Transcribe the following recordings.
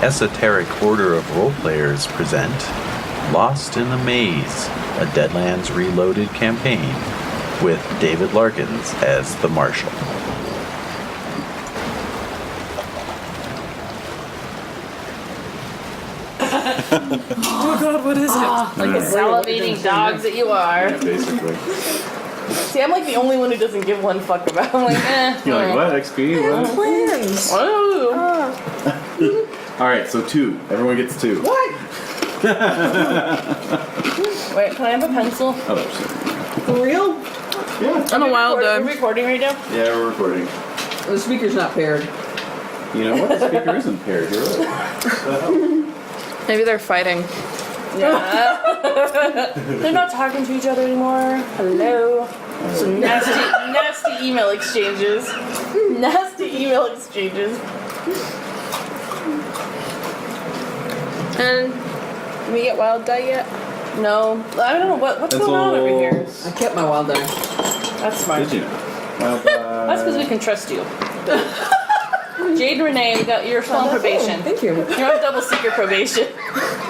Esoteric Order of Roleplayers present Lost in the Maze, a Deadlands Reloaded campaign with David Larkins as the Marshal. Oh god, what is it? Like the salivating dogs that you are. Yeah, basically. See, I'm like the only one who doesn't give one fuck about. I'm like, You're like, what? XP? What? Plans. Oh. Alright, so 2. Everyone gets 2. What? Wait, can I have a pencil? Oh, shit. For real? Yeah. I'm a wild We're dog. recording right now? Yeah, we're recording. The speaker's not paired. You know what? The speaker isn't paired. You're right. Maybe they're fighting. Yeah. They're not talking to each other anymore. Hello. Some nasty email exchanges. Nasty email exchanges. And did we get wild die yet? No, I don't know what's going on over here. I kept my wild die. That's smart. Did you know? Well, That's because we can trust you. Jade and Renae, you're still on probation. Thank you. You're on double secret probation.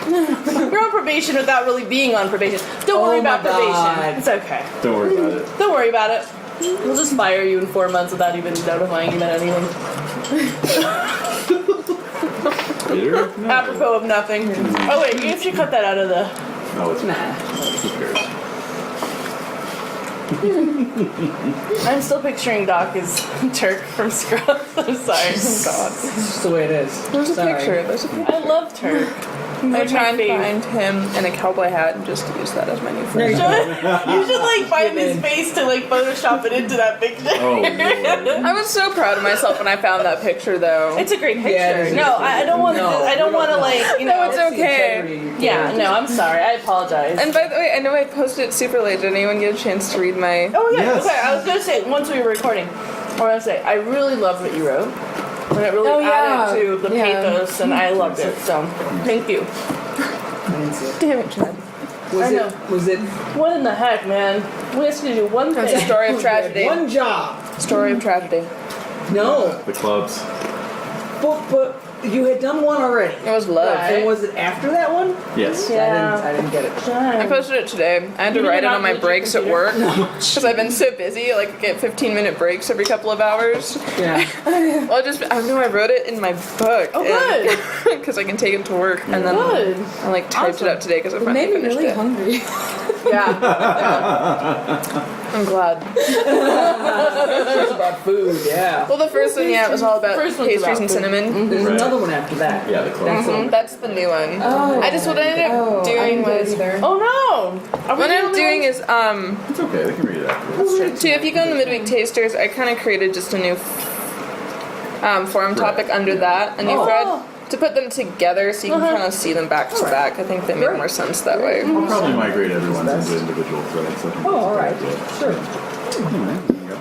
You're on probation without really being on probation. Don't worry about probation. God. It's okay. don't worry about it. Don't worry about it. We'll just fire you in 4 months without even notifying you about anything. Peter? No. Apropos of nothing. Oh wait, you should cut that out of the... No, it's Nah. Who cares? I'm still picturing Doc as Turk from Scrubs. I'm sorry. Oh god. It's just the way it is. There's a Sorry. picture. There's a picture. I love Turk. I try and favorite. find him in a cowboy hat and just use that as my new friend. You should like find his face to like Photoshop it into that picture. Oh, Lord. I was so proud of myself when I found that picture, though. It's a great picture. Yeah, it is a no, good I don't want to. No, I don't we want to don't- like you know. No, it's That's the okay. integrity of your Yeah, character. no, I'm sorry. I apologize. And by the way, I know I posted it super late. Did anyone get a chance to read my... Oh yeah, Yes. okay. I was gonna say once we were recording, I was gonna say I really loved what you wrote, and it really Oh, yeah. added to the Yeah. pathos, and I loved it. So thank you. I didn't see it. Damn it, Chad. Was I know. Was it What in the heck, man? We asked you to do one That's a thing. story of tragedy. one job? Story of tragedy. No, The clubs. but you had done one already. It was love. Right. And was it after that one? Yes. Yeah. I didn't get it. I posted it today. I had to You write did it not on my read your breaks at computer? work because I've been so busy. Like, I get 15-minute breaks every couple of hours. Yeah. Well, I know I wrote it in my book. Oh, good. Because I can take it to work, and then Good. I like typed it up today because I It finally made me finished really it. hungry. Yeah. I'm glad. It's about food, yeah. Well, the first one, yeah, it was all about First one's pastries about and food. cinnamon. There's Right. another one after that. Yeah, the clubs. That's the new one. Oh. I just what I ended up doing was Oh no. Are we what the I'm only doing ones? is It's okay. They can read it afterwards. too. If you go in the midweek tasters, I kind of created just a new forum topic under that, a new Oh. thread to put them together so you can kind of see them back to back. I think they make more sense that way. I'll probably migrate everyone's into individual threads. So I think Oh, that's a all good right. idea. Sure. Anyway, there you go.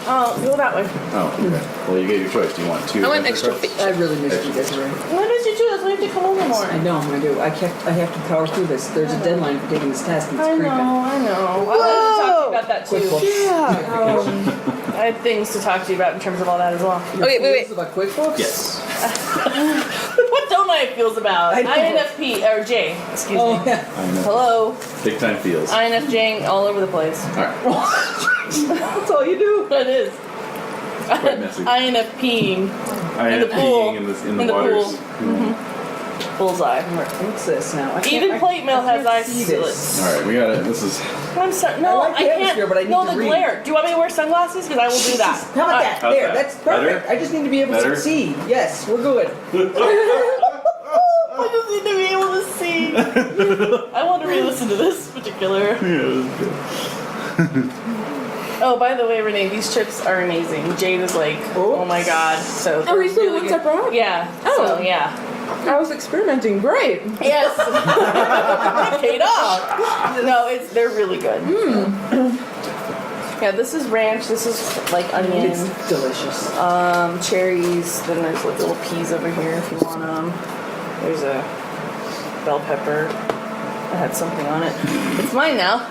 Oh, go that way. Oh, okay. Well, you get your choice. Do you want 2? I want extra cards? feet. I really missed you guys already. When did you do this? We have to come over more. I know, I do. I have to power through this. There's a deadline for taking this test, and it's I know. creeping. I wanted to talk to you about that too. QuickBooks. I had things to talk to you about in terms of all that as well. Okay, wait. Feels about QuickBooks? Yes. What don't I have feels about? I know. INFP, or J, excuse Oh, me. yeah. I know. Hello. Big time feels. INFJ all over the place. All right. That's all you do. It is. Quite messy. INFPing. I in am the pool. peeing in the In the waters. pool. Bullseye. What's this now? I can't- Even plate mail has can't eye see slits. this. All right, we got it. This is. I'm sorry. No, I like the can't. atmosphere, but I need no, to the read. glare. Do you want me to wear sunglasses? Because I will do that. How about that? How's There, that? that's perfect. Better? I just need to be able Better? to see. Yes, we're good. I just need to be able to see. I want to re-listen to this particular. Oh, by the way, Renae, these chips are amazing. Jade is like, oh my god. So Oh, these are the really ones good. I brought? Yeah. Oh. So yeah. I was experimenting. Great. Yes. Paid off. No, they're really good. Yeah, this is ranch. This is like onion. It's delicious. Cherries. Then there's like little peas over here if you want them. There's a bell pepper. I had something on it. It's mine now.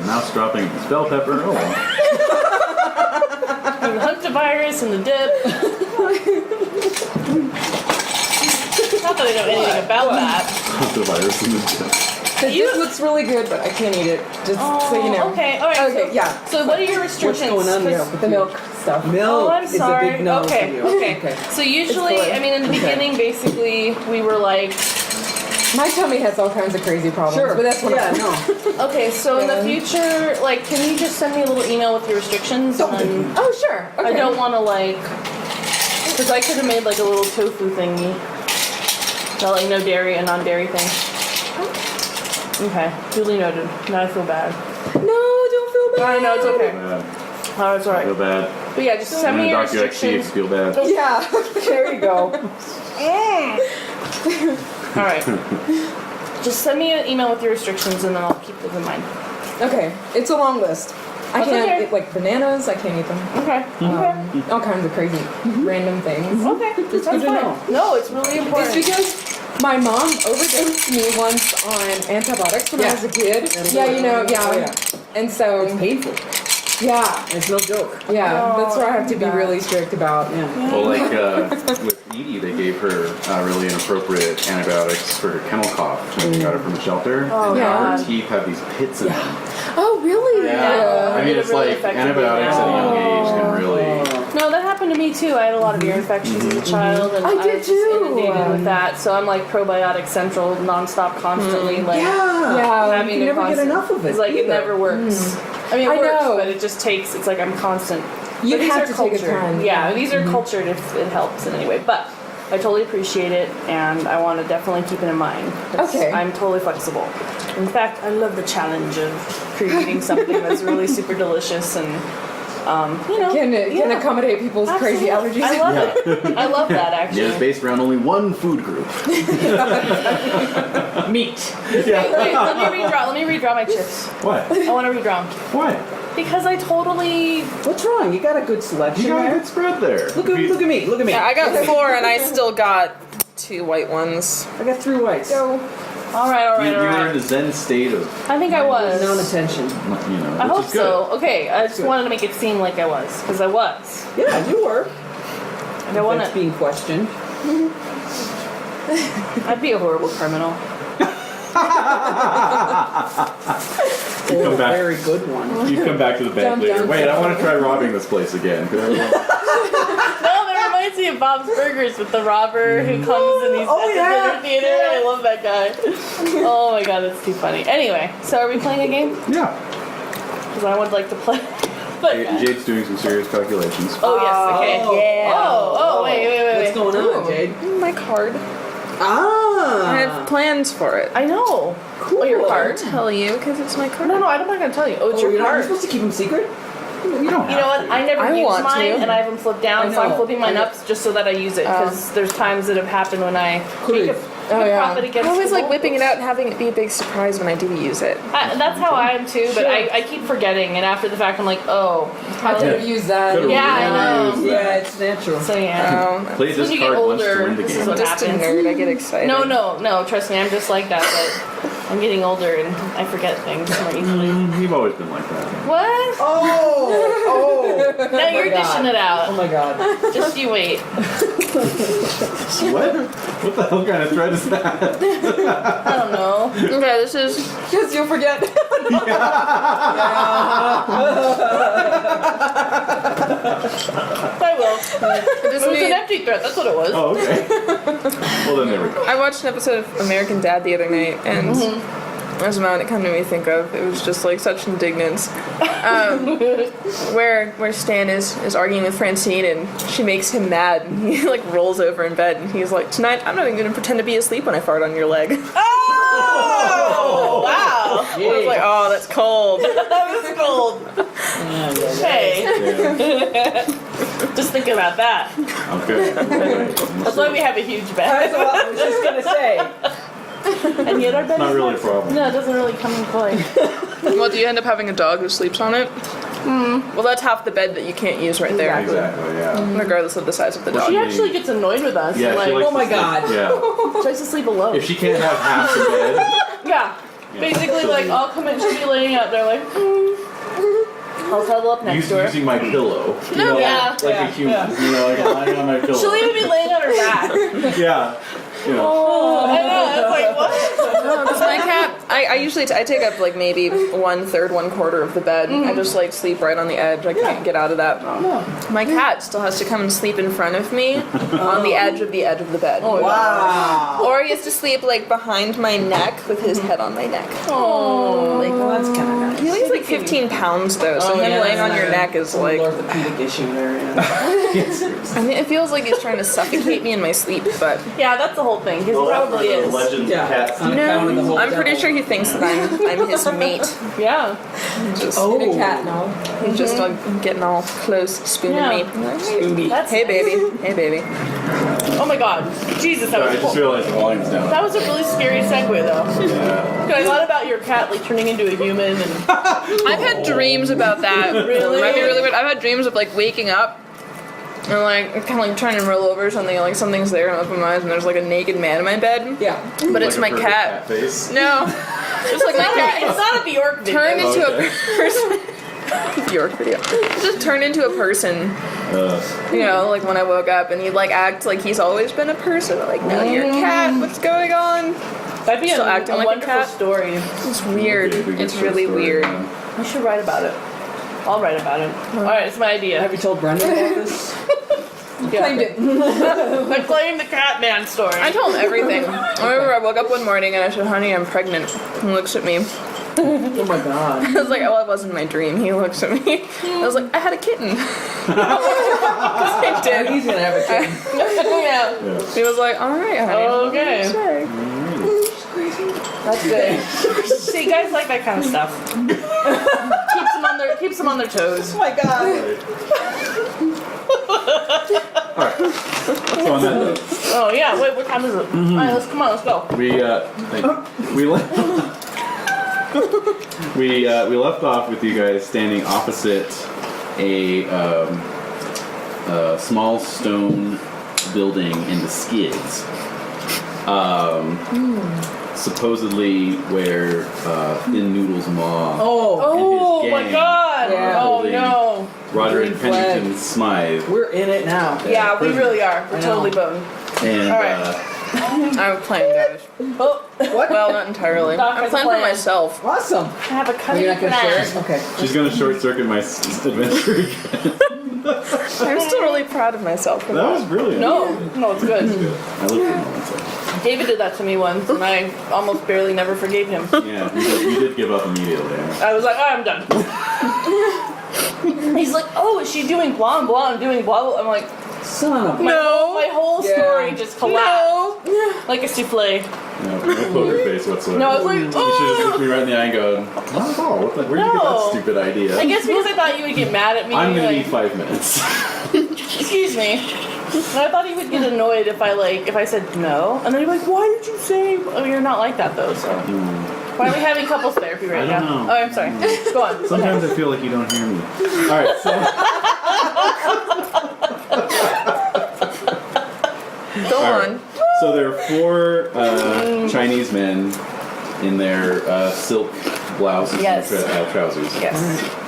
Mouse dropping bell pepper. Oh. And the huntavirus and the dip. really know anything about that. The virus in the gym. This looks really good, but I can't eat it. Just so you know. Okay, all right. Okay, so, yeah. So what are your restrictions? What's going on there with the milk stuff? Milk Oh, I'm is sorry. a big no okay, for you. okay. So usually, It's good. I mean, in the beginning, basically, we were like, My tummy has all kinds of crazy problems, but that's what no. okay, so in the future, like, can you just send me a little email with your restrictions? And then Oh, sure. Okay. I don't want to like, because I could have made like a little tofu thingy. That like no dairy and non-dairy thing. Okay, duly noted. Now I feel bad. No, don't feel bad. I know it's okay. Bad. Oh, it's Feel alright. bad. But yeah, just send me your Doc, you actually restrictions. feel bad. Yeah, there you go. Alright. Just send me an email with your restrictions and then I'll keep them in mind. Okay, it's a long list. I That's can't okay. eat, like, bananas, I can't eat them. Okay. Okay. All kinds of crazy random things. Okay. It's That's good to fine. know. No, it's really important. It's because my mom overdosed me once on antibiotics when I was a kid. Yeah, you know, And so, It's painful. yeah, It's no joke. yeah, Oh, that's what I have to be God. really strict about. Yeah. Well, like with Edie, they gave her really inappropriate antibiotics for her kennel cough when they got her from the shelter. Oh, and now God. her teeth have these pits in them. Oh, really? Yeah. I mean, it's Really like affected me antibiotics at a young age can really. No, that happened to me too. I had a lot of ear infections as a child, and I did was just too. inundated with that. So I'm like probiotic central, nonstop, constantly. Like, Yeah, you having can a never get constant- enough of it. It's like it either. never works. I mean, it I works, know. but it just takes. It's like I'm constant. You But these have are to take a cultured. time. Yeah, these are cultured if it helps in any way. But I totally appreciate it, and I want to definitely keep it in mind. 'Cause Okay. I'm totally flexible. In fact, I love the challenge of creating something that's really super delicious and, you know, Can yeah. accommodate people's crazy Absolutely. allergies. I love it. I love that actually. Yeah, it's based around only one food group. Meat. Wait, let me redraw my chips. What? I want to redraw them. Why? Because I totally... What's wrong? You got a good selection You got a there. good spread there. Look at me. Look at me. Yeah, I got 4 and I still got 2 white ones. I got 3 whites. All right. You were in a zen state of, I think I was. Non-attention. you know, I which hope is good. so. Okay, I just wanted to make it seem like I was. Because I was. Yeah, you were. I don't want That's to... being questioned. I'd be a horrible criminal. You come back. Very good one. You come back to the bank Dum, later. dum, Wait, dum. I want to try robbing this place again. Could everyone- No, that reminds me of Bob's Burgers with the robber who comes and he's Oh, at the yeah. dinner theater. I love that guy. Oh my god, that's too funny. Anyway, so are we playing a game? Yeah. Because I would like to play. But Jade's doing some serious calculations. oh yes, okay. Oh, Yeah. Oh, wait. What's going on, Jade? My card. Ah. I have plans for it. I know. Cool. Oh, your card? Tell you because it's my card. No, I'm not gonna tell you. Oh, it's You're your not card. supposed to keep them secret? You don't You know what? I never I use want mine, to. and I have them flipped down, I so I'm know. flipping mine I know. up just so that I use it. Because there's times that have happened when I make a profit against. I always the like goal. whipping it out and having it be a big surprise when I do use it. That's how I am too, but I keep forgetting, and after the fact, I'm like, oh, I could have used that. Could've Yeah, I know. really used Yeah, that. it's natural. so yeah. Play When this you get card once to older, win the this is game. what I'm just a happens. nerd. I get excited. No, trust me, I'm just like that, but I'm getting older and I forget things more easily. You've always been like that. What? Oh! Now you're God. dishing it Oh out. my god. Just you wait. What? What the hell kind of threat is that? I don't know. Okay, this is. Because you'll forget. I will. This It was an me- empty threat, that's what it was. Oh, okay. Well, then there we go. I watched an episode of American Dad the other night, and there's a moment it kind of made me think of. It was just like such indignance. Where Stan is arguing with Francine, and she makes him mad, and he like rolls over in bed, and he's like, "Tonight, I'm not even gonna pretend to be asleep when I fart on your leg." Oh, wow. I was like, "Oh, that's cold." That was cold. Hey, Yeah. just thinking about that. Okay. That's why we have a huge That's bed. what I was just gonna say. And yet our bed Not is really a problem. No, it doesn't really come in play. Well, do you end up having a dog who sleeps on it? Well, that's half the bed that you can't use right there, Exactly, yeah. regardless of the size of the dog. She actually gets annoyed with us. Yeah, and, she like, likes oh my to sleep- God. Yeah. she likes to sleep alone. If she can't have half the bed, Yeah. Basically, like, I'll come in, she'll be laying out there, like, I'll cuddle up next to her. using my pillow. You know, Yeah. like a human. You know, like lying on my pillow. She'll even be laying on her back. Yeah. You know. Oh, No, because my cat, I usually I take up like maybe 1/3, 1/4 of the bed. I just like sleep right on the edge. I can't get out of that. My cat still has to come and sleep in front of me on the edge of the bed. Wow. Or he has to sleep like behind my neck with his head on my neck. Oh. Like, Well, that's kind of nice. he weighs like 15 pounds though, so him laying on your neck is an like. orthopedic issue there. Yeah. I mean, it feels like he's trying to suffocate me in my sleep, but Yeah, that's the whole thing. He probably is. Legends Yeah. of cats. On account of the whole I'm pretty devil. sure he thinks that I'm his mate. Yeah. Just, Oh, a cat now. he's just like getting all close, spooning Yeah. me. That's Hey nice. baby, hey baby. Oh my god. Jesus, that Sorry, I was just cool. realized the volume's down. That was a really scary segue though. Yeah. 'Cause I thought about your cat like turning into a human and I've had dreams about that. Really? Might be really weird. I've had dreams of like waking up and like kind of like trying to roll over or something, and like something's there, and I open my eyes and there's like a naked man in my bed. Yeah. But it's Like my a perfect cat. face. No, it's like my cat. it's not a Bjork video. Turned into Okay. a person. Bjork video. Just turned into a person. You know, like when I woke up, and he'd like act like he's always been a person. Like, no, you're a cat. What's going on? That'd be Still a acting like a wonderful cat? story. It's weird. Okay, we get It's to a really story weird. now. We should write about it. I'll write about it. Alright, it's my idea. Have you told Brenda about this? Yeah. Claimed it. I claim the cat man story. I told him everything. I remember I woke up one morning and I said, honey, I'm pregnant. He looks at me. Oh my god. I was like, well, it wasn't my dream. He looks at me. I was like, I had a kitten. I did. He's gonna have a kid. yeah. Yeah. He was like, all right, honey. Okay. Sorry. That's good. See, guys like that kind of stuff. keeps them on their toes. Oh my god. Alright. So on that note, Oh yeah. Wait, what time is it? Alright, let's go. we left off with you guys standing opposite a small stone building in the skids. Supposedly where Thin Noodle's mom Oh, Oh his my gang. god. Yeah. Oh Holding no. Roderick Green flag. Pennington-Smythe we're in it now. Yeah, we prison. really are. We're I know. totally boned. and Alright. I'm playing those. Oh, What? Well, not entirely. Doc I'm has a playing for plan. myself. Awesome. I have a Are cutting you not gonna share plan. it? Okay. she's gonna short circuit my adventure again. I'm still really proud of myself for That that. was brilliant. No, it's good. I looked at moments. David did that to me once, and I almost barely never forgave him. Yeah, you did give up immediately. I was like, oh, I'm done. He's like, oh, is she doing blah and blah and doing blah? I'm like, Son of a. my whole Yeah. story just collapsed like a souffle. No poker face whatsoever. No, I was like, You should have oh. looked me right in the eye and go, oh, what the, where'd you get No. that stupid idea? I guess because I thought you would get mad at me. I'm gonna like, need 5 minutes. excuse me. And I thought he would get annoyed if I said no, and then he'd be like, why did you say? Oh, you're not like that though. So why are we having couples therapy right I don't now? know. Oh, I'm sorry. Go on. Sometimes I feel like you don't hear me. Alright, so Go Alright. on. So there are 4 Chinese men in their silk blouses Yes. and trousers, Yes.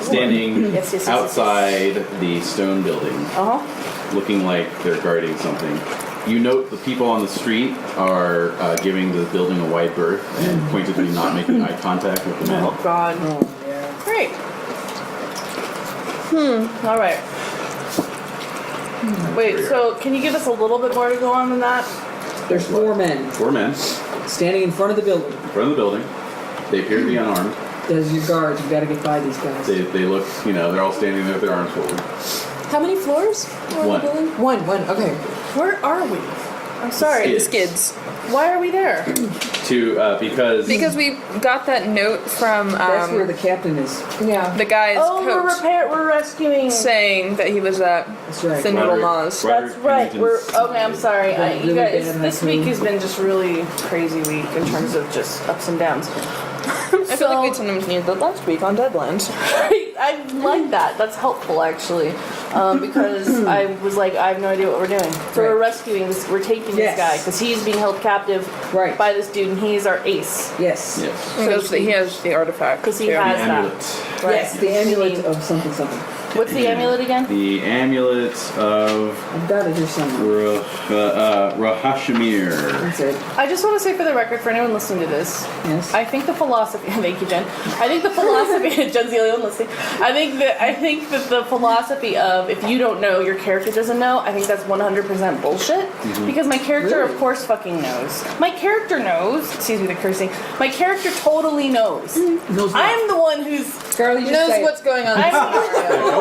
standing Yes. outside the stone building, Uh huh. looking like they're guarding something. You note the people on the street are giving the building a wide berth and pointedly not making eye contact with the men. Oh God. Oh, yeah. Great. All right. Wait. So, can you give us a little bit more to go on than that? There's 4 men 4 men standing in front of the building. in front of the building. They appear to be unarmed. There's your guards. You gotta get by these guys. They look, they're all standing there with their arms folded. How many floors? are in One. the building? One. Okay. Where are we? I'm sorry. The skids. Why are we there? Because we got that note from That's where the captain is. Yeah. the guy's Oh, coach we're rescuing. saying that he was at That's right. Thin Noodle Ma's. That's right. We're okay. I'm sorry. Been You really guys, bad this week has been just really crazy week in terms of just ups and downs. I feel like we sometimes needed that last week on Deadlands. I like that. That's helpful actually, because I was like, I have no idea what we're doing. So we're Right. rescuing this. We're taking Yes. this guy because he's being held captive Right. by this dude, and he's our ace Yes. yes, He goes that he has the artifact. because he too. has the that. amulet. Right. Yes, the amulet of something something. What's the amulet again? The amulet of I've got it here somewhere. Rahashimir. That's it. I just want to say for the record, for anyone listening to this, Yes. I think the philosophy. Thank you, Jen. I think the philosophy. Jen's the only one listening. I think that the philosophy of if you don't know, your character doesn't know. I think that's 100% bullshit. Because my character, Really? of course, fucking knows. My character knows. Excuse me, the cursing. My character totally knows. Knows what? I'm the one who's. Carly, just Knows say it. what's going on.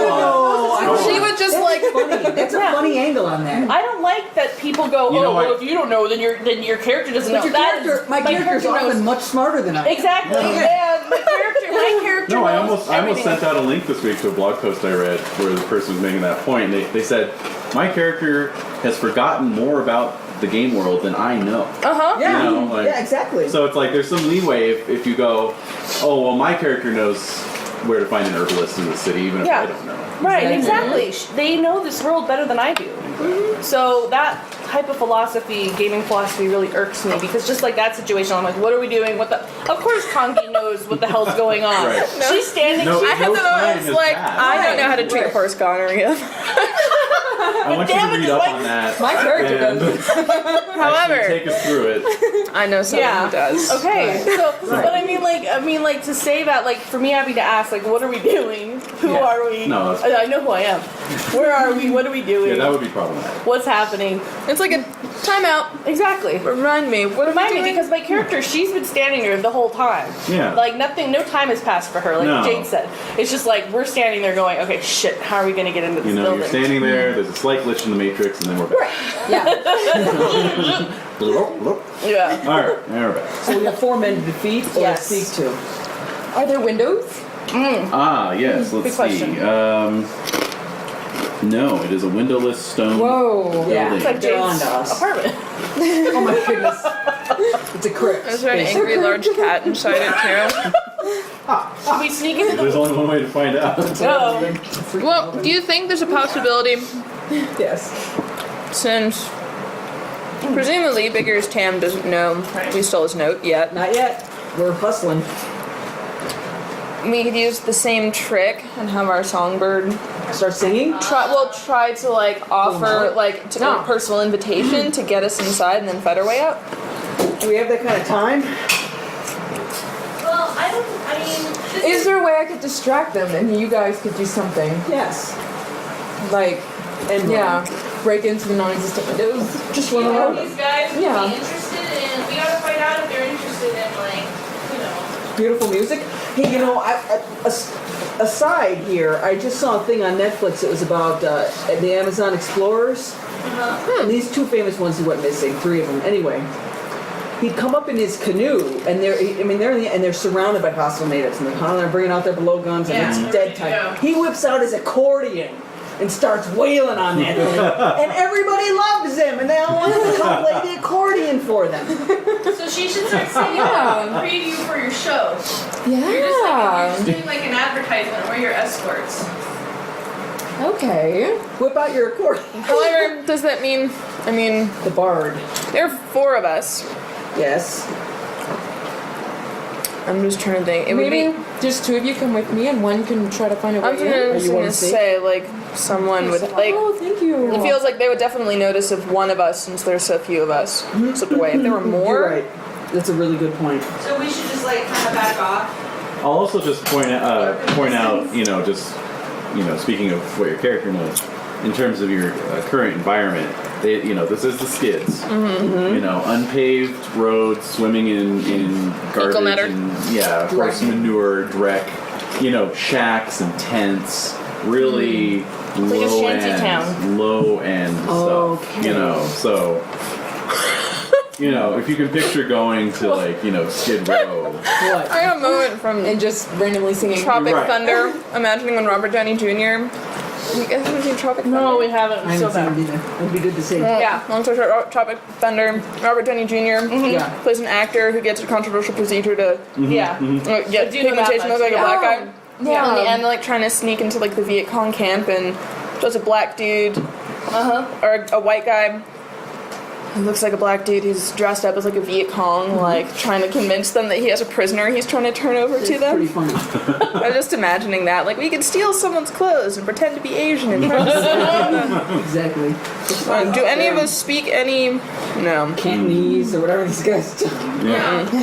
Oh, She would just like. funny. That's a Yeah. funny angle on that. I don't like that people go. You know well, what? if you don't know, then your character doesn't But know. your That character, is- my character's character often knows. much smarter than I am. Exactly. And my character No, I knows almost everything. sent out a link this week to a blog post I read where the person was making that point. They said, my character has forgotten more about the game world than I know. Yeah, You know, like- yeah, exactly. So it's like there's some leeway if you go, oh, well, my character knows where to find an herbalist in the city, even if Yeah. I don't know. Right, exactly. They know this world better than I do. So that type of philosophy, gaming philosophy, really irks me because just like that situation, I'm like, what are we doing? What the? Of course, Kangee knows what the hell's going on. Right. She's standing. No, she- I had no to know. time I was has like, passed. I don't know how to treat a horse gonorrhea. I want you to damn it, read it's up like- on that. My character and However, actually take us through it. I know someone Yeah. who does. Okay, so but I mean, like to say that, like for me having to ask, like, what are we doing? Who Yeah. are we? No, that's- I know who I am. Where are we? What are we doing? Yeah, that would be problematic. What's happening? It's like a timeout. Exactly. Remind me. What am I Remind me doing? because my character, she's been standing there the whole time. Yeah. Like nothing, no time has passed for her. Like No. Jade said, it's just like we're standing there going, okay, shit, how are we gonna get into this You know, building? you're standing there, there's a slight glitch in the matrix, and then we're back. Yeah. Yeah. Alright, now we're back. So we have 4 men to defeat or Yes. seek to. Are there windows? Ah, yes, let's Good see. question. No, it is a windowless stone Whoa. building. It's like They're Jade's on to us. apartment. Oh my goodness. It's a crypt. Is there an angry large cat inside it too? Should we sneak into the? There's only one way to find out. No. Well, do you think there's a possibility, Yes. since presumably Bigger's Tam doesn't know we stole his note yet, Not yet. We're hustling. we could use the same trick and have our songbird Start singing? try to like offer like a personal invitation to get us inside and then fight our way out. Do we have that kind of time? Well, I mean, Is there a way I could distract them and you guys could do something? Yes. Like, And yeah, break into the non-existent windows? Just one around these them. guys would Yeah. be interested in. We gotta find out if they're interested in, like, you know. Beautiful music. Hey, you know, aside here, I just saw a thing on Netflix. It was about the Amazon explorers. And these 2 famous ones who went missing, 3 of them. Anyway, he'd come up in his canoe, and they're surrounded by hostile natives, and they're bringing out their blowguns, and it's dead time. Yeah. He whips out his accordion and starts wailing on that thing, and everybody loves him, and they all want him to come play the accordion for them. So she should start singing a preview for your show. Yeah. You're just doing like an advertisement. We're your escorts. Okay. Whip out your accordion. However, does that mean? I mean, The bard. there are 4 of us. Yes. I'm just trying to think. It would Maybe be. just 2 of you come with me and one can try to find a I'm way in. gonna, you wanna gonna see? say like someone would like. Oh, thank you. It feels like they would definitely notice if one of us, since there's so few of us, slipped away. If there were more, You're right. That's a really good point. So we should just like kind of back off. I'll also just point out, you know, just, you know, speaking of what your character knows, in terms of your current environment, they, you know, this is the skids. Mm-hmm. You know, unpaved roads, swimming in garbage, matter. and yeah, of course, manure, dreck. You know, shacks and tents. Really Like a low shanty end, town. low end stuff. Okay. You know, so. You know, if you can picture going to like, you know, Skid Row. What? I got a moment from And just randomly singing. Tropic Right. Thunder, imagining when Robert Downey Jr. You guys haven't seen Tropic Thunder? No, we haven't. I So haven't seen bad. it either. It'd be good to see. Yeah, long story short, Tropic Thunder. Robert Downey Jr. Yeah. plays an actor who gets a controversial procedure to Yeah. get do know that pigmentation much, look like yeah. a black guy. Yeah. On the end, like trying to sneak into like the Viet Cong camp, and just a black dude or a white guy It looks like a black dude who's dressed up as like a Viet Cong, like trying to convince them that he has a prisoner he's trying to turn over to them. Pretty funny. I'm just imagining that. Like, we could steal someone's clothes and pretend to be Asian and try to steal them. Exactly. Do any of us speak any... No. Cantonese or whatever these guys do. Yeah. Wait,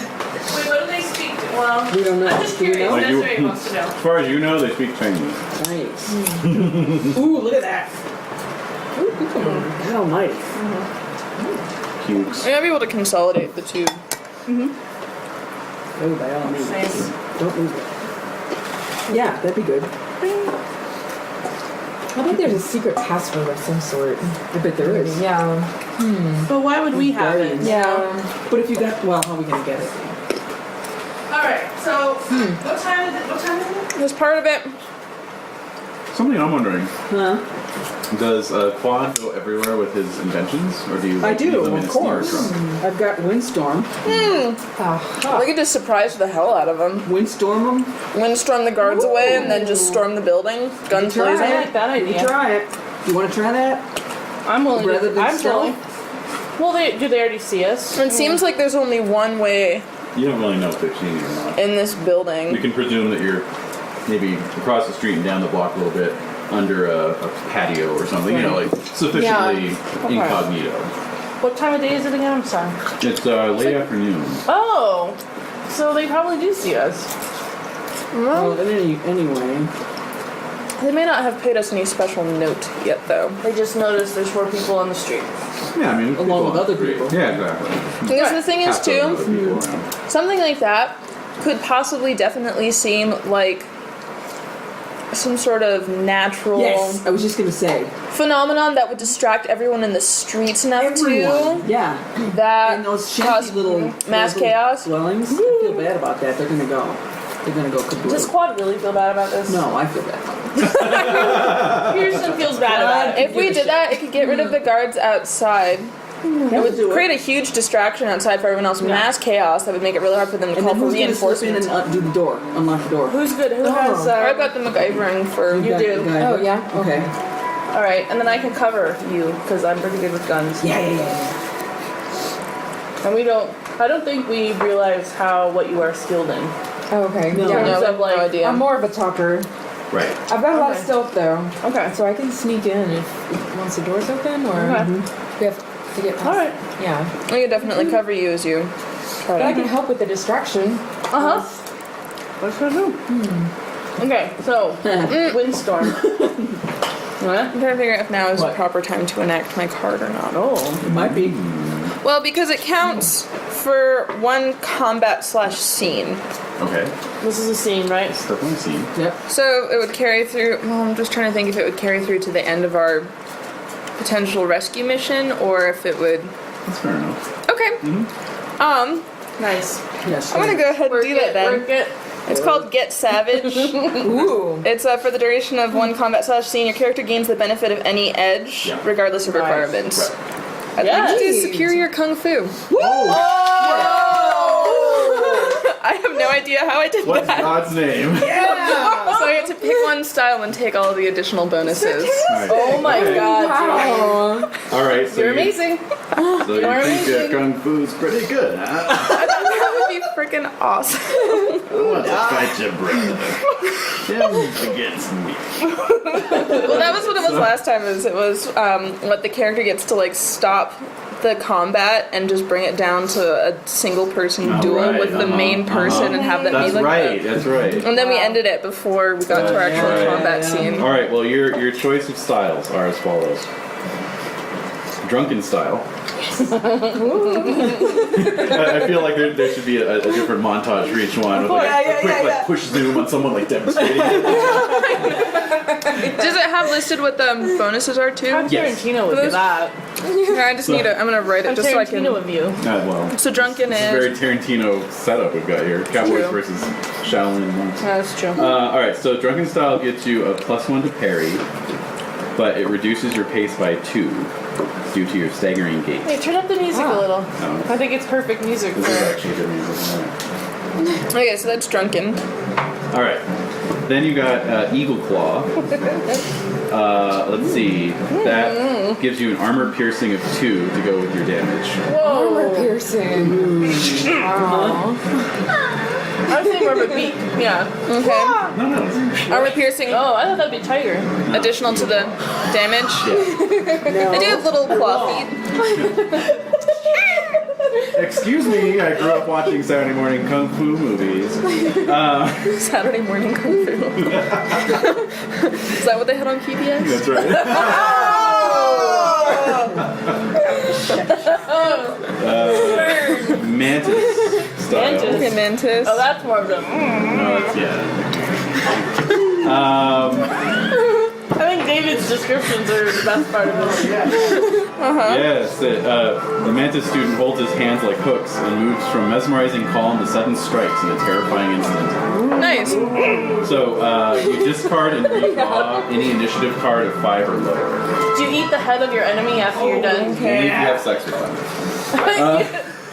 what do they speak? Well, We don't know. I'm just Do we curious. know? That's what he wants to know. As far as you know, they speak Chinese. Nice. Ooh, look at that. Ooh, God almighty. Cukes. I'm gonna be able to consolidate the two. Oh, by all means. Nice. Don't move it. Yeah, that'd be good. I think there's a secret password of some sort. I bet there is. Yeah. But why would we have it? Yeah. But if you got, well, how are we gonna get it? All right. So, what time is it? What time is it? As part of it, Something I'm wondering. Huh? Does Quad go everywhere with his inventions? Or do you I leave do, them in of his steamer course. trunk? I've got Windstorm. we could just surprise the hell out of them. Windstorm them. Windstorm the guards away and then just storm the building. Guns Try blazing. I like that You idea. try it. You want to try that? I'm willing Rather to. than I'm stealth? willing. Well, do they already see us? It seems like there's only one way You don't really know if they've seen you or not. in this We building. can presume that you're maybe across the street and down the block a little bit under a patio or something, you know, like sufficiently incognito. What time of day is it again? I'm sorry. It's late afternoon. Oh, so they probably do see us. Well, anyway. They may not have paid us any special note yet, though. They just noticed there's 4 people on the street. Yeah, I mean, there's Along people with on other the street. people. Yeah, exactly. Because the thing is, Half dozen other too, people around. something like that could possibly definitely seem like some sort of natural Yes, I was just gonna say. phenomenon that would distract everyone in the streets enough Everyone. Yeah. to that And those cause shanty little mass little chaos. dwellings. I feel bad about that. They're gonna go. They're gonna go kaboom. Does Quad really feel bad about this? No, I feel bad. Pearson feels bad about it. If we did that, it could get rid of the guards outside. It would create a huge distraction outside for everyone else. Mass chaos that would make it really hard for them to And call then for who's gonna slip in reinforcements. and do the door, unlock the door? Who's good? Who has? I've got the MacGyvering for You got do. the guy. Oh, yeah? Okay. All right, and then I can cover you because I'm pretty good with guns. Yeah. And we don't. I don't think we realize what you are skilled in. Oh, okay. No. Yeah. No, of, like, no idea. I'm more of a talker. Right. I've got a lot of Okay. stealth though. Okay. So I can sneak in if once the door's open or Okay. we have to get past. All right. Yeah. I could definitely cover you as you try But I to. can help with the distraction. Uh huh. What's gonna do? Okay, so windstorm. What? I'm trying to figure out if now is What? the proper time to enact my card or not. Oh. It might be. Well, because it counts for one combat/scene. Okay. This is a scene, right? Definitely seen. Yep. So it would carry through. Well, I'm just trying to think if it would carry through to the end of our potential rescue mission, or if it would. That's fair enough. Okay. Nice. Yes. I'm gonna go ahead and do that then. Work it. It's called Get Savage. Ooh. It's for the duration of one combat/scene. Your character gains the benefit of any edge, Yeah. regardless of Nice. requirements. Right. I'd like to do Yes. superior kung fu. I have no idea how I did What's that. God's name? So I get to pick one style and take all the additional bonuses. Nice. Oh my Okay. god, Wow. All right. So you're you- amazing. So you think amazing. Kung Fu's pretty good, huh? That would be freaking awesome. I want to fight your brother. Him against me. Well, that was what it was last time. It was what the character gets to like stop the combat and just bring it down to a single person Oh, duel right, with the main person and have that That's be like right. That's right. And then we ended it before we got to our actual Right. combat scene. All right. Well, your choice of styles are as follows: drunken style. I feel like there should be a different montage for each one with like a quick like push zoom on someone like demonstrating. Does it have listed what the bonuses are too? Yes. Tarantino would do that. Yeah, I just need to. I'm gonna write it just so I can. Tarantino of you. Well, So drunken it's a very is. Tarantino setup we've got here. Cowboys True. versus Shaolin monks. That's true. All right, so drunken style gets you a +1 to parry, but it reduces your pace by 2 due to your staggering gait. Hey, turn up the music a little. Oh. I think it's perfect music This is for. actually good music. Okay, so that's drunken. All right. Then you got Eagle Claw. Let's see. That gives you an armor piercing of 2 to go with your damage. Armor piercing. Wow. I was thinking more of a beak. Yeah. Okay. No. Armor piercing. Oh, I thought that'd be tiger. Additional to the damage. They do have little claw feet. Excuse me, I grew up watching Saturday morning kung fu movies. Saturday morning kung fu. Is that what they had on PBS? That's right. Mantis style. Mantis. Okay, mantis. Oh, that's more of the. I think David's descriptions are the best part of this. Yes, the Mantis student holds his hands like hooks and moves from mesmerizing calm to sudden strikes in a terrifying instant. Nice. So you discard and redraw any initiative card of 5 or lower. Do you eat the head of your enemy after you're done? Only if you have sex with them.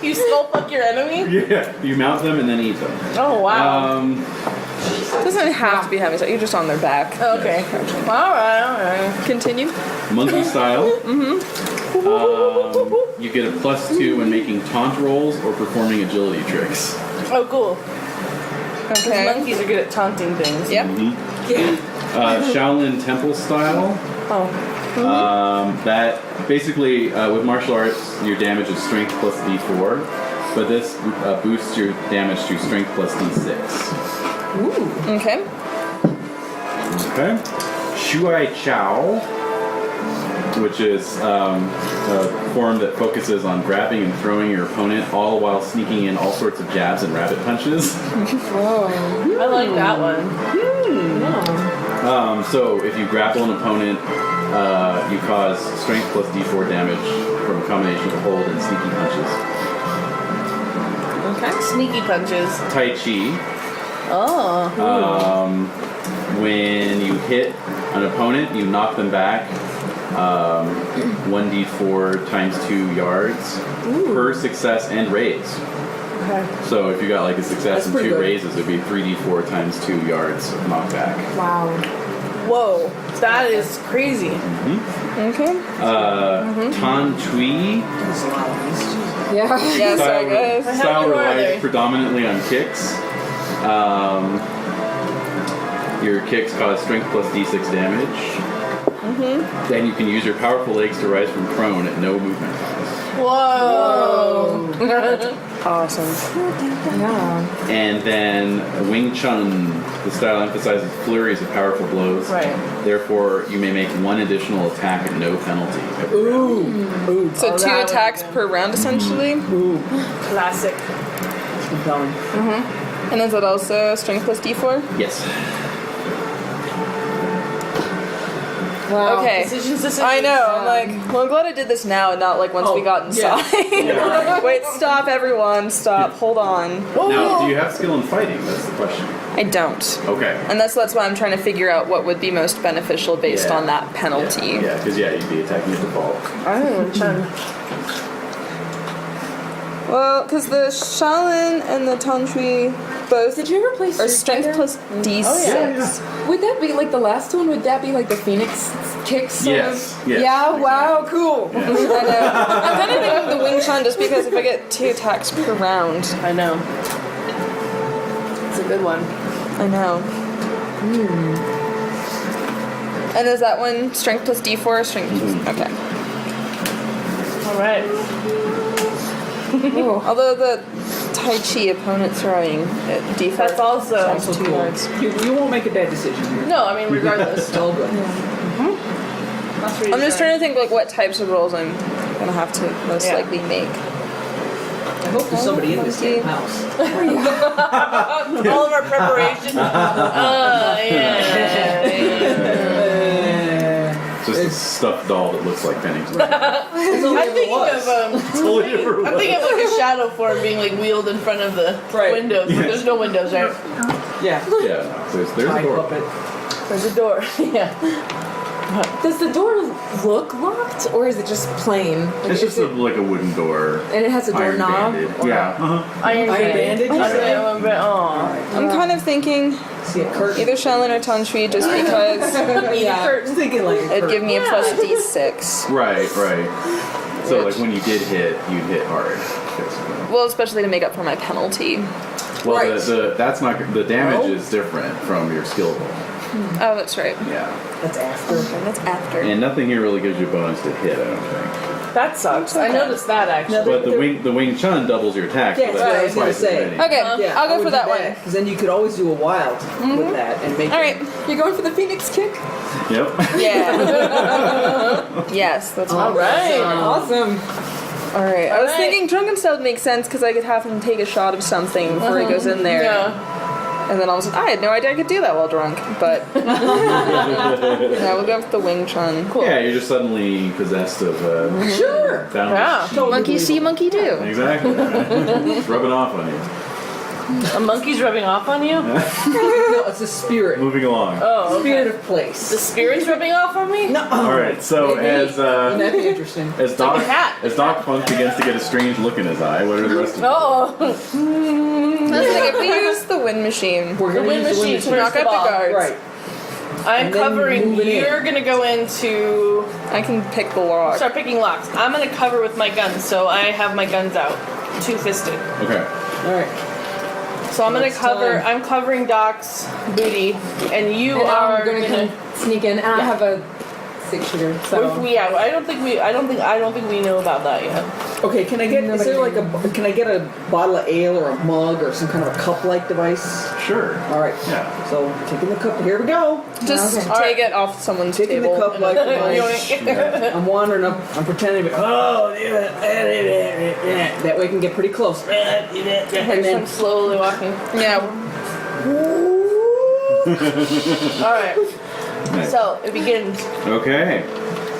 You skull fuck your enemy? Yeah, you mount them and then eat them. Oh, wow. Doesn't have to be having sex. You're just on their back. Okay. Alright. Continue. Monkey style. You get a +2 when making taunt rolls or performing agility tricks. Oh, cool. Okay. Monkeys are good at taunting things. Yep. Shaolin Temple style. Oh. That basically, with martial arts, your damage is strength plus d4, but this boosts your damage to strength plus d6. Okay. Okay. Shuai Chow, which is a form that focuses on grabbing and throwing your opponent, all while sneaking in all sorts of jabs and rabbit punches. I like that one. So if you grapple an opponent, you cause strength plus d4 damage from a combination of hold and sneaky punches. Okay. Sneaky punches. Tai Chi. Oh. When you hit an opponent, you knock them back 1d4 times 2 yards per success and raise. Okay. So if you got like a success That's and pretty 2 good. raises, it'd be 3d4 times 2 yards of knockback. Wow. Whoa. That is crazy. Okay. Tan Tui Yeah. Yeah, so good. style How are they? relies predominantly on kicks. Your kicks cause strength plus d6 damage. Then you can use your powerful legs to rise from prone at no movement cost. Whoa. Awesome. Yeah. And then Wing Chun, the style emphasizes flurries of powerful blows. Right. Therefore, you may make 1 additional attack at no penalty. every round. So Oh, 2 that would attacks be good. per round, essentially. Classic. It's compelling. And is that also strength plus d4? Yes. Wow. Okay. Decisions. I know. I'm like, well, I'm glad I did this now and not like once we got inside. Wait, stop, everyone. Stop. Hold on. Now, do you have skill in fighting? That's the question. I don't. Okay. And that's why I'm trying to figure out what would be most beneficial based Yeah. on that penalty. Yeah, because you'd be attacking at default. I don't know. Chun. Well, because the Shaolin and the Tantri both Did you ever play are Street strength Fighter? plus d6. Oh, yeah. Would that be like the last one? Would that be like the Phoenix kicks? Sort Yes, of? yes, Yeah. exactly. Wow. Cool. I know. I'm kind of thinking of the Wing Chun just because if I get 2 attacks per round. I know. It's a good one. I know. And is that one strength plus d4 or strength plus... Okay. All right. Although the Tai Chi opponent throwing at d4 That's also. times 2 yards. You won't make a bad decision here. No, I mean regardless. It's all good. That's what I'm just trying to saying. think like what types of rolls I'm gonna have to most Yeah. likely make. I hope there's somebody in this damn house. All of our preparation. Just a stuffed doll that looks like Pennington. I'm thinking of Totally different. I'm thinking of like a shadow form being like wheeled in front of the Right. windows. But there's no windows, right? Yeah. Yeah, there's a Eye door. puppet. There's a door. Yeah. Does the door look locked, or is it just plain? Like, It's is just like a wooden door. and it has a Iron doorknob. banded. or- Yeah. Iron Iron banded, you say? Oh. I'm kind of thinking See a curtain. Either Shannon or Tanshi, just because Yeah, I was thinking like a it'd curtain. give me a plus D6. Right. So like when you did hit, you'd hit hard. Basically. Well, especially to make up for my penalty. Well, Right. that's not the damage is different from your skill roll. Oh, that's right. Yeah, That's after. Okay, that's after. and nothing here really gives you a bonus to hit. I don't think. That sucks. I noticed that actually. No, But the wing chun doubles your attack. Yeah, so that's what I that's was gonna twice as say. many. Okay, Yeah, I'll go for that one. Because then you could always do a wild with that and make. All right. You're going for the Phoenix kick? Yep. Yeah. Yes, that's All right. right. Awesome. All right. I was right. thinking drunken stout makes sense because I could have him take a shot of something before he goes in there. Yeah. And then all of a sudden, I had no idea I could do that while drunk. But yeah, we'll go with the Wing Chun. Cool. Yeah, you're just suddenly possessed of Sure. boundless Yeah. chi. Monkey see, monkey do. Exactly. It's rubbing off on you. A monkey's rubbing off on you? No, it's a spirit. Moving along. Oh, Spirit okay. of place. The spirit's rubbing off on me? No. All right. So Wouldn't that be interesting? as like Doc a cat. as Doc Funk begins to get a strange look in his eye, what are the rest of you? Oh. That's like if we use the wind machine. We're The gonna wind use machine to knock first out of the all. guards. Right. I'm And then covering. move it in. You're gonna go into. I can pick the lock. Start picking locks. I'm gonna cover with my guns, so I have my guns out. Two-fisted. Okay. All right. So I'm gonna That's cover. time. I'm covering Doc's booty, and you And are I'm gonna sneak in, and I have a 6-shooter, so. Yeah, I don't think we know about that yet. Okay. Can I get? Is there like a? Can I get a bottle of ale or a mug or some kind of a cup-like device? Sure. All right. Yeah. So taking the cup. Here we go. Just Okay. take it off someone's Taking the table. cup like Yoink. I'm wandering up. I'm pretending to be. Oh, that way I can get pretty close. And I'm then. slowly walking. Yeah. All right. Nice. So it begins. Okay.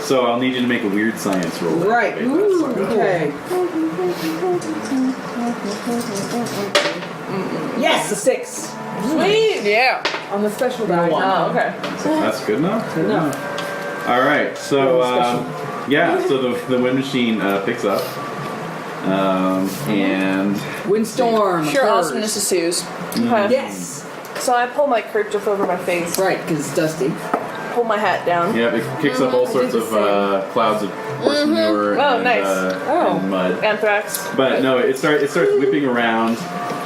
So I'll need you to make a weird science roll. Right. Okay. Yes, a 6. Sweet. Yeah. On the special die. Oh, okay. That's good enough. Good enough. All right. So Special. yeah. So the wind machine picks up, and Windstorm. Sure, occurs. awesomeness ensues. Okay. Yes. So I pull my kerchief over my face, Right, because it's dusty. pull my hat down. yeah, it kicks up all sorts of clouds of horse manure Oh, and, nice. and mud. Anthrax. But no, it starts whipping around,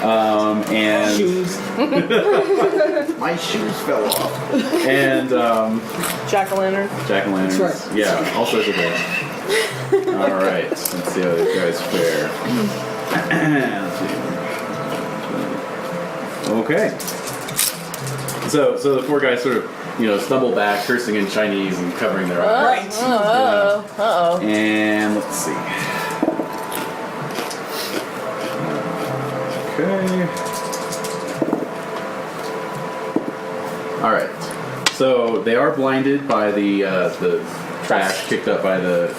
and Shoes. My shoes fell off. and Jack-o'-lantern. jack-o'-lanterns. That's right. Yeah, all sorts of things. All right, let's see how these guys fare. Let's see. Okay. So the 4 guys sort of stumble back, cursing in Chinese and covering their eyes. Right. Uh-oh. And let's see. Okay. All right. So they are blinded by the trash kicked up by the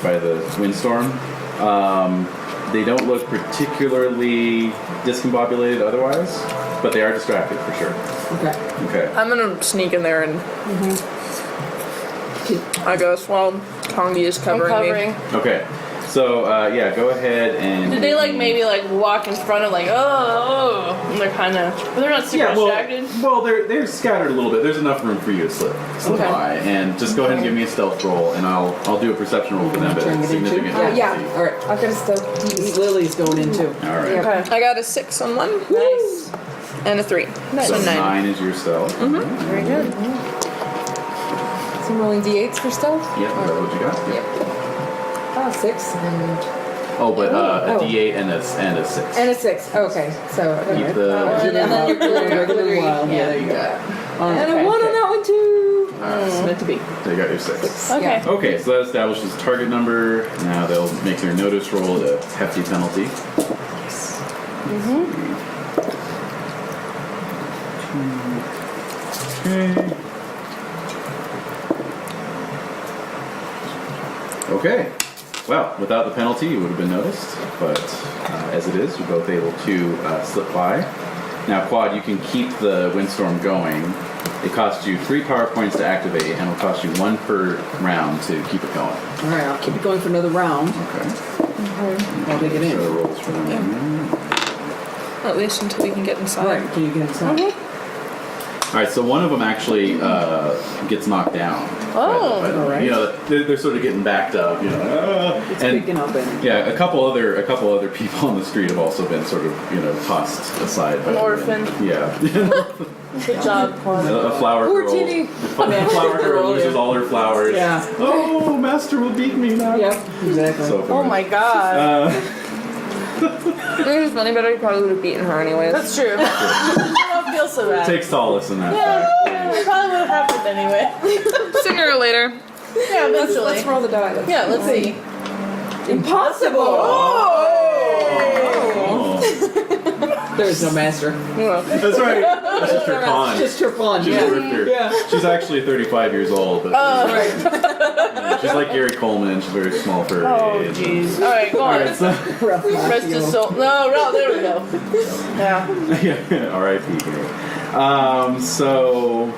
windstorm. They don't look particularly discombobulated otherwise, but they are distracted for sure. Okay. Okay. I'm gonna sneak in there and I guess while Kangee is I'm covering me. covering. Okay. So yeah, go ahead and. Did they maybe walk in front of oh, and they're kind of, but they're not super Yeah, distracted. well, they're scattered a little bit. There's enough room for you to slip Okay. by, and just go ahead and give me a stealth roll, and I'll do a perception roll for them, but Try and it's get in too? significant. Yeah. All right. I've got a still. Lily's going in too. All right. Okay. I got a 6 on one Nice. and a 3. So So 9. 9 is your stealth. Very good. So I'm rolling d8s for stealth? Yep, that's what you got. Yep. Oh, 6 and Oh, but a Oh. D8 and a 6. a 6. Okay, so Keep the. And then you're Regular wild. Yeah, there you go. and a 1 on that one too. It's meant to be. So you got your 6. Okay. Yeah. Okay, so that establishes target number. Now they'll make their notice roll at a hefty penalty. Okay. Well, without the penalty, you would have been noticed, but as it is, you're both able to slip by. Now, Quad, you can keep the windstorm going. It costs you 3 power points to activate, and it'll cost you 1 per round to keep it going. All right, I'll keep it going for another round. Okay. I'll take it So the in. rolls for them. At least until we can get inside. Right, can you get inside? All right, so one of them actually gets knocked down. Oh. By the- Alright. You know, they're sort of getting backed up. You know, It's and picking up and yeah, a couple other people on the street have also been sort of tossed aside. By An the orphan. wind. Yeah, Good job, Quan. a flower Poor girl. teeny- A flower girl loses all her flowers. Yeah. Oh, master will beat me now. Yep, exactly. So Oh forth. my god. It was funny, but I probably would have beaten her anyways. That's true. I don't feel so bad. Takes solace in that. Yeah, it probably would have happened anyway. Sooner or later. Yeah, eventually. Let's roll the die. Yeah, let's see. Impossible. Oh. There's no master. That's right. That's just her con. Just for fun. Just Yeah. ripped her. Yeah. She's actually 35 years old, but Right. she's like Gary Coleman. She's very small for her Oh, age. jeez. Alright, go All on. right, so Rough Rest his soul. No, there we go. Yeah. yeah, R.I.P. Gary. So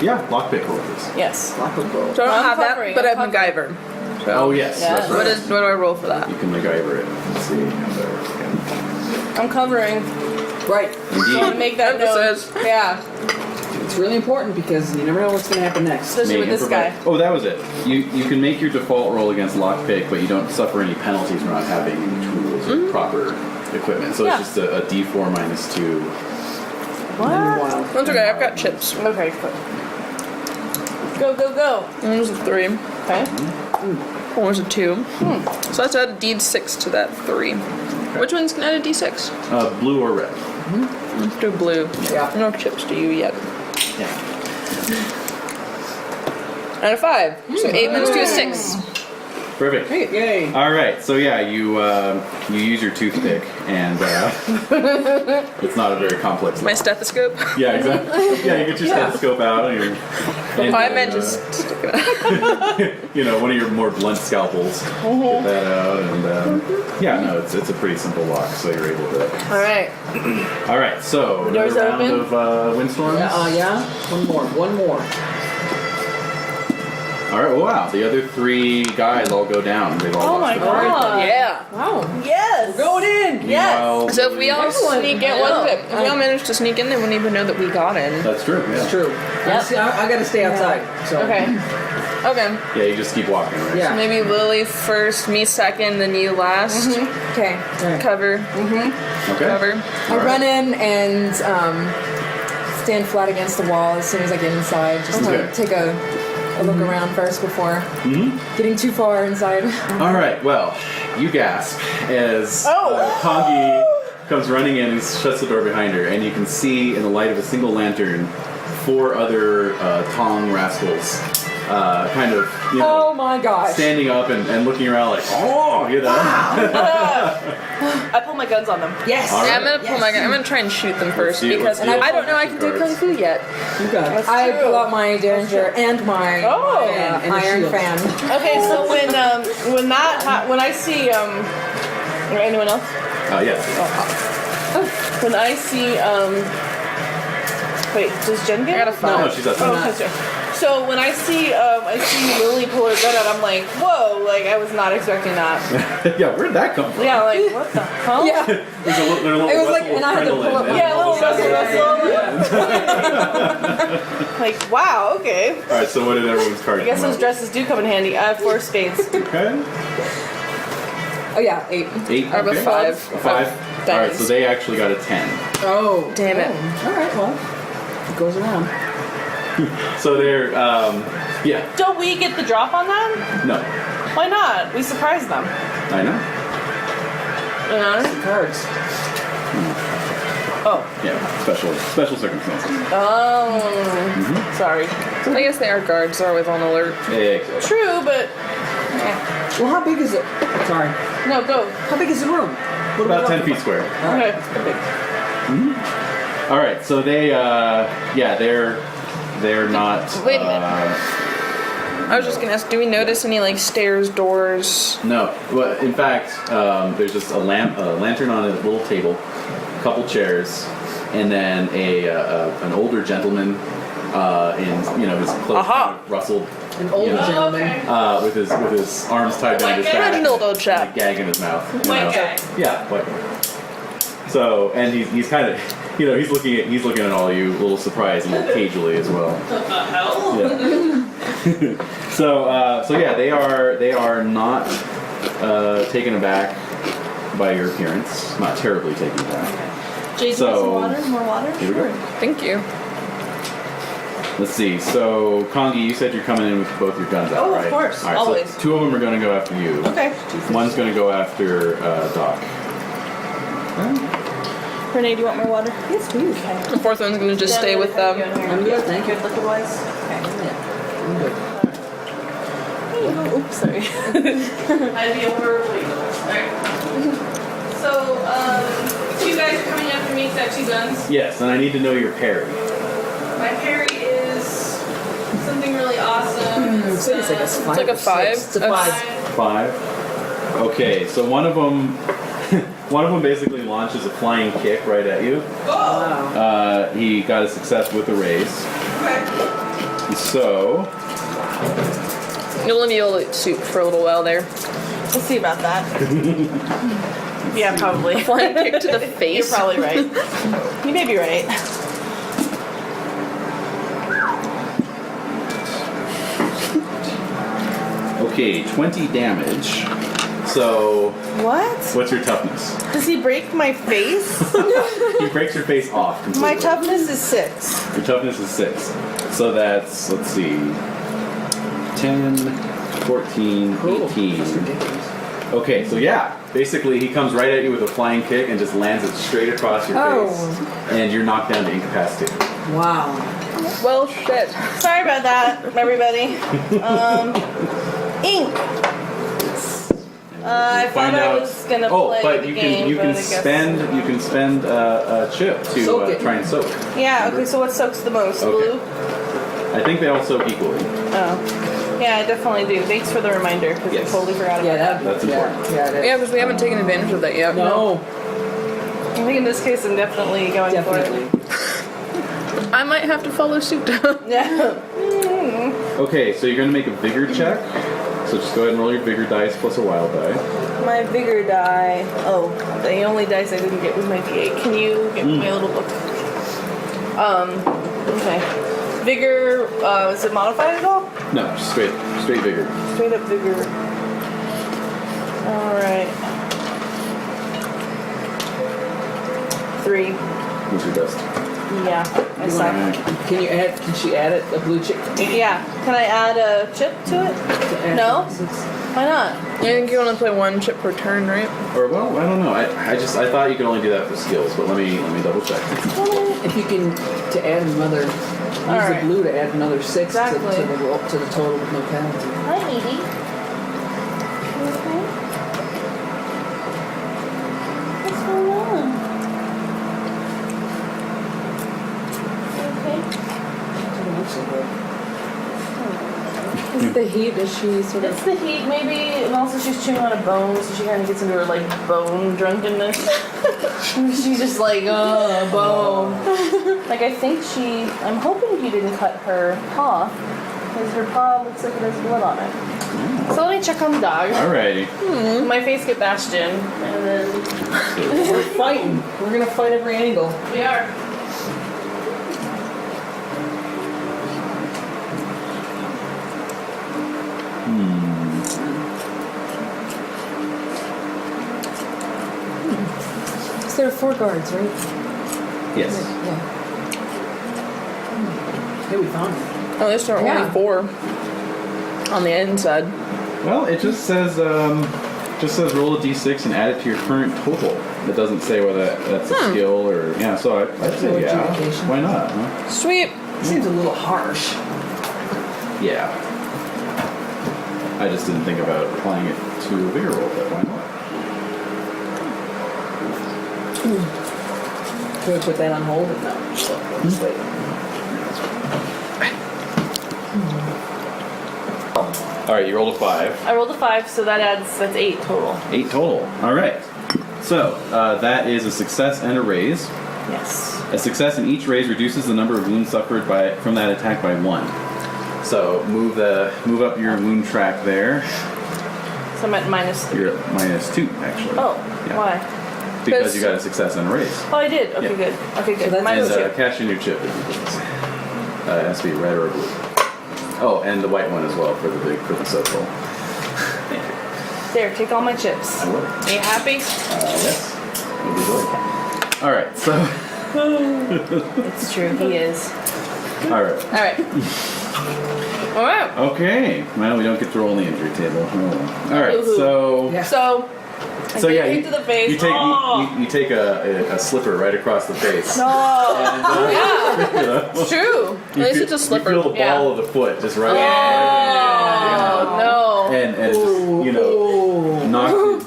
yeah, lockpick rolls. Yes. So I don't I'm have that, covering, but I I'm have MacGyver. So Oh yes, Yeah. that's right. what do I roll for that? You can MacGyver it. Let's see. I'm covering. Right. I want to Indeed. make that known. Emphasis. Yeah. It's really important because you never know what's going to happen next. Especially with May this guy. improvise. Oh, that was it. You can make your default roll against lockpick, but you don't suffer any penalties for not having tools or proper equipment. So Yeah. it's just a D4 minus 2. What? Wow. That's okay, I've got chips. Okay, go, go, go. One was a 3. Okay. One was a 2. So let's add a D6 to that 3. Which one's gonna add a D6? Blue or red. Let's do blue. Yeah. No chips to you yet. Yeah. And a 5. So 8 minus 2 is 6. Perfect. Yay. All right, so yeah, you use your toothpick, and it's not a very complex. My stethoscope. Yeah, exactly. Yeah, you get your stethoscope out, and I meant just stick it out. one of your more blunt scalpels. Get that out, and yeah, no, it's a pretty simple lock, so you're able to. Alright. All right, so door's another round open? of windstorms. Yeah. One more. All right, wow, the other 3 guys all go down. They've all Oh my lost their god. Yeah. Wow. Yes. Going in. Meanwhile- So if we all sneak in, what is it? If we all managed to sneak in, they wouldn't even know that we got in. That's true. Yeah. It's true. Yep. I got to stay outside. So. Okay. Okay. Yeah, you just keep walking, right? Yeah. So maybe Lily first, me second, then you last. Okay. Cover. Okay. Cover. I run in and stand flat against the wall as soon as I get inside, just Okay. to take a look around first before getting too far inside. All right. Well, you gasp as Kangee comes running in and shuts the door behind her, and you can see in the light of a single lantern 4 other Tong rascals, kind of Oh my gosh. standing up and looking around like, I pull my guns on them. Yes. All Yeah, right. I'm gonna pull my gun. I'm gonna try and shoot them first see it, because let's see it. I don't know I can do kung fu yet. You got it. I pull out my derringer and my Oh. And a iron shield. fan. Okay, so when I see or anyone else? Yes. When I see wait, does Jen get I got a it? 5. No, she's outside. Oh, okay, sure. So when I see Lily pull her gun out, I'm like, whoa! Like I was not expecting that. Yeah, where'd that come from? Yeah, like what the hell? Yeah. There's a little It was like- rustle and I had to of pull up crinoline, my- and Yeah, all little of a sudden- rustle. Like wow, okay. All right, so what did everyone's card I guess come those out? dresses do come in handy. I have 4 spades. Okay. Oh yeah, 8. 8. I have a okay. 5. 5. All right, Diamonds. so they actually got a 10. Oh. Damn it. All right. Well, it goes around. So they're, yeah, Don't we get the drop on them? no, Why not? We surprise them. I know. Cards. Oh. Yeah, special circumstances. Oh. Sorry. I guess they are guards. They're always on alert. Exactly. True, but Well, how big is it? Sorry. no, go. How big is the room? What are we About 10 talking feet square. Okay. All right, so they, yeah, they're not. Wait a minute. I was just gonna ask, do we notice any like stairs, doors? No, well, in fact, there's just a lantern on a little table, a couple chairs, and then an older gentleman in his clothes kind of rustled. An older gentleman. With his arms tied behind his back, Good old chat. and a gag in his mouth. White guy. Yeah, white guy. So, and he's kind of he's looking at all you, a little surprised, a little cagely as well. What the hell? Yeah. So yeah, they are not taken aback by your appearance. Not terribly taken aback. Jade, So- some water? More water? Here we go. Thank you. Let's see. So Kangee, you said you're coming in with both your guns out, Oh, right? of course. All right, Always. So 2 of them are going to go after you. Okay. One's going to go after Doc. Renae, do you want more water? Yes, please. The fourth one's gonna just stay with them. I'm good, thank you. Good liquid wise? I'm good. Oops, sorry. I'd be over. Alright. So, you guys are coming after me because I have 2 guns. Yes, and I need to know your parry. My parry is something really awesome. It's like a 5. like a 5. It's a 5. 5. Okay, so one of them basically launches a flying kick right at you. Oh! He got a success with the raise. Okay. So You'll only be able to eat soup for a little while there. We'll see about that. Yeah, probably. Flying kick to the face. You're probably right. You may be right. okay, 20 damage. So What? what's your toughness? Does he break my face? He breaks your face off completely. My toughness is 6. Your toughness is 6. So that's, let's see, 10, 14, 18. That's ridiculous. Okay, so yeah, basically he comes right at you with a flying kick and just lands it straight across your face. And you're knocked down to incapacitated. Wow. Well, shit. Sorry about that, everybody. Ink. I thought I was gonna play but the you game, can you but can I guess- spend a chip to Soak it. try and soak. Yeah. Okay. So what soaks the most? Okay. Blue. I think they all soak equally. Oh. Yeah, I definitely do. Thanks for the reminder because Yes. I totally forgot about that. That's important. Yeah, because we haven't taken advantage of that yet. No, I think in this case I'm definitely going definitely. for I might have to follow suit. it. Yeah. Okay, so you're gonna make a vigor check. So just go ahead and roll your vigor dice plus a wild die. My vigor die. Oh, the only dice I didn't get was my D8. Can you get my little book? Okay. Vigor, is it modified at all? No, just straight vigor. Straight up vigor. Alright. 3. What's your best? Yeah, I suck. Alright. Can she add it, a blue chip? Yeah. Can I add a chip to it? No? Why not? I think you only play 1 chip per turn, right? Or well, I don't know. I thought you could only do that for skills, but let me double check. If you can, to add another, use Alright. the blue to add another 6 Exactly. to the total with no penalty. Hi, Edie. Okay. What's going on? Is it the heat? Is she sort It's of... the heat, maybe, and also she's chewing on a bone, so she kind of gets into her like bone drunkenness. She's just like, oh, bone. Like I think I'm hoping you didn't cut her paw, because her paw looks like it has blood on it. So let me check on the dog. Alrighty. My face get bashed in, and then We're fighting. We're gonna fight every angle. we are. So there are 4 guards, right? Yes. Yeah. Hey, we found it. Oh, there's only Yeah. 4 on the inside. Well, it just says roll a d6 and add it to your current total. It doesn't say whether that's a skill or So I'd say yeah. Adjudication. Why not? Huh? Sweet. Seems a little harsh. Yeah. I just didn't think about applying it to a vigor roll, but why not? Can we put that on hold? No. So, let's wait. All right, you rolled a 5. I rolled a 5, so that's 8 total. 8 total. All right. So that is a success and a raise. Yes. A success in each raise reduces the number of wounds suffered from that attack by 1. So move up your wound track there. So I'm at -3. You're at -2 actually. Oh, Yeah. why? because you got a success and a raise. Oh, I did. Okay, Yeah. good. Okay, good. that's Mine's And two. cash in your chip if you please. It has to be red or blue. Oh, and the white one as well for the circle. There, take all my chips. I will. Are you happy? Yes. It'll be good. All right. So. It's true. He is. All right. All right. All right. Okay. Well, we don't get to roll on the injury table. Oh. All right. Woohoo. So. Yeah. So. So yeah, into the face. you take Oh. you take a slipper right across the face. No. And, Yeah. you know, It's true. At least it's a slipper. You feel the Yeah. ball of the foot just right. Oh no. And it just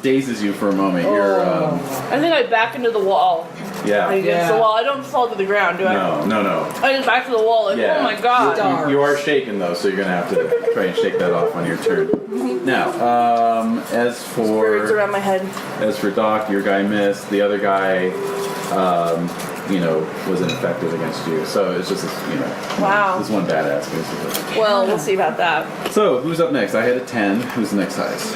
dazes you for a moment. You're I think I back into the wall. yeah. Against the wall. I don't fall to the ground, do I? No. I just back to the wall. Like, Yeah. oh my god. You are shaken though, so you're gonna have to try and shake that off on your turn. Now, as Birds for around my head. Doc, your guy missed. The other guy, was ineffective against you. So it's just Wow. this one badass basically. Well, we'll see about that. So who's up next? I had a 10. Who's the next highest?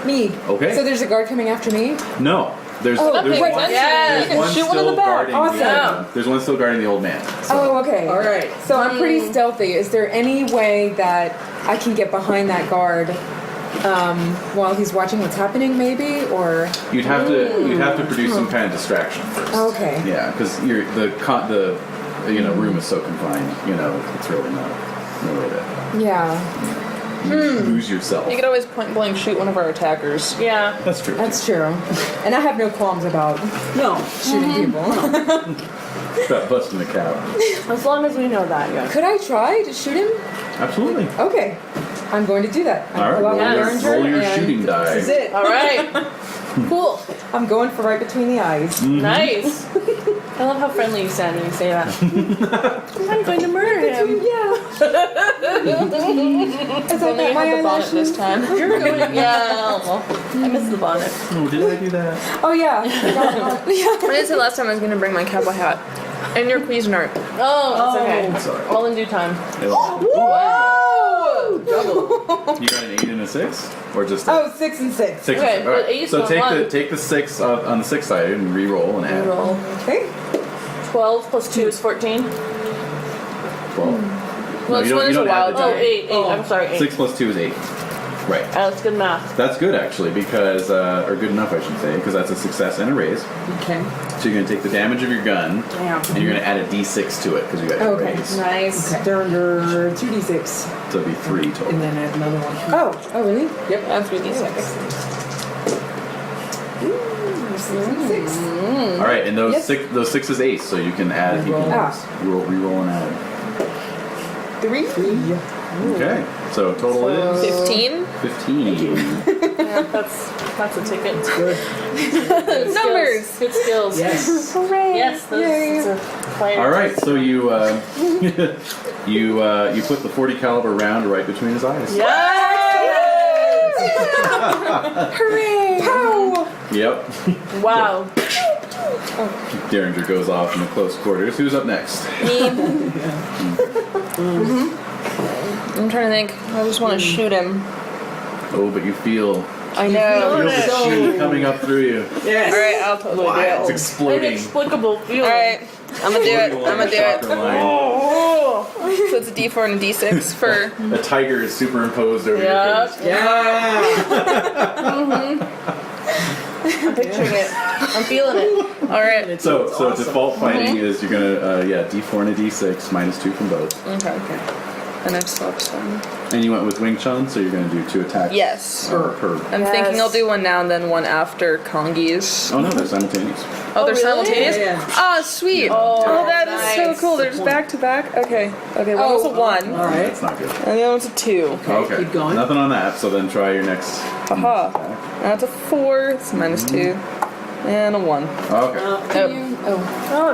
Me. Okay. So there's a guard coming after me? No. There's Oh, there's wait, one, yeah. there's one Shoot one in still the back. guarding Awesome. there's one still guarding the old man. Oh, okay. All right. So I'm pretty stealthy. Is there any way that I can get behind that guard while he's watching what's happening, maybe? Or You'd have to produce some kind of distraction first. okay. Yeah, because the room is so confined. It's really no way to Yeah, lose yourself. You could always point blank shoot one of our attackers. Yeah. That's true. that's true. And I have no qualms about No. shooting people. About busting the cow. As long as we know that, yeah. Could I try to shoot him? Absolutely. Okay, I'm going to do that. All right. Pull out my Yes. Derringer Roll your and shooting die. This is it. All right. Cool. I'm going for right between the eyes. Nice. I love how friendly you sound when you say that. I'm going to murder him. Yeah. Is that Only you my had the bonnet eyelashes? this time. You're going. Yeah. Well, I missed the bonnet. Oh, did I do that? Oh yeah. yeah. I did say last time I was going to bring my cowboy hat and your Cuisinart. Oh, it's okay. Sorry. All in due time. Whoa! Double. You got an 8 and a 6, or just a Oh, 6 and 6. 6? Okay, All but right. 8's So not take one. the 6 on the 6 side and re-roll and add. Roll. Okay. 12 plus 2 is 14. 12. Well, this one is a add wild the Oh, die. 8. I'm sorry, 8. 6 plus 2 is 8. Right. That's good math. That's good actually, because or good enough I should say, because that's a success and a raise. Okay. So you're gonna take the damage of your gun, Damn. and you're gonna add a d6 to it because you got your Okay. raise. Nice. They're under 2d6. So it'll be 3 total. And then add another one. Oh really? Yep. That's 3d6. 6. All right, and those Yes. those 6 is ace, so you can add. You can re-roll and add. 3. Okay, so total is 15. 15. Yeah, that's a ticket. Good. Numbers. Good skills. Yes. Hooray. Yes, Yay. those are players. All right, so you you put the 40 caliber round right between his eyes. Hooray! Pow! Yep. Wow. Derringer goes off in the close quarters. Who's up next? Me. I'm trying to think. I just want to shoot him. Oh, but you feel I know. the chi coming up through you. Yes. All right, I'll totally do It's it. exploding. Inexplicable feeling. All right, I'm gonna do it. Exploding I'm along gonna do the it. chakra line. Oh. So it's a D4 and a D6 for. A tiger is superimposed over your Yep. face. Yeah. I'm picturing it. I'm feeling it. All right. So default fighting is you're gonna D4 and a D6 minus 2 from both. Okay. And I've swapped some. And you went with Wing Chun, so you're gonna do 2 attacks. Yes. Per. I'm thinking I'll do one now and then one after Kangee's. Oh no, they're simultaneous. Oh, they're really? simultaneous? Yeah. Oh, sweet. Oh, that is nice. so cool. They're just back to back. Okay. Okay, one was a 1. All right. That's not good. And the other one's a 2. Okay. keep going. Nothing on that. So then try your next. Haha. attack. That's a 4. It's minus 2. And a 1. Okay. Oh, Oh,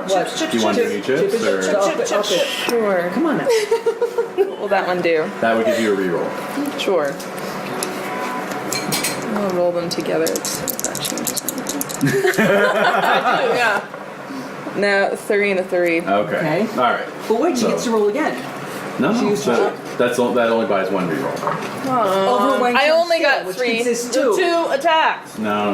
chips, chips, Do you want chips. any chips, or Up it, up it. sure. Come on now. What will that one do? that would give you a reroll? Sure. I'll roll them together. It's if that changes anything. Yeah. No, 3 and a 3. Okay. Okay. All right. But wait, she gets to roll again. No, She no. used So to- that only buys 1 reroll. Over Wang I Chun's only skill, got which 3. consists The 2. 2 attacks. No.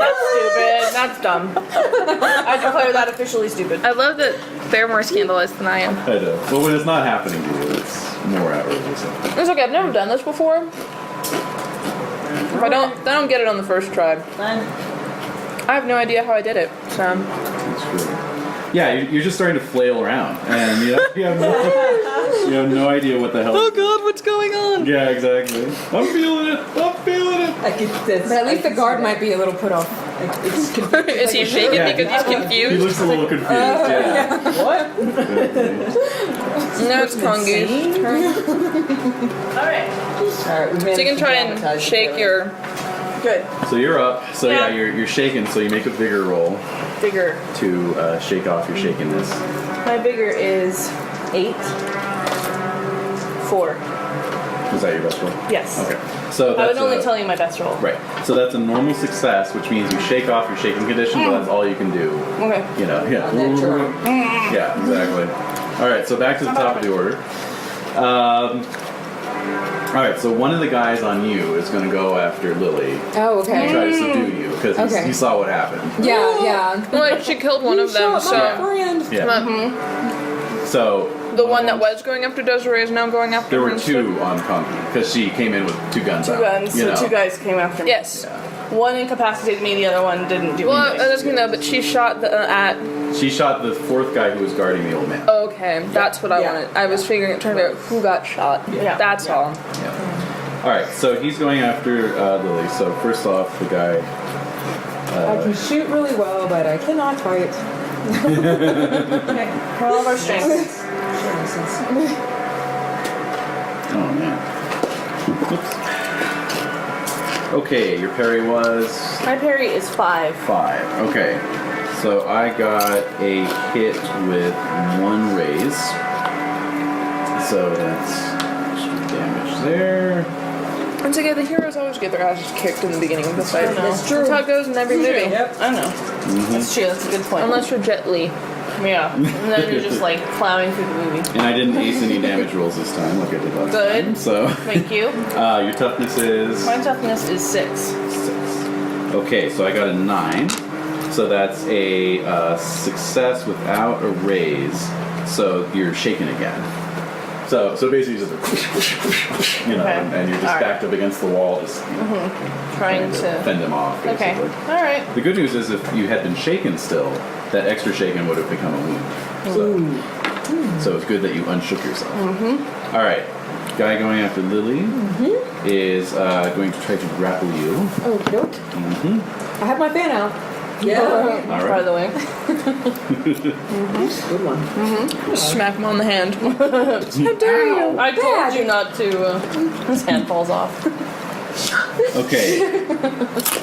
That's stupid. That's dumb. I declare that officially stupid. I love that they're more scandalized than I am. I know. But when it's not happening to you, it's more outrageous. It's okay. I've never done this before. If I don't get it on the first try. I have no idea how I did it. So That's true. Yeah, you're just starting to flail around, and you have no idea what the hell. oh god, what's going on? Yeah, exactly. I'm feeling it. But at least the guard might be a little put off. It's Is he shaking Yeah. because he's He confused? looks a little confused. Yeah. What? No, it's Kangee. Alright. Alright, we So you can try and shake your. Good. So you're up. So Yeah. you're shaking. So you make a vigor roll Bigger. to shake off your shakiness. My bigger is 8. 4. Was that your best roll? Yes. Okay. So I that's would only tell you my best roll. Right. So that's a normal success, which means you shake off your shaking condition, but that's all you can do. Okay. You know, yeah. On that turn. Yeah, exactly. All right, so back to the top of the order. All right, so one of the guys on you is going to go after Lilly Oh, and okay. try to subdue you because Okay. he saw what happened. Yeah. Well, she killed one of them, so Yeah. So the one that was going after Desiree is now going after there her were instead? 2 on Kangee because she came in with 2 guns. Two out, guns. You So know? 2 guys came after me. Yes. Yeah. One incapacitated me, the other one didn't do Well, anything. that's good though, but she shot the at. She shot the 4th guy who was guarding the old man. Okay, that's what I Yeah. wanted. I was trying to figure out who got shot. Yeah. That's all. Yeah. All right, so he's going after Lilly. So first off, the guy. I can shoot really well, but I cannot fight. For all of our strengths. Oh man. Oops. Okay, your parry was My parry is 5. 5. Okay, so I got a hit with 1 raise. So that's extra damage there. Once again, the heroes always get their asses kicked in the beginning of the fight. I know. That's true. That's how it goes in every movie. Yep. I know. That's true. That's a good point. Unless you're Jet Li. Yeah. And then you're just like plowing through the movie. And I didn't ace any damage rolls this time, like I did last Good. time. So Thank you. your toughness is My toughness is 6. 6. Okay, so I got a 9. So that's a success without a raise. So you're shaken again. So basically just you know, Okay. and you're just All right. backed up against the wall, just Trying to. fend them off. Okay. Basically. Alright. The good news is if you had been shaken still, that extra shaken would have become a wound. So it's good that you unshook yourself. All right. Guy going after Lilly is going to try to grapple you. Oh, dope. I have my fan out. Yeah. All By right. the way. Good one. Just smack him on the hand. How dare you? I told you not to. His hand falls off. Okay.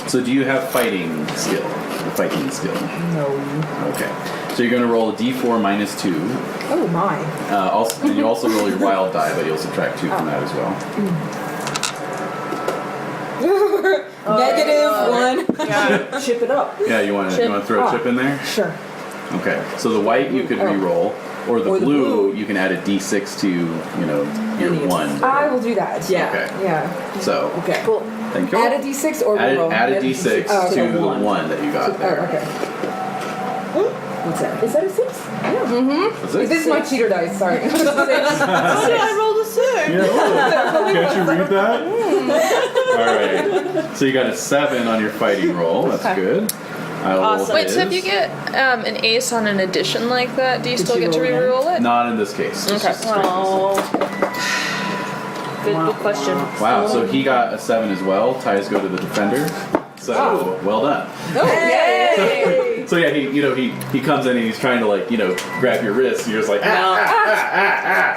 So do you have fighting skill? Fighting skill. No. Okay. So you're going to roll a d4 minus 2. Oh, my. And you also roll your wild die, but you'll subtract 2 from that as well. -1. Yeah. Chip it up. Yeah, you want to throw a chip in there? Sure. Okay. So the white you could re-roll, or the blue you can add a d6 to, you know, your Any of 1. I will do that. Yeah. Okay. Yeah. So Okay. Cool. thank you. Add a d6 or reroll? Add a d6 Oh, okay. to the 1 that you got Oh, there. okay. What's that? Is that a 6? Yeah. Was it? This is my cheater dice, sorry. Oh, yeah, I rolled a 6. Yeah, can't you read that? All right. So you got a 7 on your fighting roll. That's Okay. good. I will Awesome. Wait, so if you get an ace on an addition like that, do you still you get to roll again? re-roll it? Not in this case. It's Okay. just straight Oh. Good question. Wow, so he got a 7 as well. Ties go to the defender. So well done. Yay! So yeah, he comes in and he's trying to, like, you know, grab your wrist and you're just like you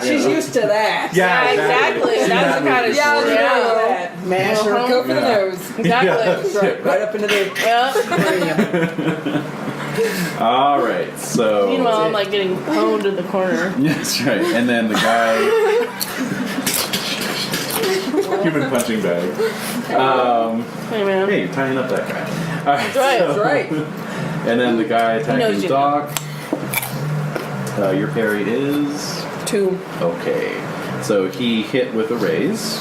She's know. used to that. Yeah, exactly. Seen That's that the kind movie of before. shit. Yeah. That. Mash her. Go for the Yeah. nose. Exactly. Right up into the Yeah. cranium. All right, so Meanwhile, I'm like getting pwned in the corner. that's right, and then the guy. Human punching bag. Hey, man. Hey, you're tying up that guy. All right, right, That's right. And then the guy attacking knows the you dog. Your parry is 2. okay. So he hit with a raise.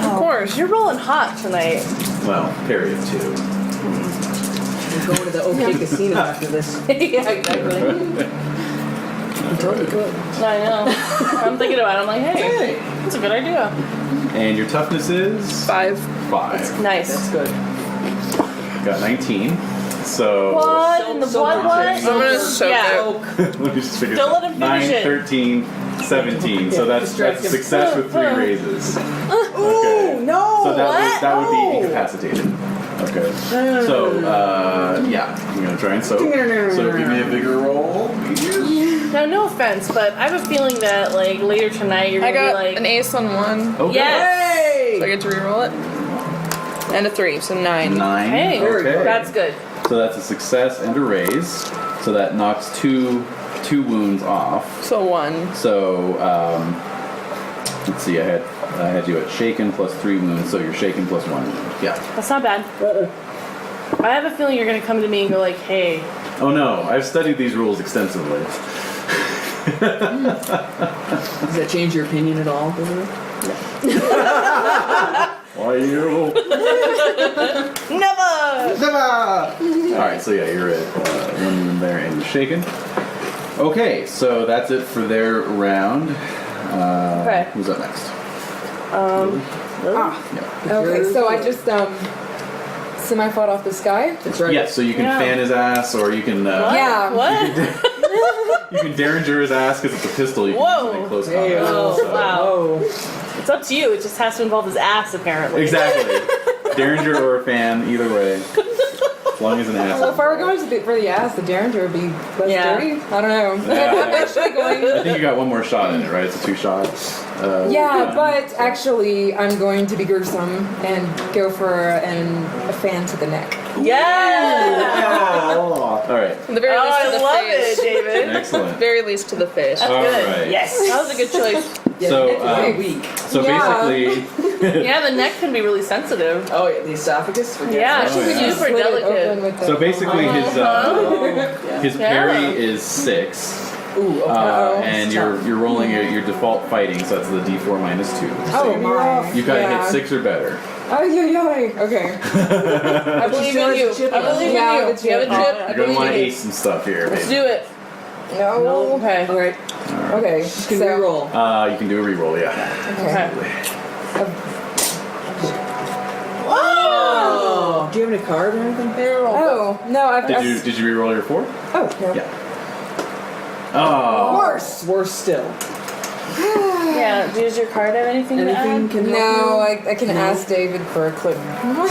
Of course. You're rolling hot tonight. Well, parry of 2. We're going to the OK Casino after this. Yeah, exactly. You totally could. I know. I'm thinking about it. I'm like, hey, that's a good idea. And your toughness is 5. 5. Nice. That's good. Got 19. So What in the So what? much. I'm gonna soak Yeah. it. let me just figure Don't let him finish 9, it. 13, 17. So that's distract a him. success with 3 raises. Ooh, no! So that would be No. incapacitated. Okay. So yeah, I'm gonna try and soak. So give me a vigor roll. Now, no offense, but I have a feeling that like later tonight you're I gonna got be like, an ace on 1. Okay. yes. So I get to reroll it. And a 3, so 9. 9. Hey, Okay. that's good. So that's a success and a raise. So that knocks two wounds off. So 1. So let's see. I had you at shaken plus 3 wounds. So you're shaken plus 1. Yeah. That's not bad. I have a feeling you're gonna come to me and go like, hey, Oh no, I've studied these rules extensively. Does that change your opinion at all? Why you? never. All right, so yeah, you're at 1 wound there and you're shaken. Okay, so that's it for their round. Okay. Who's up next? Yeah. Okay, so I just semi-fought off this guy. That's right. Yes, so you can Yeah. fan his ass, or you can Yeah. What? you can Derringer his ass because it's a pistol. You can Whoa. use it in close Hey, combat. oh, so- wow. Oh. It's up to you. It just has to involve his ass, apparently. Exactly. Derringer or a fan, either way. As long as an ass. So if I were going for the ass, the Derringer would be less Yeah. dirty. I don't know. Yeah. I'm actually going. I think you got one more shot in it, right? It's a 2 shots. Yeah, but actually, I'm going to be gruesome and go for a fan to the neck. Yeah. All right. At the very Oh, least to I the love face. it, David. Excellent. Very least to the face. All Good. right. Yes. That was a good choice. Yeah, So, the neck is very weak. So Yeah. basically, Yeah, the neck can be really sensitive. Oh, yeah, the esophagus? Forget Yeah, that. Oh, she's yeah. super Split it open delicate. with the- so basically his Yeah. parry is 6, Ooh, okay. and you're rolling your default fighting, so that's the D4 minus 2. Oh my! You've got to yeah. hit 6 or better. Oh yeah. Okay. I believe in you. I believe in Yeah, you. the You have a chip. chip. I You're gonna believe want to in you. ace some stuff here, Let's baby. do it. No. Okay. All right. Okay. Can So. we roll? You can do a reroll, yeah. Okay. Oh! Do you have any card or anything? Oh no! I've. Did you reroll your 4? Oh no. Yeah. Oh. Worse still. Yeah. Does your card have anything to Anything add? can help No, you? I can ask David for a clip.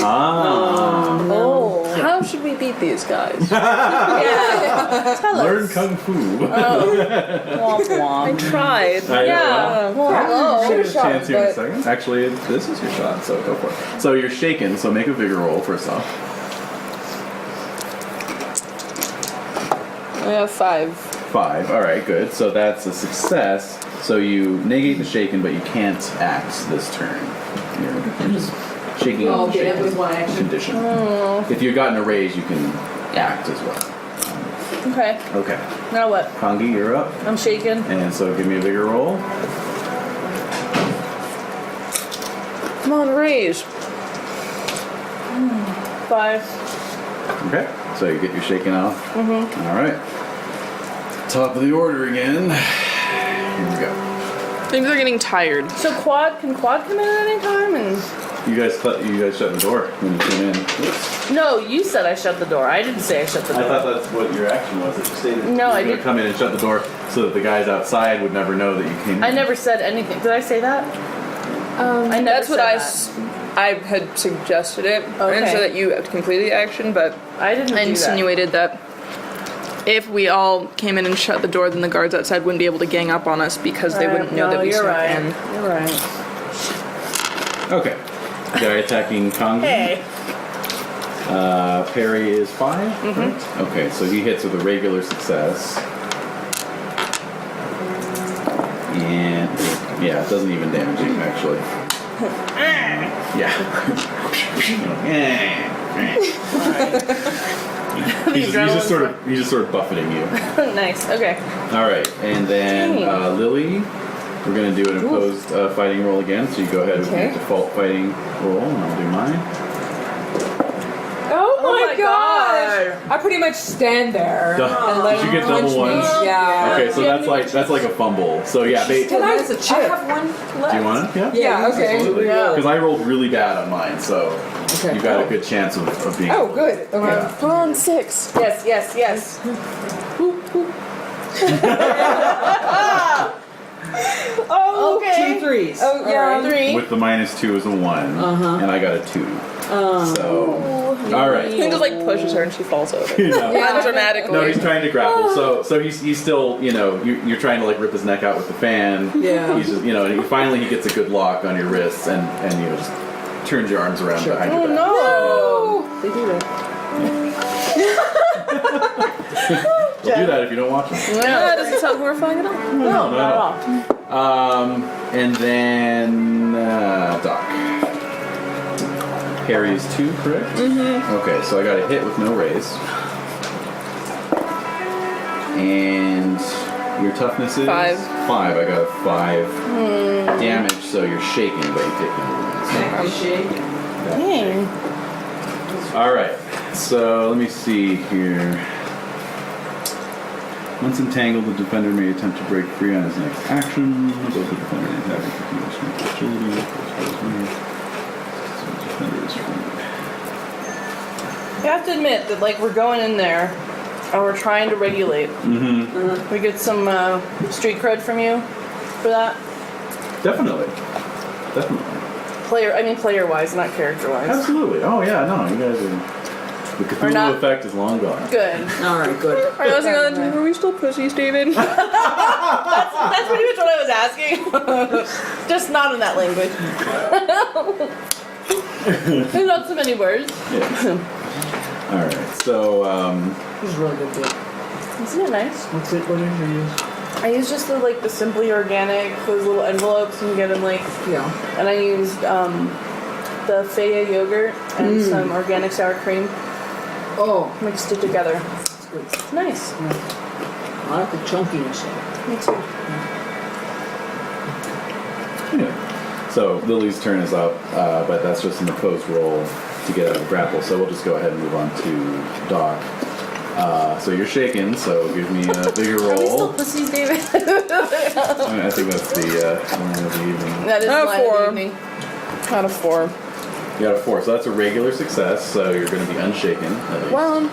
Ah. Oh. How should we beat these guys? Yeah. Tell Learn us. kung fu. Womp womp. I tried. I know. Yeah. Well, Should have shot, Chance here in a but second. Actually, this is your shot, so go for it. So you're shaken, so make a vigor roll first off. I have 5. 5. All right, good. So that's a success. So you negate the shaken, but you can't act this turn. You're just shaking Oh, off the okay, that shaken was one action. condition. If you'd gotten a raise, you can act as well. Okay. Okay. Now what? Kangee, you're up. I'm shaking. And so give me a vigor roll. Come on, raise. 5. Okay. So you get your shaken off. Mm-hmm. All right. Top of the order again. Here we go. I think they're getting tired. So can Quad come in at any time? And You guys shut the door when you came in. Oops. no, you said I shut the door. I didn't say I shut the I door. thought that's what your action was. That you stated No, you were I gonna didn't. come in and shut the door so that the guys outside would never know that you came in. I never said anything. Did I say that? I never That's what said I had suggested it. I didn't Okay. say that you had completed the action, but I didn't. I do insinuated that if we all came in and shut the door, then the guards outside wouldn't be able to gang up on us because they wouldn't know that we you're snuck right. in. You're right. Okay. Guy attacking Kangee. Hey. Parry is 5. Mm-hmm. Okay, so he hits with a regular success. And yeah, it doesn't even damage you actually. Yeah. he's just sort of buffeting you. Nice. Okay. All right, and then Dang. Lilly, we're gonna do an opposed fighting roll again. So you go ahead with Okay. your default fighting roll, and I'll do mine. Oh my my gosh! I pretty much stand there and let Did you him get punch double ones? me. Yeah. Okay, so that's like a fumble. So yeah, Can I? That's a chip. I have one left. do you want it? Yeah. Yeah. Okay. Absolutely. Yeah. Because I rolled really bad on mine, so Okay. you got a good chance of being. Oh, good. Okay. Yeah. Come on, 6. Yes. Oh, okay. 2 threes. Oh, yeah. 3. With the -2 is a 1, and I got a 2. So, all right. He just like pushes her and she falls over. Yeah. Undramatically. No, he's trying to grapple. So he's still, you're trying to like rip his neck out with the fan. Yeah. He's just, and finally he gets a good lock on your wrists and just turns your arms around behind your back. No. They do that. They'll do that if you don't watch them. No, does it sound horrifying at all? No, not at all. And then Doc. Parry is 2, correct? Mm-hmm. Okay, so I got a hit with no raise. And your toughness is 5. 5. I got a 5 damage, so you're shaking, but you take no wounds. Dang. All right, so let me see here. Once entangled, the defender may attempt to break free on his next action. Both the defender and attacker can use strength agility. So the defender is free. You have to admit that, like, we're going in there and we're trying to regulate. Mm-hmm. We get some street cred from you for that. Definitely. Player-wise, not character-wise. Absolutely. Oh yeah, no, you guys are. The Or Cthulhu not. effect is long gone. Good. All right, good. I was like, are we still pussies, David? That's pretty much what I was asking. Just not in that language. There's not so many words. Yes. All right. So This is really good bit. Isn't it nice? What's it? What did you use? I used just the Simply Organic, those little envelopes you can get in Yeah. and I used the Faya yogurt and some organic sour cream. Oh, Mixed it together. that's good. It's nice. I like the chunkiness. Me too. anyway. So Lily's turn is up, but that's just an opposed roll to get out of the grapple. So we'll just go ahead and move on to Doc. So you're shaken, so give me a bigger Are we still roll. pussies, David? I think that's the line of the evening. That is Oh, line of the 4. evening. Out of 4. You got a 4, so that's a regular success. So you're going to be unshaken. At least. Well,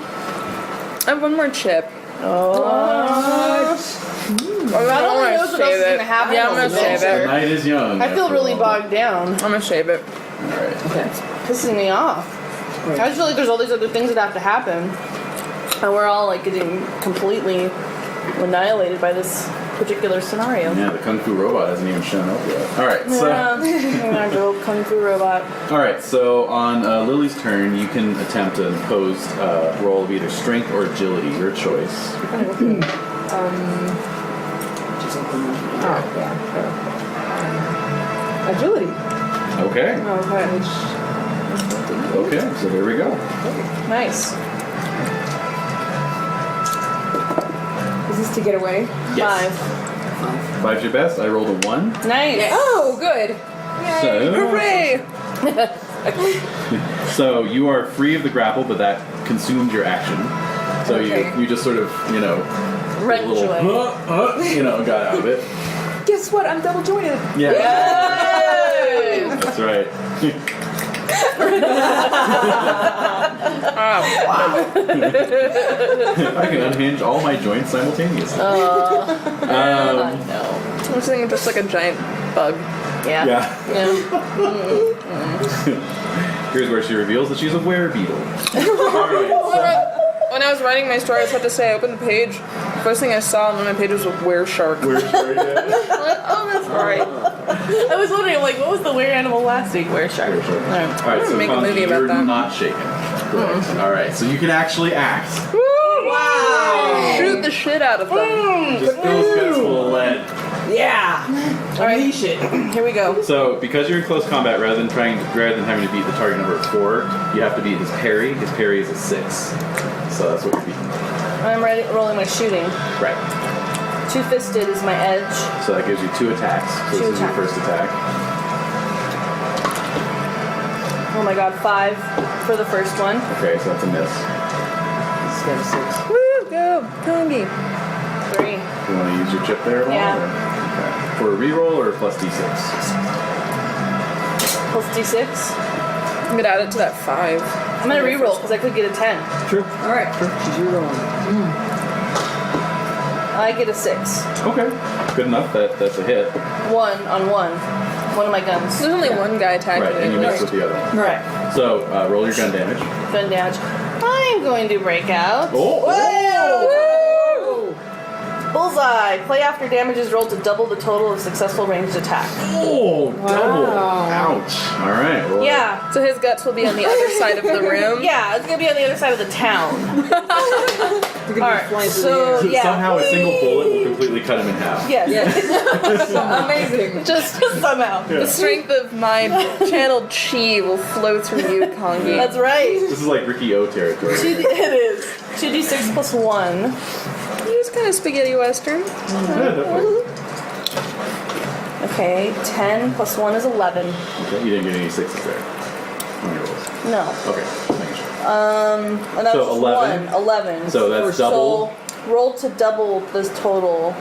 I have one more chip. Oh. I don't know wanna what else is save going it. to happen. Yeah, I'm gonna save The it. night is young. I feel after really all. bogged down. I'm gonna save it. All right. Okay. Pissing me off. I just feel like there's all these other things that have to happen. And we're all like getting completely annihilated by this particular scenario. Yeah, the Kung Fu robot hasn't even shown up yet. All right, so Yeah, go Kung Fu robot. all right, so on Lily's turn, you can attempt an opposed roll of either strength or agility, your choice. Agility. Okay. Okay. Okay, so there we go. Nice. Is this to get away? Yes. 5's your best. I rolled a 1. Nice. Oh, good. So, Hooray! so you are free of the grapple, but that consumed your action. So Okay. you just sort of, did a Wrench little, away. got out of it. Guess what? I'm double jointed. Yeah. Yay! That's right. I can unhinge all my joints simultaneously. No. I was thinking just like a giant bug. Yeah. Yeah. Yeah. Here's where she reveals that she's a werebeetle. When I was writing my story, I just had to say I opened the page. First thing I saw on my page was a were shark. Oh, that's right. I was wondering, like, what was the were animal last week? Were shark. All right, so make a Kangee, movie about you're that. not shaken. Correct. All right, so you can actually act. Wow! Shoot the shit out of them. Just those guys full of lead. Yeah. Unleash it. Here we go. So, because you're in close combat, rather than having to beat the target number of 4, you have to beat his parry. His parry is a 6, so that's what you're beating. I'm rolling my shooting. Right. Two-fisted is my edge. So that gives you 2 attacks. So Two this is your attacks. first attack. Oh my god, 5 for the first one. Okay, so that's a miss. It's got a 6. Woo, go, Kangee. 3. Do you want to use your chip there at all? Yeah. Or? Okay. For a reroll or plus d6? Plus d6. I'm gonna add it to that 5. I'm gonna reroll because I could get a 10. Sure. All right, she's rerolling. I get a 6. Okay. Good enough. That's a hit. 1 on 1. One of my guns. There's only one guy attacking Right, and you me. miss with the other one. Right. So roll your gun damage. Gun damage. I'm going to break out. Oh! Bullseye. Play after damage is rolled to double the total of successful ranged attack. Oh! Double! Ouch! All right. Well, Yeah. So his guts will be on the other side of the room. Yeah, it's gonna be on the other side of the town. You're gonna Alright, be flying through so the air. yeah. Somehow a single bullet will completely cut him in half. Yes. Amazing. Just somehow. The strength of my channeled chi will flow through you, Kangee. That's right. This is like Ricky O territory. It is. 2d6 plus 1. It's kind of spaghetti western. Yeah, definitely. Okay, 10 plus 1 is 11. Okay, you didn't get any 6s there on your rolls. No. Okay, making sure. And that's So 11? 1. 11. So that's double. So roll to double this total.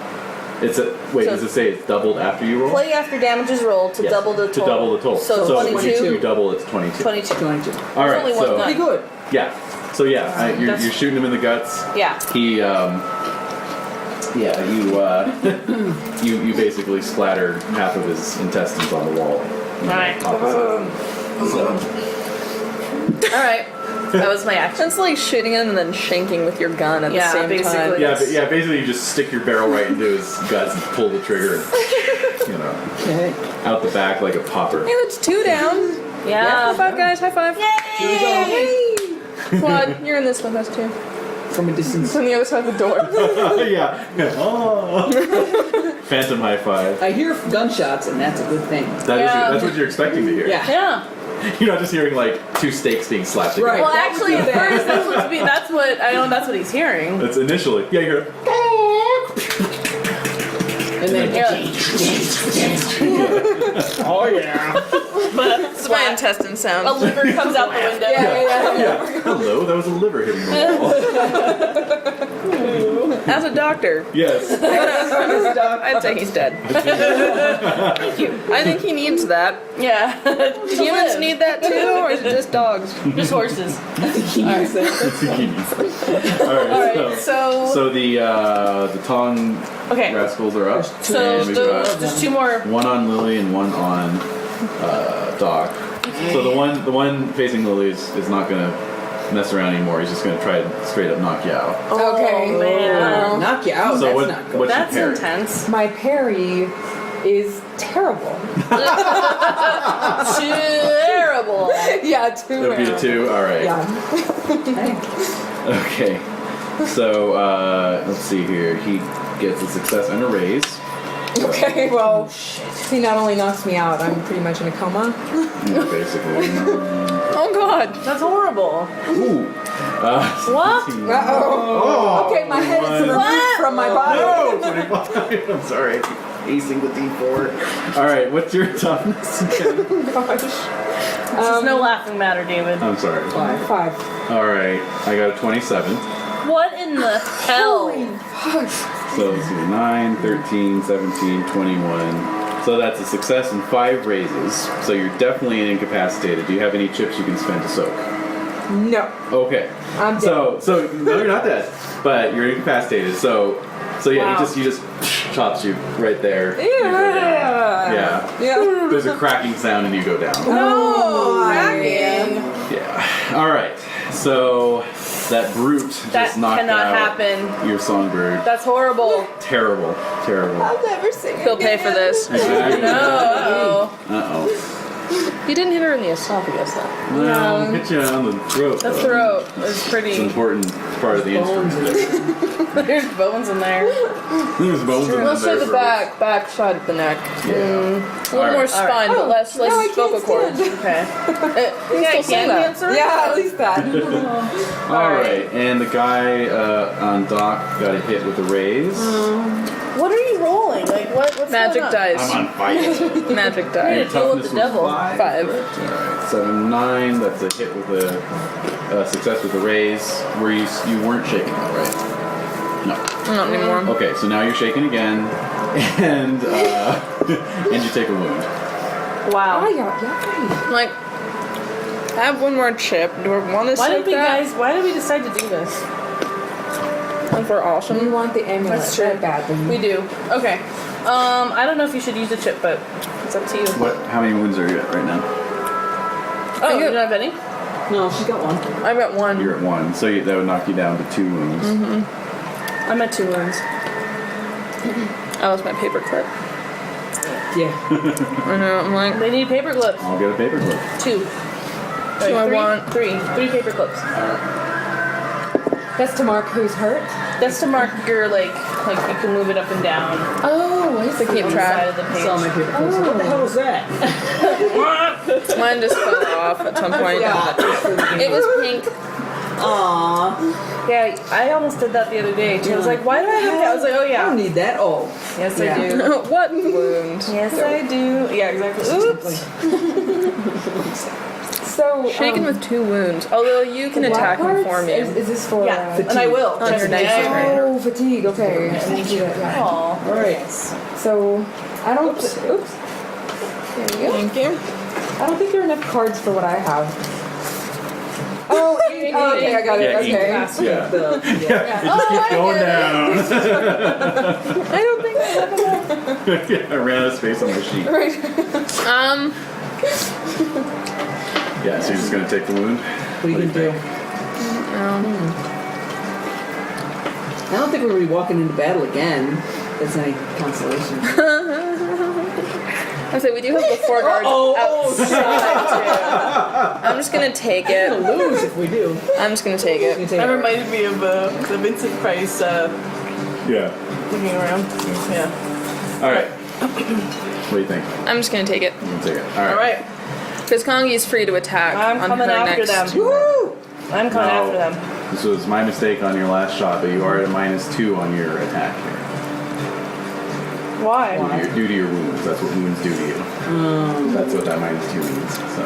It's a wait. So- Does it say it's doubled after you roll? Play after damage is rolled to Yes, double the total. To double the total. So, 22. You double, it's 22. 22. 22. All right. only one So gun. Pretty good. yeah. So yeah, you're That's- shooting him in the guts. Yeah. He yeah, you basically splattered half of his intestines on the wall. Alright. So Alright. That was my action. It's like shooting him and then shanking with your gun at Yeah, the same basically. time. yeah, but yeah, basically you just stick your barrel right into his guts and pull the trigger, and, Okay. out the back like a popper. Hey, that's 2 down. Yeah. High five, guys. High five. Here we go. Quad, you're in this with us too. From a distance. It's on the other side of the door. Yeah. Oh. Phantom high five. I hear gunshots, and that's a good thing. That's what you're expecting to hear. Yeah. Yeah. You're not just hearing like 2 stakes being slapped together. Right. Well, That actually, would at be bad. first, that's what I know. That's what he's hearing. That's initially. Yeah, you hear. And then Oh yeah. But It's my intestine sound. a liver comes out the window. Yeah. Hello, that was a liver hitting the wall. As a doctor, Yes. I'd say he's dead. I think he needs that. Yeah. Humans need that too, or is it just dogs? Just horses. he needs it. All right. So So the Tong okay. rascals are up. So and we've got there's 2 more. one on Lilly and one on Doc. So the one facing Lilly is not gonna mess around anymore. He's just gonna try to straight up knock you out. Okay. Oh, man. Knock you out. So That's what? not good. What's That's your parry? intense. My parry is terrible. Terrible. Yeah, too. That'd be a 2. All right. Yeah. Okay. So let's see here. He gets a success and a raise. Okay, well, he not only knocks me out, I'm pretty much in a coma. Basically. Oh God. That's horrible. Ooh. What? 17. Uh-oh. Okay, my head is removed from my body. No, 25. I'm sorry. I keep acing the D4. All right. What's your toughness? Gosh. This is no laughing matter, David. I'm sorry. 5. All right. I got a 27. What in the hell? So let's see. 9, 13, 17, 21. So that's a success and 5 raises. So you're definitely incapacitated. Do you have any chips you can spend to soak? No. Okay. I'm dead. So no, you're not dead, but you're incapacitated. So yeah, Wow. he just chops you right there. Yeah. Yeah. Yeah. There's a cracking sound and you go down. Oh, man. Yeah. All right. So that brute That just knocked cannot out happen. your songbird. That's horrible. Terrible. Terrible. I'll never sing He'll pay for this. Exactly. No. Uh-oh. You didn't hit her in the esophagus though. Well, hit you on the throat. The though. throat is It's an pretty. important part of the instrument. There's bones in there. There's bones in Let's there show the for- back side of the neck. Yeah. A little Alright. more spine, but less no, I can't vocal cords. stand. Okay. Yeah, still you sing can that. answer. Yeah, at least that. All right, and the guy on Doc got a hit with a raise. What are you rolling? Like what's What's Magic going on? dice. I'm on fire. Magic Need dice. to deal with the devil. 5. Alright, 7, 9. That's a hit with a success with the raise. Where you weren't shaking though, right? No. Not anymore. Okay, so now you're shaking again, and and you take a wound. Wow. Oh, yeah. Like, I have one more chip. Do I want to Why save did we that? Why did we decide to do this? Like, we're awesome. You want the amulet That's true. badly. We do. Okay. I don't know if you should use the chip, but it's up to you. How many wounds are you at right now? Oh, you don't have any? No, she's got one. I've got 1. You're at 1, so that would knock you down to 2 wounds. I'm at 2 wounds. I lost my paper clip. Yeah. I know, I'm like, They need paper clips. I'll get a paper clip. 2. I want- 3 paper clips. That's to mark who's hurt. That's to mark your like you can move it up and down. Oh, I to see. keep On the side track. of the I saw my page. paper clips. What the hell was that? Mine just fell off at some point. It was pink. Aww. Yeah, I almost did that the other day too. I was like, why do I have that? I was like, oh I don't yeah. need that. Oh. Yes, Yeah. I do. What wound? Yes, I do. Yeah, exactly. Oops. So Shaken with 2 wounds. Although you can attack him for me. Is this for? Yeah, and I will. On Trust your me, dice I- tray. Oh, fatigue. Okay. I need to do that. Yeah. Aw. All right. So I don't. Oops. There you go. Thank you. I don't think there are enough cards for what I have. Oh, okay, I got it. Yeah, Okay. Yeah. Oh, Keep going down. I don't think I have enough. Yeah, I ran out of space on my sheet. Yeah, so you're just gonna take the wound. What are you gonna do? think? I don't think we're gonna be walking into battle again. That's any consolation. I say we do have the 4 guards outside too. I'm just gonna take We're it. gonna lose if we do. I'm just gonna take You it. take That it. reminded me of the Vincent Price Yeah. looking around. Yeah. All right. What do you think? I'm just gonna take it. You can take it. All right. Because Kangee is free to attack I'm on coming her after next. them. Woo! I'm coming No. after them. This was my mistake on your last shot, but you are at a -2 on your attack here. Why? Due to your wounds. That's what wounds do to you. That's what that -2 means. So.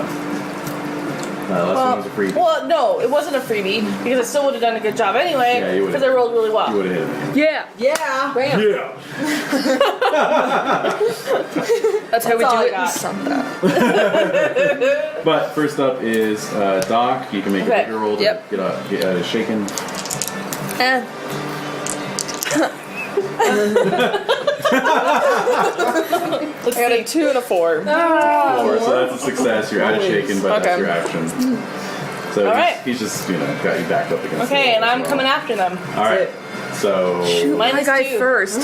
Last one was a freebie. Well, no, it wasn't a freebie because I still would have done a good job anyway Yeah, you would've. because I rolled really well. You would have hit me. Yeah, Yeah. Bam. Yeah. that's how we all do I it in got. Santa. But first up is Doc. You can make Okay. a bigger roll to Yep. get out of shaken. Let's I got a see. 2 and a 4. 4, so that's a success. You're out of shaken, but that's Okay. your action. So All right. he's just got you backed up against. the Okay, wall and as I'm well. coming after them. All right. So My Minus guy 2. first.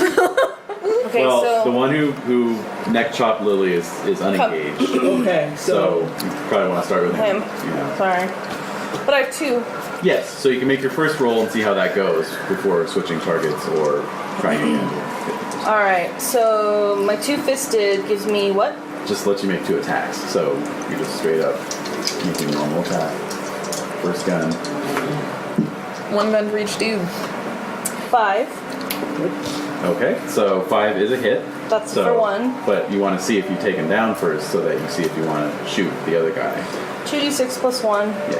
Okay, well, so the one who neck chopped Lilly is unengaged. Okay. So you probably want to start with him. Him. Sorry, but I have 2. Yes. So you can make your first roll and see how that goes before switching targets or trying again. All right, so my 2-fisted gives me what? Just lets you make 2 attacks. So you just straight up making normal attack. First gun. 1 gun for each dude. 5. Okay. So 5 is a hit. That's So, for 1. But you want to see if you take him down first, so that you see if you want to shoot the other guy. 2d6 plus 1. Yeah.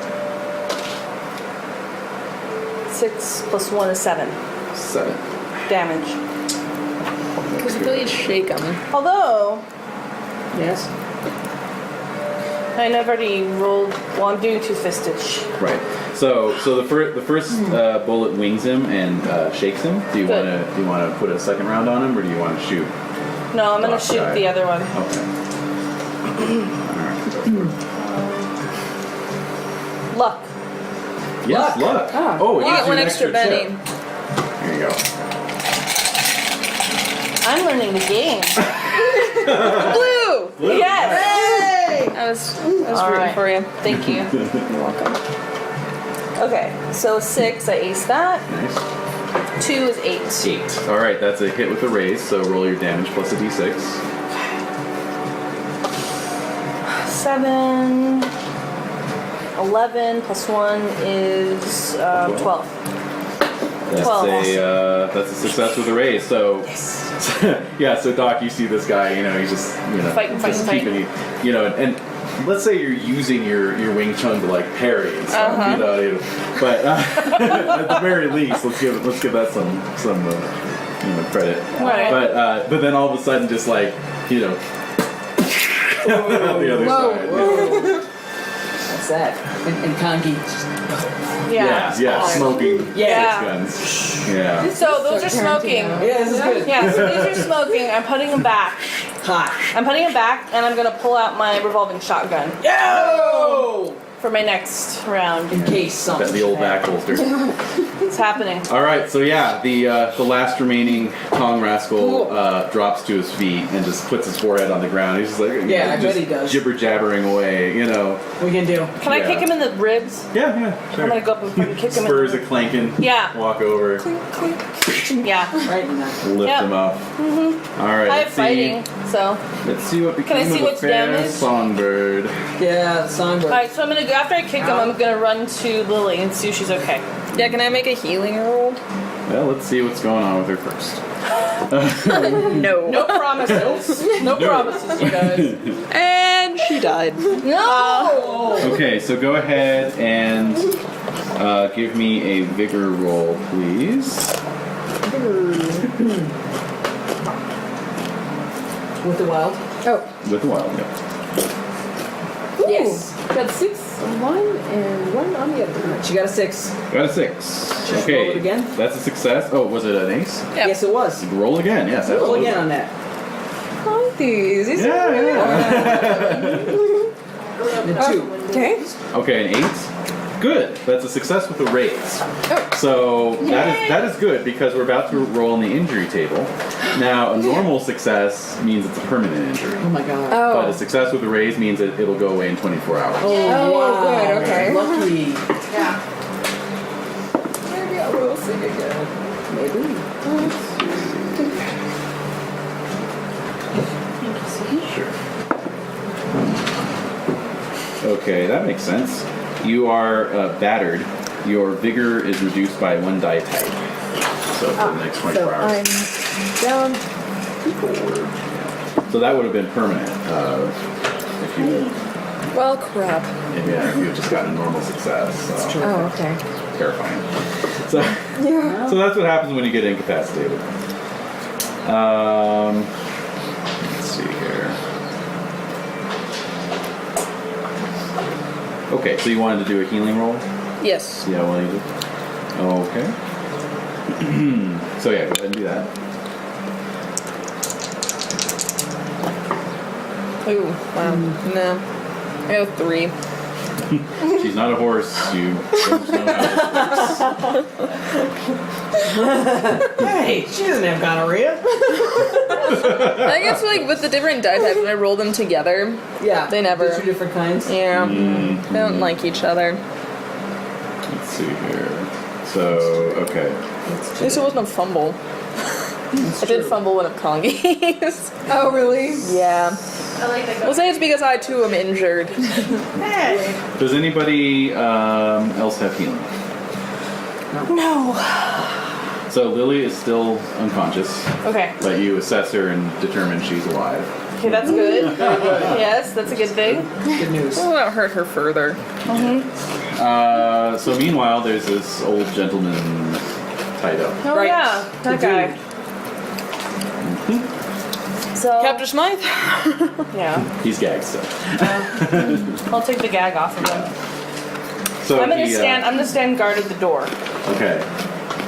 6 plus 1 is 7 7. damage. Because you really shake them. Although Yes. I never already rolled. Well, I'm doing 2-fisted. Right. So the first bullet wings him and shakes him. Do you Good. want to put a second round on him, or do you want to shoot? No, I'm gonna Doc shoot guy. the other one. Okay. Luck. Yes, luck. Ah. Oh, it You gives get 1 an extra Benny. chip. Here you go. I'm learning the game. Blue! Yes. I was All rooting right. for you. Thank you. You're welcome. Okay, so 6, I ace that. Nice. 2 is 8. 8. All right, that's a hit with a raise. So roll your damage plus a d6. 7, 11 plus 1 is 12. That's 12. That's a success with a raise. So, yeah. So Doc, you see this guy. He's just Fighting. keeping and let's say you're using your Wing Chun to like parry and stuff. But at the very least, let's give that some credit. Right. But then all of a sudden, just like the other side. What's that? And Kangee. Yeah, smoking Yeah. guns. Yeah. So those are smoking. Yeah, this is good. Yeah, so these are smoking. I'm putting them back. Hot. I'm putting them back, and I'm gonna pull out my revolving shotgun Yo! for my next round. In case something. The old should back happen. holster. It's happening. All right, so the last remaining Kong rascal drops to his feet and just puts his forehead on the ground. He's just like, Yeah, I bet he does. jibber jabbering away. What we can do? Can I kick him in the ribs? Yeah, sure. I'm gonna go up and fucking kick him Spurs in a clanking. Yeah. Walk over, Yeah. Right in that. lift Yep. him up. All right. I have let's see. fighting, so. Let's see what became I see of the what's fair damaged? songbird. Yeah, the songbird. Alright, so I'm gonna go, after I kick him, I'm gonna run to Lilly and see if she's okay. Yeah, can I make a healing roll? Well, let's see what's going on with her first. No. No promises. No promises, you guys. And she died. No! Okay, so go ahead and give me a vigor roll, please. With the wild. Oh, With the wild, yeah. Yes. got 6 on one and 1 on the other. She got a 6. Got a 6. Just Okay, roll it again? that's a success. Oh, was it an ace? Yep. Yes, it was. Roll again, yes. Roll absolutely. again on that. Oh, these. These Yeah, are really The 2. Okay. Okay, an 8. Good. That's a success with a raise. Oh. So that is good because we're about to roll on the injury table. Now, a normal success means it's a permanent injury. Oh my god. But a Oh. success with a raise means that it'll go away in 24 hours. Oh, Oh, good, okay. Lucky. Yeah. Maybe I will sing again. Maybe. Sure. Okay, that makes sense. You are battered. Your vigor is reduced by 1 die type. So for the next 24 So hours. I'm down. So that would have been permanent if you Well, crap. if you had just gotten a normal success. So Oh, okay. terrifying. So Yeah. so that's what happens when you get incapacitated. Let's see here. Okay, so you wanted to do a healing roll? Yes. See how well you did? Okay. So yeah, go ahead and do that. Ooh, wow. No. I got a 3. She's not a horse. You don't know how this works. Hey, she doesn't have gonorrhea. I guess like with the different die types, when I roll them together, Yeah. They never- The 2 different kinds. yeah, they don't like each other. Let's see here. So, okay. At least it wasn't a fumble. I did fumble one of Kangee's. Oh, really? Yeah. I like that. We'll say it's because I too am injured. Does anybody else have healing? No. So Lilly is still unconscious, Okay. but you assess her and determine she's alive. Okay, that's good. Yes, that's a good thing. Good news. Oh, that hurt her further. So meanwhile, there's this old gentleman tied up. Oh Right. yeah, that The guy. So Captain Smythe? yeah, He's gagged still. I'll take the gag off of him. So I'm gonna he, stand. I'm gonna stand guard at the door Okay.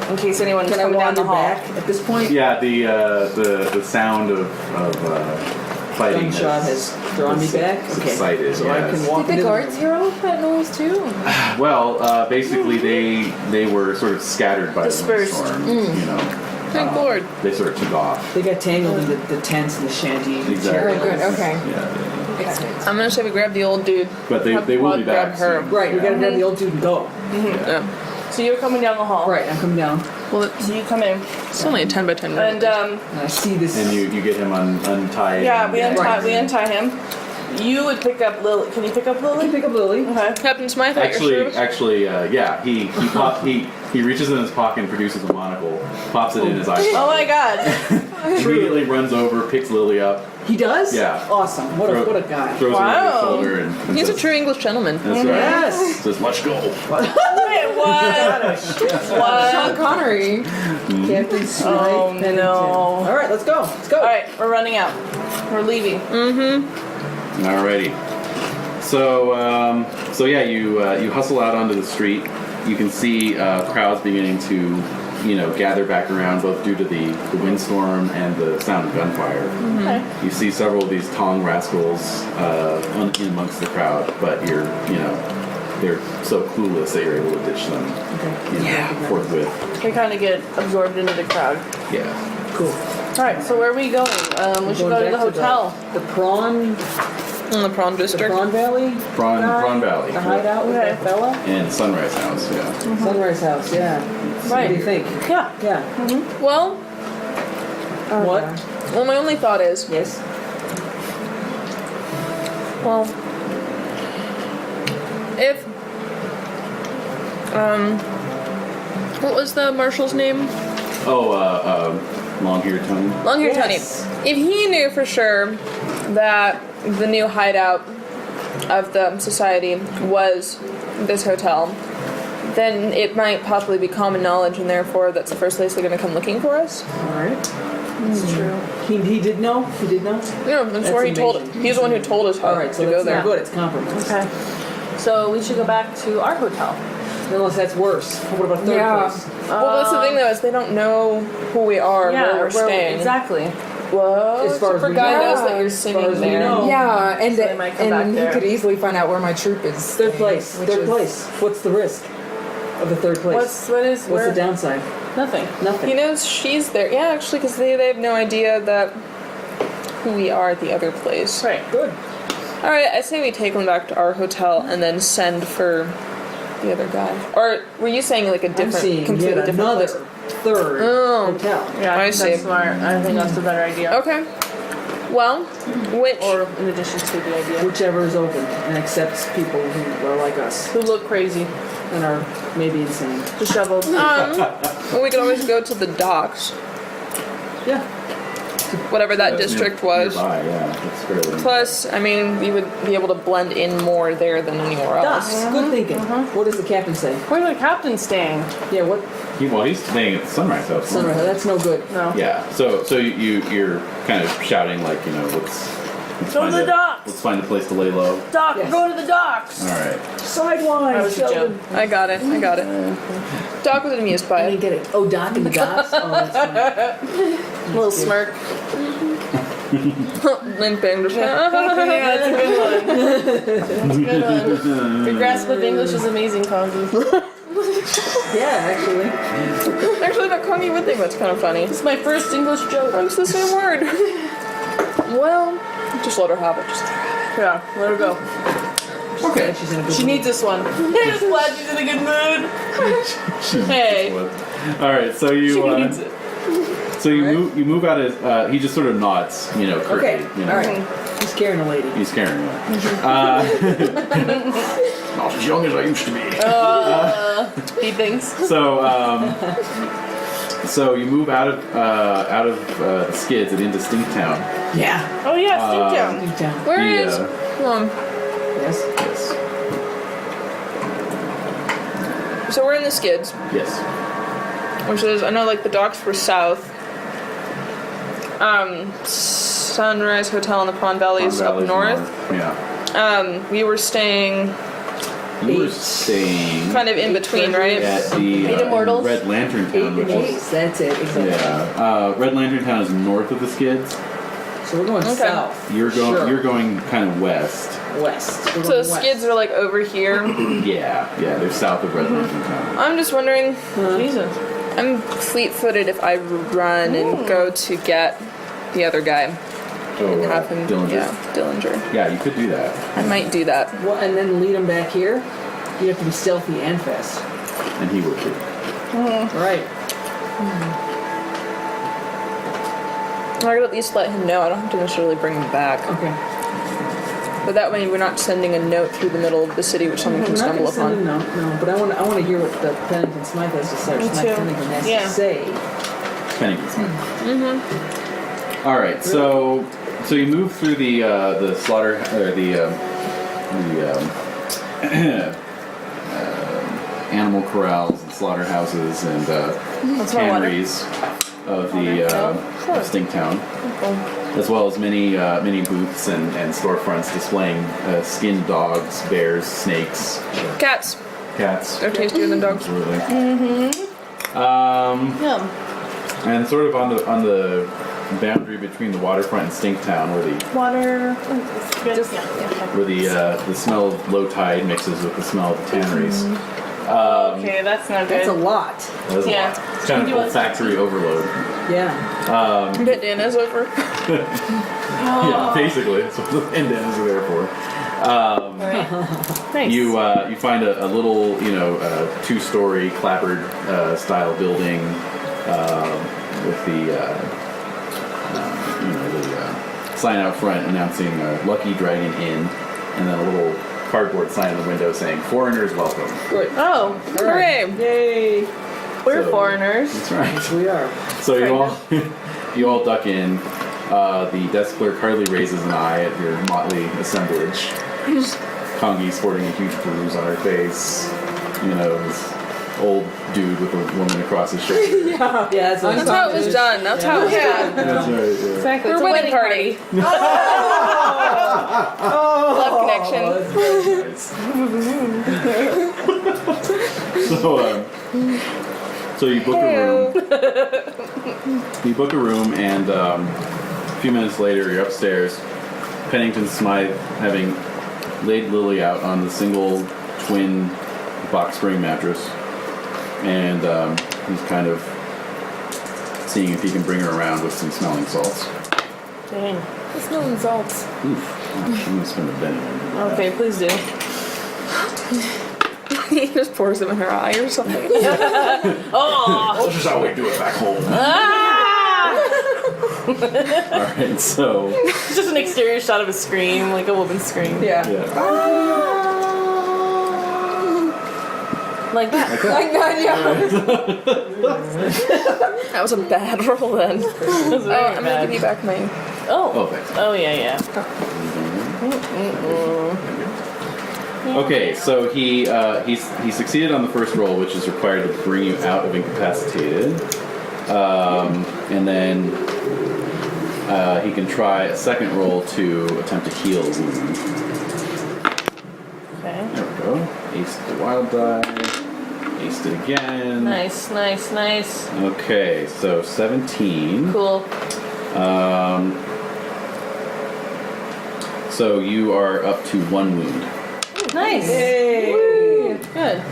in case anyone's Can I coming down the wander hall. back at this point? Yeah, the sound of fighting Gunshot has drawn me back. Okay. subsided. So I yes. can walk Did the into guards hear all that noise too? Well, basically they were sort of scattered by Dispersed. the windstorm. You know, Thank Lord. they sort of took off. They got tangled in the tents and the shanty. Exactly. Oh, good, okay. Yeah, Excellent. I'm gonna say we grab the old dude. but they Have will be Cuad grab back. her. soon. Right, we Yeah. gotta grab the old dude and go. Yeah. So you're coming down the hall. Right, I'm coming down. Well, So you come in, it's only a 10 by 10 room. and And I see this. And you get him untied. yeah, we and- untie. We untie him. You would pick up Lily. Can you pick up I can Lily? pick up Lily. Okay. Captain Smythe, at your Actually, service? yeah, he He reaches in his pocket and produces a monocle, pops it in his eye. Oh my god. Immediately runs over, picks Lilly up. He does? Yeah. Awesome. What a guy. Throws her over Wow. his shoulder and He's a says, true English gentleman. That's right. Yes. Says, let's go. Wait, what? Sean What? Connery. Captain Smythe. Oh, Pennington. no. All right, let's go. Let's go. Alright, we're running out. We're leaving. Alrighty. So yeah, you hustle out onto the street. You can see crowds beginning to, gather back around, both due to the windstorm and the sound of gunfire. Okay. You see several of these Tong rascals in amongst the crowd, but they're so clueless that you're able to ditch them forthwith. We kind of get absorbed into the crowd. Yeah. Cool. Alright, so where are we going? We should go to the hotel. The prawn In the prawn district. Prawn Valley? Prawn Valley. The hideout with that fella? And Sunrise House, yeah. Sunrise House, yeah. Right. What do you think? Yeah. Yeah. Well, What? well, my only thought is, Yes. well, if, what was the marshal's name? Long-haired Tony. Long-haired Yes. Tony. If he knew for sure that the new hideout of the society was this hotel, then it might possibly be common knowledge, and therefore that's the first place they're going to come looking for us. All right. It's true. He did know? He did know? Yeah, I'm sure he told. amazing. He's the one who told us how All right, to so go that's there. not good. It's compromise. Okay. So we should go back to our hotel. Unless that's worse. What about third Yeah. place? Well, that's the thing though, is they don't know who we are, where we're staying. Exactly. Well, As far as for we guy know. knows that you're As far singing as we there. know. Yeah, and So they might come back he there. could easily find out where my troop is. Third place. which Third is- place. What's the risk of the third place? What's What's where? the downside? Nothing. Nothing. He knows she's there. Yeah, actually, because they have no idea that who we are at the other place. Right. Good. All right, I say we take them back to our hotel and then send for the other guy. Or were you saying like a I'm different, seeing completely yet different another place? third Oh. hotel. Yeah, I that's see. smart. I think that's the better idea. Okay. Well, which? Or in addition to the idea. Whichever is open and accepts people who are like us Who look crazy. and are maybe insane. Disheveled. Well, we could always go to the docks, Yeah. whatever that That's district was. Nearby, yeah. That's fairly. Plus, I mean, we would be able to blend in more there than anywhere else. Docks. Good thinking. What does the captain say? Where's the captain staying? Yeah, what? He's staying at the Sunrise House. Sunrise. That's no good. No. Yeah. So you're kind of shouting like, let's Go to find the a- docks. Let's find a place to lay low. Doc, Yes. go to the docks. All right. Sidewise. That was a joke. Sheldon. I got it. Doc was amused by I it. didn't get it. Oh, Doc and the Docks? Oh, that's funny. Little smirk. Limping. Just Yeah, that's a good one. That's a good one. Your grasp of English is amazing, Kangee. Yeah, actually. Actually, that Kangee would think that's kind of funny. It's my first English joke. It's the same word. Well, just let her have it. Just Yeah, let her go. Okay. She's in a good She mood. needs this one. I'm just glad she's in a good mood. Hey. All right. So She you needs it. so you move out of. He just sort of nods. Curtly. Okay, all right. He's carrying a lady. He's carrying her. Not as young as I used to be. He thinks. So you move out of the skids and into Stinktown. Yeah. Oh yeah, Stinktown. Deep down. where The, is? Come on. Yes. Yes. So we're in the skids, Yes. which is I know like the docks were south. Sunrise Hotel in the Prawn Valley is up Valley's north. Yeah. We were staying You were staying kind of in between, right? at the Eight Immortals. Red Lantern Town, which is Yes, that's it. Exactly. yeah. Red Lantern Town is north of the skids. So we're going Okay. south. You're going. Sure. You're going kind of west. West. We're So going the west. skids are like over here. Yeah. They're south of Red Lantern Town. I'm just wondering. Jesus. I'm fleet-footed if I run and go to get the other guy and have him. Dillinger. Yeah, Dillinger. Yeah, you could do that. I might do that. Well, and then lead him back here. You have to be stealthy and fast. And he would too. Right. I could at least let him know. I don't have to necessarily bring him back. Okay. But that way we're not sending a note through the middle of the city which someone can I'm not stumble gonna send upon. a note, no, but I want to hear what the Pennington-Smythe has to say. Me What too. Pennington has Yeah. to say. Pennington-Smythe. All right, so you move through the slaughter or the animal corrals and slaughterhouses and That's my water. canneries of the Stink Town, as well as many booths and storefronts displaying skinned dogs, bears, snakes, Cats. cats. They're tastier than dogs. Absolutely. Yum. And sort of on the boundary between the waterfront and Stink Town, where the Water. the smell of low tide mixes with the smell of the tanneries. Okay, that's not good. That's a lot. That's a Yeah. lot. It's kind of You want- olfactory overload. Yeah. But Dana's over. Yeah, basically, that's what the bandanas are there for. Nice. You find a little, two-story clapboard style building with the sign out front announcing Lucky Dragon Inn, and then a little cardboard sign in the window saying "Foreigners welcome." Good. Oh, Hooray! Yay. we're So- foreigners. That's right. Yes, we are. So you all duck in. The desk clerk hardly raises an eye at your motley assemblage. Kangee sporting a huge bruise on her face. This old dude with a woman across his shoulder. Yeah, That's how it was done. That's how it was done. That's right. Yeah. Exactly. Her It's a wedding party. Love connection. So you book a room. You book a room, and a few minutes later, you're upstairs. Pennington-Smythe, having laid Lilly out on the single twin box spring mattress, and he's kind of seeing if he can bring her around with some smelling salts. Dang. It's no insults. Oof, I'm gonna spend a penny on that. Okay, please do. He just pours them in her eye or something. Oh! This is how we do it back home. Ah! All right, so It's just an exterior shot of a scream, like a woman's scream. Yeah. yeah. Like that. Like that, yeah. That was a bad roll then. It was Oh, very I'm gonna bad. give you back my. Oh. Oh, thanks. Oh, yeah. Okay, so he succeeded on the first roll, which is required to bring you out of incapacitated, and then he can try a second roll to attempt to heal a wound. Okay. There we go. Aced the wild die. Aced it again. Nice. Okay, so 17. Cool. So you are up to 1 wound. Nice. Yay. Good.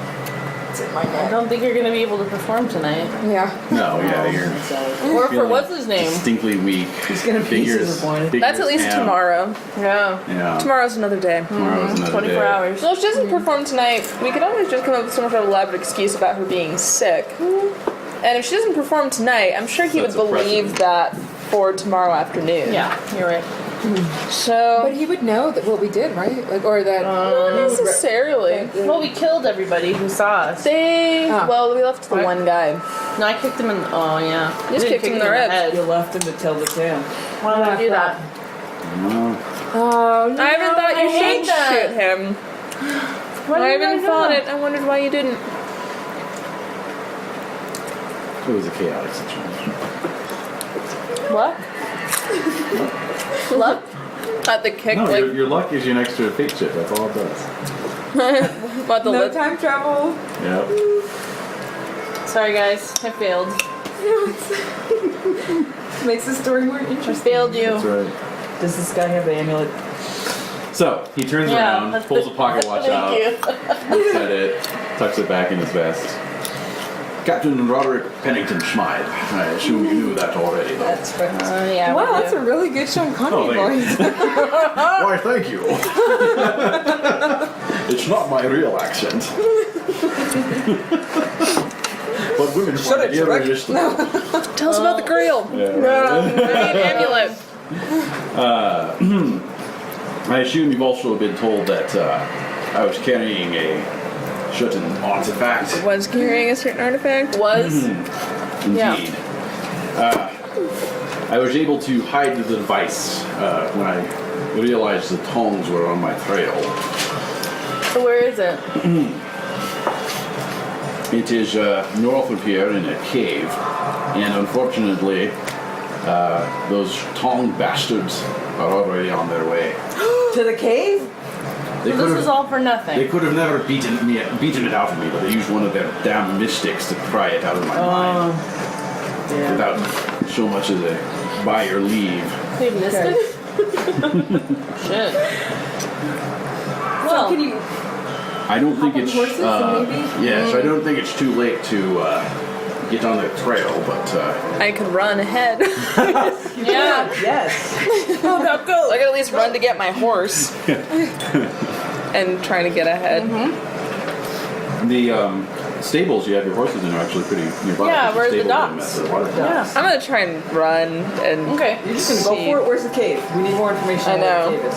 It's in my I neck. don't think you're going to be able to perform tonight. Yeah. No, yeah, you're Or for feeling what's his name? distinctly weak. He's gonna be Figures- disappointed. figures That's at least count. tomorrow. Yeah. Yeah. Tomorrow's another day. Tomorrow's another 24 day. hours. So if she doesn't perform tonight, we could always just come up with some sort of elaborate excuse about her being sick. And if she doesn't perform tonight, I'm sure he That's would believe oppressive. that for tomorrow afternoon. Yeah, you're right. So But he would know that what we did, right? Like, or that. not necessarily. Well, we killed everybody who saw us. Well, we left the What? one guy. No, I kicked him in. Oh, yeah. You just I didn't kicked him in the ribs. You left him to tell the tale. Why did I do that? No. Oh, no. I even thought you I hate should that. shoot him. Why I did even do thought that? it. I wondered why you didn't. It was a chaotic situation. What? Luck? At the kick, No, like, your luck gives you an extra fate chip. That's all it does. what the No lip. time travel. Yep. Sorry, guys. I failed. Makes the story more I interesting. failed you. That's right. Does this guy have the amulet? So he turns Yeah. around, pulls a pocket watch out, Thank you. looks at it, tucks it back in his vest. Captain Roderick Pennington-Smythe. I assume you knew that already, though. That's right. Yeah. Wow, we that's do. a really good Sean Connery Oh, thank voice. Why, thank you. It's not my real accent. But women find it irresistible. Tell us about the grill. Yeah. Amulet. I assume you've also been told that I was carrying a certain artifact. Was carrying a certain artifact? Was? Indeed. I was able to hide the device when I realized the tongs were on my trail. So where is it? It is north of here in a cave, and unfortunately, those tong bastards are already on their way. To the cave? They So could this is have, all for nothing. they could have never beaten it out of me, but they used one of their damn mystics to pry it out of my mind Yeah. without so much as a by your leave. They missed it? Shit. Well, Can you? I don't think on it's horses and maybe? yes, I don't think it's too late to get on the trail, but I could run ahead. yeah. Yes. I could at least run to get my horse. And try to get ahead. the stables you have your horses in are actually pretty nearby. Yeah, You where's the stable them docks? at the water Yeah. docks. I'm gonna try and run and Okay. You're just gonna go See. for it? Where's the cave? We need more information I on where know. the cave is.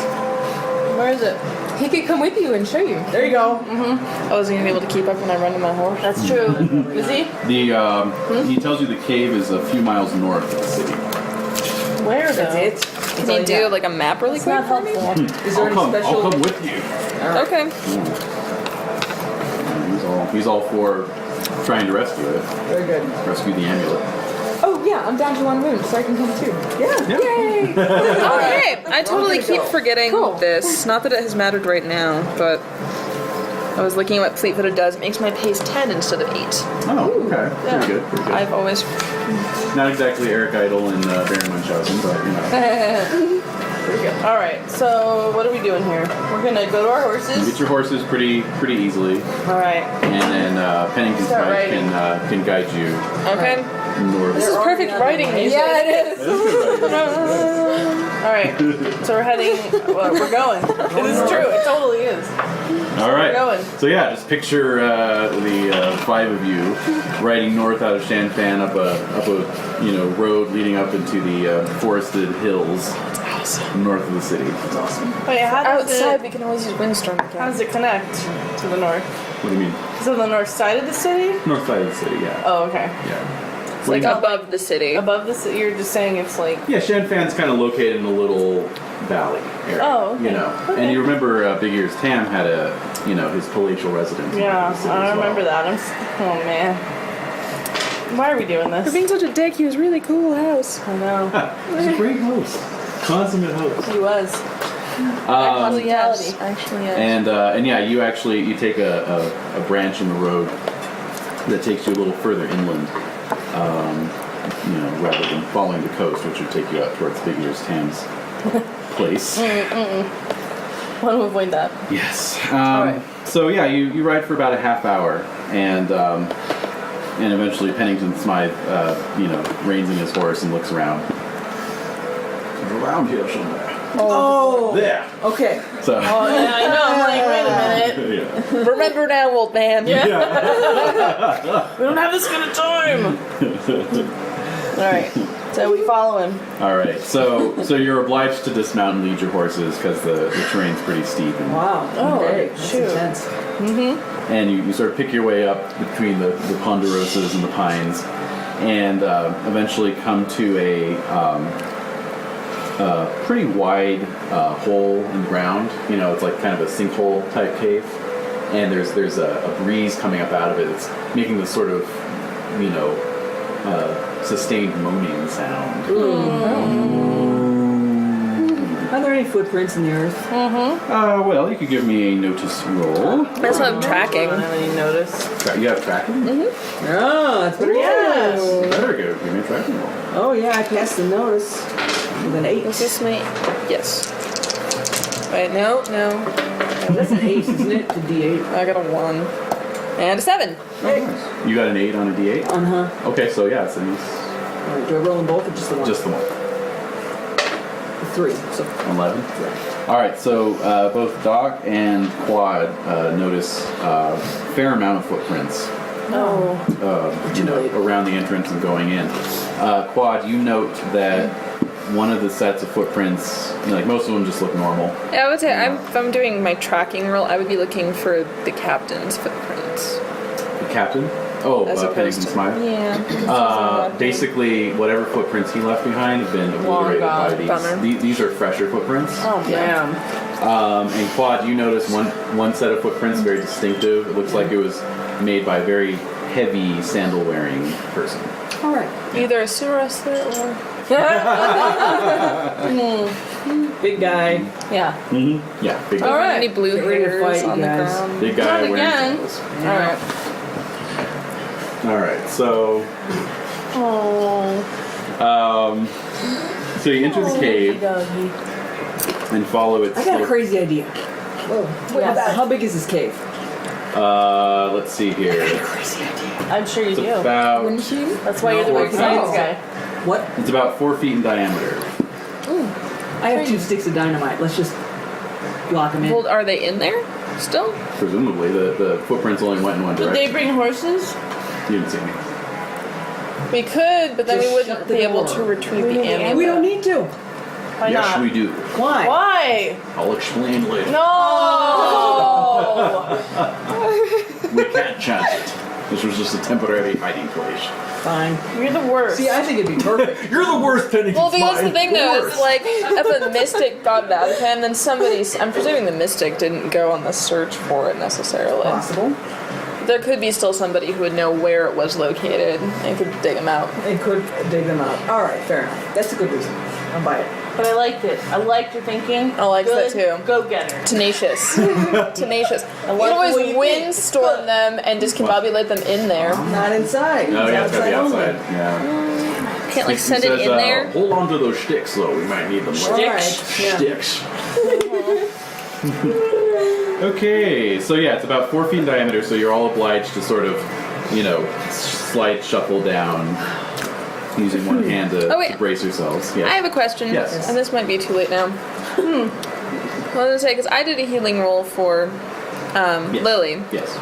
Where is it? He could come with you and show you. There you go. I wasn't gonna be able to keep up when I run to my horse. That's true. Is he? He tells you the cave is a few miles north of the city. Where though? That's it. Can you do like a map really It's quick not for me? helpful. Is there any special? I'll come with you. Okay. He's all for trying to rescue it. Very good. Rescue the amulet. Oh yeah, I'm down to 1 wound, so I can come too. Yeah. Yay! Oh, hey! I totally keep forgetting Cool. this. Not that it has mattered right now, but I was looking at what fleet-footed does. It makes my pace 10 instead of 8. Oh, okay. Pretty good. Pretty good. I've always... Not exactly Eric Idle and Baron Munchausen, but you know. Pretty good. All right. So what are we doing here? We're gonna go to our You horses. get your horses pretty easily, All right. and then Start Pennington-Smythe riding. can guide you Okay. north. This is perfect riding music. Yeah, it is. That is good riding. All right. So we're heading. Well, we're going. It is true. It totally is. All right. going. So yeah, just picture the 5 of you riding north out of Shanfan up a road leading up into the forested hills north of the city. It's awesome. Wait, how does Outside, it? we can always use windstorm How again. does it connect to the north? What do you mean? Is it the north side of the city? North side of the city, yeah. Oh, okay. Yeah. It's like above the city. Above the city, you're just saying it's like. Yeah, Shanfan's kind of located in a little valley area. Oh, okay. You know, Okay. and you remember Big Ears Tam had his palatial residence. Yeah, in the city I as well. remember that. Oh man. Why are we doing For this? being such a dick, he was really cool house. I know. He's a great host, consummate host. He was. Actually, yes. Hospitality. Actually, yes. And yeah, you take a branch in the road that takes you a little further inland, rather than following the coast, which would take you out towards Big Ears Tam's place. Want to avoid that. Yes. Alright. So yeah, you ride for about a half hour, and eventually Pennington-Smythe, reins in his horse and looks around. He's around here somewhere. Oh. There. Okay. So. Oh yeah, I know. I'm like, wait a minute. Yeah. Remember now, old man. We don't have this kind of time. All right. So we follow him. All right. So you're obliged to dismount and lead your horses because the terrain's pretty steep, and Wow. Oh, Okay. That's shoot. intense. and you sort of pick your way up between the ponderosas and the pines, and eventually come to a pretty wide hole in the ground. It's like kind of a sinkhole type cave, and there's a breeze coming up out of it. It's making this sort of sustained moaning sound. Are there any footprints in the earth? Well, you could give me a notice roll. I also have I tracking. don't have any notice. You have tracking? Oh, that's better. Yes. Better go give me a tracking roll. Oh yeah, I passed the notice with an 8. Is this my... Yes. Wait, no. That's an 8, isn't it? The D8. I got a 1. And a 7. You got an 8 on a D8? Uh-huh. Okay, so yeah, it's Alright, do I roll them both or just the one? just the one. 3. So 11. All right, so both Doc and Cuad notice a fair amount of footprints. Oh. Around the entrance and going in. Cuad, you note that one of the sets of footprints, like most of them just look normal. Yeah, I would say if I'm doing my tracking roll, I would be looking for the captain's footprints. The captain? Oh, As opposed to- Pennington-Smythe? Yeah. Basically, whatever footprints he left behind have been obliterated by gone. Bummer. these are fresher footprints. Oh, Damn. And Quad, you notice one set of footprints very distinctive. It looks like it was made by a very heavy sandal-wearing person. All right. Either a sewer wrestler or... Big guy. Yeah. Yeah, big guy. All right. Any blue Get ready to hairs fight, you on the guys. ground. Big guy Not wearing again. sandals. All right. All right, so so you enter the cave and follow its. I got a slope. crazy idea. How big is this cave? Let's see here. Crazy idea. I'm sure you It's do. about That's why you're the weird science guy. What? it's about 4 feet in diameter. I have 2 sticks of dynamite. Let's just lock them in. Well, are they in there still? Presumably, the footprints only went in one Did direction. they bring horses? You didn't see any. We could, but then Just we wouldn't shut the be able door. to retrieve the amulet. We don't need to. Why Yes, not? we do. Why? Why? I'll explain later. No! We can't chance it. This was just a temporary hiding place. Fine. You're the worst. See, I think it'd be perfect. You're the worst, Pennington. Well, because the thing though is like, if a mystic got it out of him, then I'm presuming the mystic didn't go on the search for it necessarily. Possible. There could be still somebody who would know where it was located and could dig him out. It could dig them out. All right, fair enough. That's a good reason. I'll buy it. But I liked it. I liked your thinking. I liked that Good too. Go-getter. Tenacious. Tenacious. You like can the way always you think. windstorm them and discombobulate them in there. Not inside. No, yeah, it's gotta be only. outside. Yeah. Can't like He send it says, in there. Hold on to those sticks, though. We might need them. All later." right. Yeah. Sticks. Okay, so yeah, it's about 4 feet in diameter, so you're all obliged to sort of, slight shuffle down using one hand to, Oh, wait. to brace yourselves. Yes. I have a question. Yes. And this might be too late now. Well, I was gonna say, because I did a healing roll for Yes. Lily. Yes.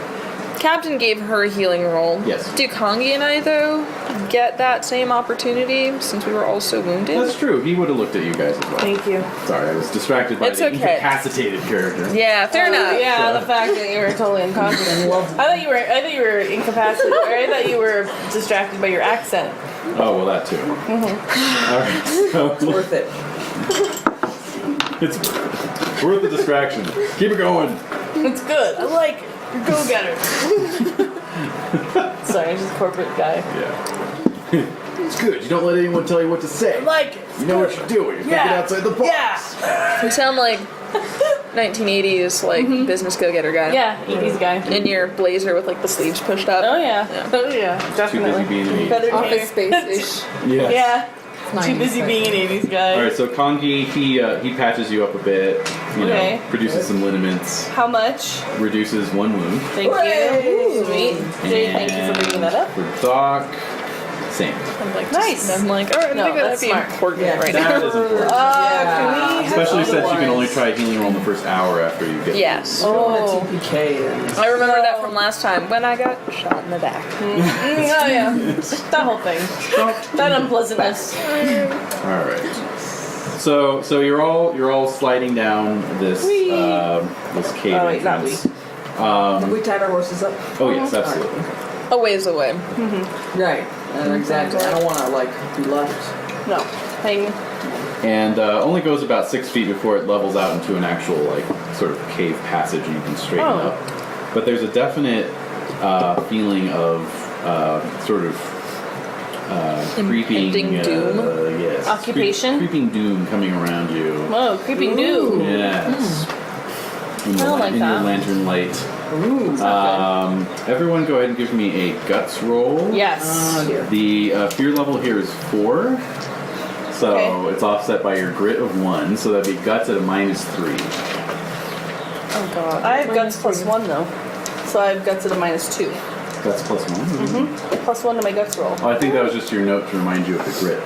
Captain gave her a healing roll. Yes. Do Kangee and I, though, get that same opportunity since we were all so wounded? That's true. He would have looked at you guys as well. Thank you. Sorry, I was distracted by It's the okay. incapacitated character. Yeah, fair enough. Yeah, the fact that you were totally unconscious. I thought you were incapacitated. Or I thought you were distracted by your accent. Oh, well, that too. All right, so Worth it. it's worth the distraction. Keep it going. It's good. I like it. You're go-getter. Sorry, I'm just a corporate guy. Yeah. It's good. You don't let anyone tell you what to say. I like it. You know what you're doing. You're thinking outside the box. Yeah. You sound like 1980s, like, business go-getter guy. Yeah, 80s guy. In your blazer with, like, the sleeves pushed up. Oh yeah. Yeah. Oh yeah. Too Definitely. busy being an 80s. Feathered Office hair. Space-ish. Yes. Yeah. Too 90s, busy but- being an 80s guy. All right, so Kangee, he patches you up a bit. Okay. Produces some liniments, How much? reduces 1 wound. Thank you. Sweet. Jade, thank you for bringing that up. For Doc, same. I'm like, Nice. I'm like, alright, No, I think that'd that's be smart. important Yeah, right now. That is important. Can we? Especially since you can only otherwise- try a healing roll in the first hour after you get. Yes. Oh. TPK then. I remember that from last time when I got shot in the back. Oh yeah. That whole thing. That unpleasantness. All right. So you're all sliding down this this cave Oh, wait, not entrance. Have we tied our horses up? Oh yes, absolutely. A ways away. Right. Exactly. I don't want to be left. No. Hang. And only goes about 6 feet before it levels out into an actual sort of cave passage, and you can straighten Oh. up. But there's a definite feeling of sort of creeping Impending doom? Yes. Occupation? Creeping doom coming around you. Whoa, creeping doom. Yes. In, I don't like in your that. lantern light. Ooh. Everyone go ahead and give me a guts roll. Yes. Oh dear. The fear level here is 4. So Okay. it's offset by your grit of 1. So that'd be guts at a -3. Oh god. I have guts +1 though. So I have guts at a -2. Guts plus 1? +1 to my guts roll. Oh, I think that was just your note to remind you of the grit.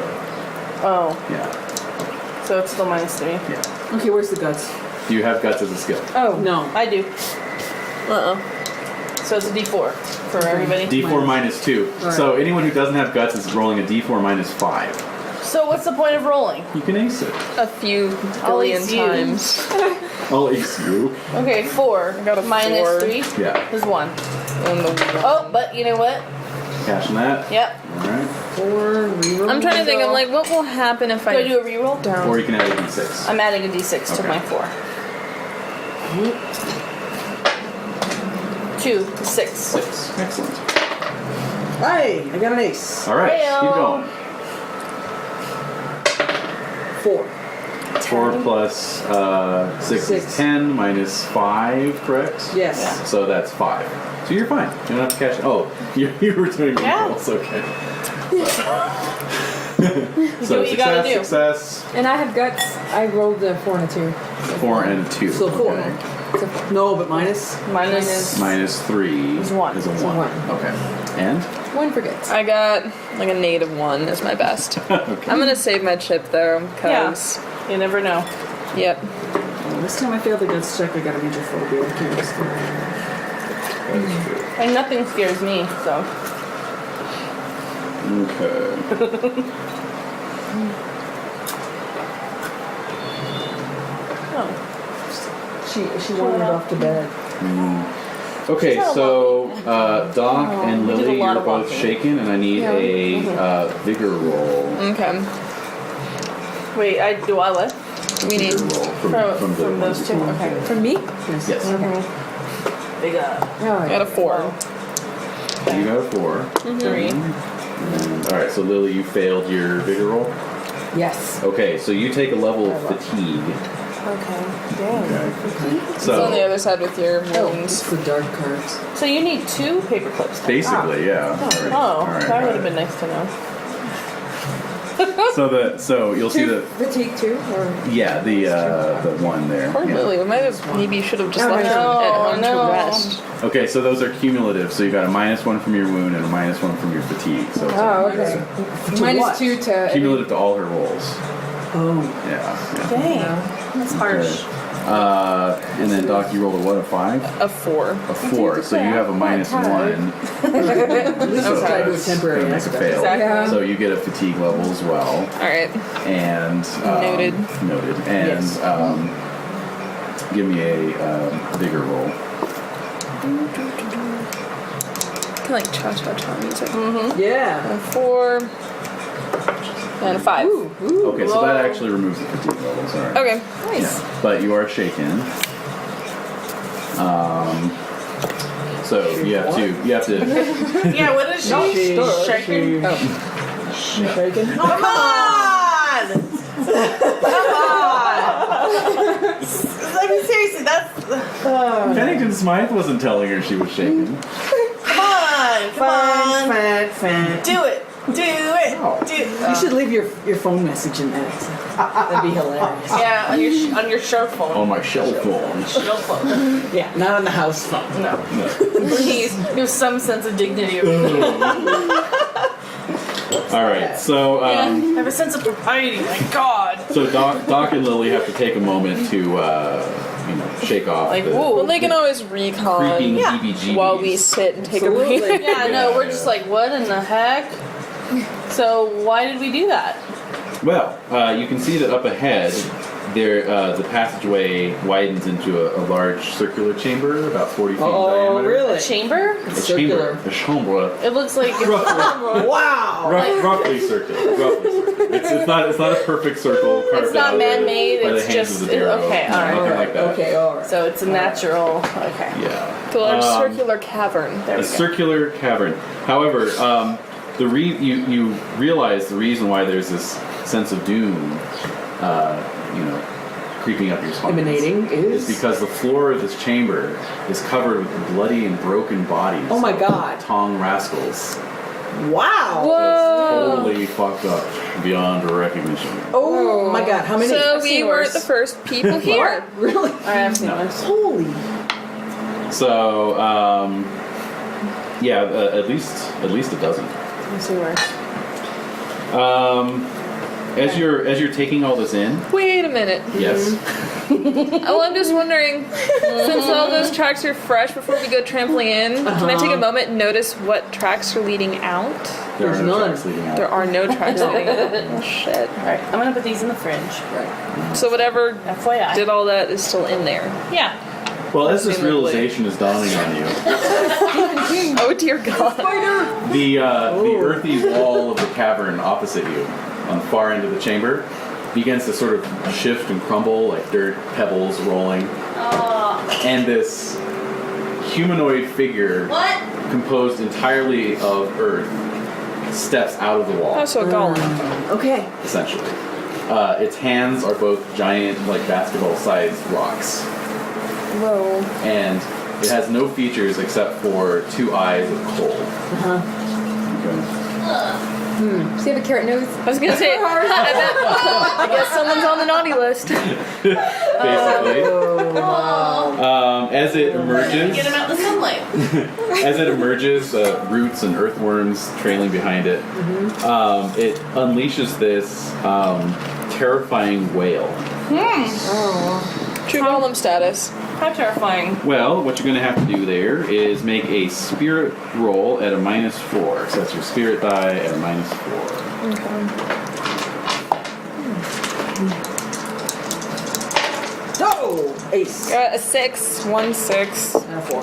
Oh, Yeah. so it's still -3. Yeah. Okay, where's the guts? Do you have guts as a skill? Oh, No. I do. So it's a D4 for everybody. D4 -2. Alright. So anyone who doesn't have guts is rolling a D4 -5. So what's the point of rolling? You can ace it. A few I'll billion ace you. times. I'll ace you. Okay, 4. got a minus 4. 3 Yeah. is 1. And the Oh, but you know what? Cashing that. Yep. Alright. 4, reroll. I'm trying to think of like what will happen if Do I do a reroll? don't. Or you can add a d6. I'm adding a d6 to Okay. my 4. 2, 6. 6. Excellent. Hey, I got an ace. Alright, Heyo. keep going. 4. 4 plus 6 is 6. 10 minus 5, correct? Yes. Yeah. So that's 5. So you're fine. You don't have to cash. Oh, you were doing Yeah. rolls. Okay. Do So what you gotta do. success, And I have guts. I rolled a 4 and a 2. 4 and 2. So 4. Okay. No, but minus. Minus 3 Is 1. Is a Is a 1. 1. Okay. And? 1 for guts. I got like a -1 as my best. I'm gonna save my chip though, cause You never know. yep. This time I failed the guts check. I got a major phobia. I can't risk it. And nothing scares me, so. Okay. Oh. She wandered off to bed. Okay, She's not so Doc and we did a Lily, lot you're of both walking. shaken, and I need a vigor roll. Okay. Wait, do I what? We need Vigor roll From the those two? Okay. From me? Yes. Big Oh, I got a 4. You got a 4. 3. Alright, so Lily, you failed your vigor roll. Yes. Okay, so you take a level of fatigue. Okay. Dang. Okay. It's on the So other side with your It's wounds. the dark cards. So you need 2 paper clips. basically, yeah. Alright, Oh, alright, that got would have it. been nice to know. So you'll see 2 the fatigue 2? Or the one there. Poor Yeah. Lily. We might have maybe should have just No, left her no, at home no. to rest. Okay, so those are cumulative. So you got a -1 from your wound and a -1 from your fatigue. So it's Oh, okay. Minus what? 2 to. cumulative to all her rolls. Oh. Yeah. Dang. That's harsh. And then Doc, you rolled a what? A 5? A 4. A 4. So you have a -1. At least it's tied to a That's temporary gonna make a aspect. fail. Exactly. So you get a fatigue level as well. Alright. And Noted. Noted. And Yes. give me a vigor roll. Kind of like cha-cha-cha music. Yeah. A 4. And a 5. Okay, so that actually removes the fatigue levels. All right. Okay. Nice. Yeah, but you are shaken. So you have to. Yeah, what is she? Shaking? Shaken. Come on! Come on! I mean, seriously, that's. Pennington-Smythe wasn't telling her she was shaken. Come on! Come on! Fat. Do it! Do it! Do You should leave your phone message in that. That'd be hilarious. Yeah, on your shelf phone. On my shell phone. Shelf phone. Yeah, not on the house phone. No. Please, have some sense of dignity. All right, so have a sense of propriety. My God. so Doc and Lily have to take a moment to shake off Like, the whoa. Well, they can always creeping recon heebie-jeebies. while we sit and take a break. Absolutely. Yeah, no, we're just like, what in the heck? So why did we do that? Well, you can see that up ahead, there the passageway widens into a large circular chamber, about 40 feet in Oh, diameter. really? A chamber? A Circular. chamber. A chambre. It looks like it's Wow. Roughly circular. It's not a perfect circle. It's carved not out man-made, by the it's hands just- of the Darrow. okay, all right. Nothing like that. Okay, all right. so it's a natural. Okay. Yeah. It's a large circular cavern. There A we go. circular cavern. However, you realize the reason why there's this sense of doom, creeping up your spine. Emanating Is is. because the floor of this chamber is covered with bloody and broken bodies. Oh my God. Tong rascals. Wow. Whoa! Totally fucked up beyond recognition. Oh my God. How many? So I've we seen weren't worse. the first people here. Really? I have seen this. Holy. So, at least a dozen. I've seen worse. As you're taking all this in, Wait a minute. yes. Oh, I'm just wondering, since all those tracks are fresh before we go trampling in, can I take a moment and notice what tracks are leading out? There There's are no none. tracks leading out. There are no tracks leading out. Oh, shit. Alright, I'm gonna put these in the fringe. So whatever FYI. did all that is still in there. Yeah. Well, as this Presumably. realization is dawning on you, Oh, dear God. the earthy wall of the cavern opposite you, on the far end of the chamber, begins to sort of shift and crumble like dirt pebbles rolling. And this humanoid figure, composed entirely of earth, steps out of the wall, Oh, so a golem. Okay. essentially. Its hands are both giant, like basketball-sized rocks. Whoa. And it has no features except for 2 eyes of coal. Okay. Does he have a carrot nose? I was gonna say, I guess someone's on the naughty list. Basically. As it emerges, Get him out in the sunlight. as it emerges, roots and earthworms trailing behind it, it unleashes this terrifying wail. True golem status. How terrifying. Well, what you're going to have to do there is make a spirit roll at a -4. So that's your spirit die at a -4. No! Ace. Got a 6, 1 6. And a 4.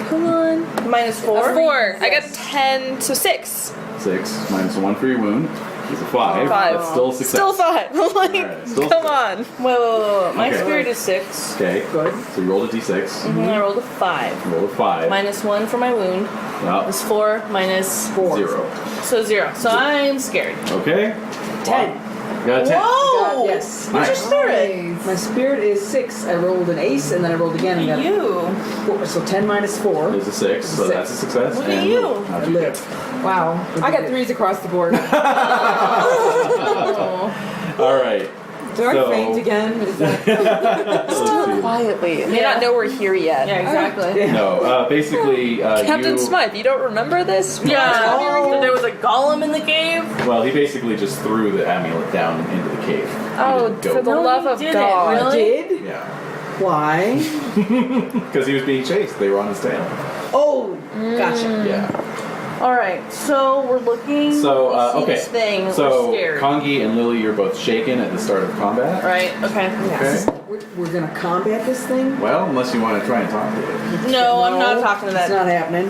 Come on. -4. 4. I got 10, so 6. 6 -1 for your wound is a 5. 5. That's still a success. Still 5. Like, Alright, still come success. on. Whoa. My Okay. spirit is 6. Okay, Good. so you rolled a d6. And I rolled a 5. Roll a 5. -1 for my wound. Yeah, It's 4 minus 4. 0. so 0. So I'm scared. Okay. 10. Got a 10. Whoa! Yes. What's your Nice. spirit? My spirit is 6. I rolled an ace and then I rolled again and got You. 4. So 10 minus 4. There's a 6, so Six. that's a success. Look at and you. how'd I do? live. Wow. I got 3s across the board. All right. Do I So- faint again? Is that... Let's see. Quietly. They may Yeah. not know we're here yet. Yeah, exactly. No, basically, Captain you, Smythe, you don't remember this? Yeah. That there was a golem in the cave. well, he basically just threw the amulet down into the cave. He Oh, didn't go for the No, love he of didn't, God. really? Did? Yeah, Why? because he was being chased. They were on his tail. Oh, gotcha. Yeah. All right. So we're looking. So, we see okay. This thing. So, we're scared. Kangee and Lilly, you're both shaken at the start of combat. Right. Okay. Yes. We're gonna combat this thing? Well, unless you want to try and talk to it. No, I'm not talking to It's that. not happening.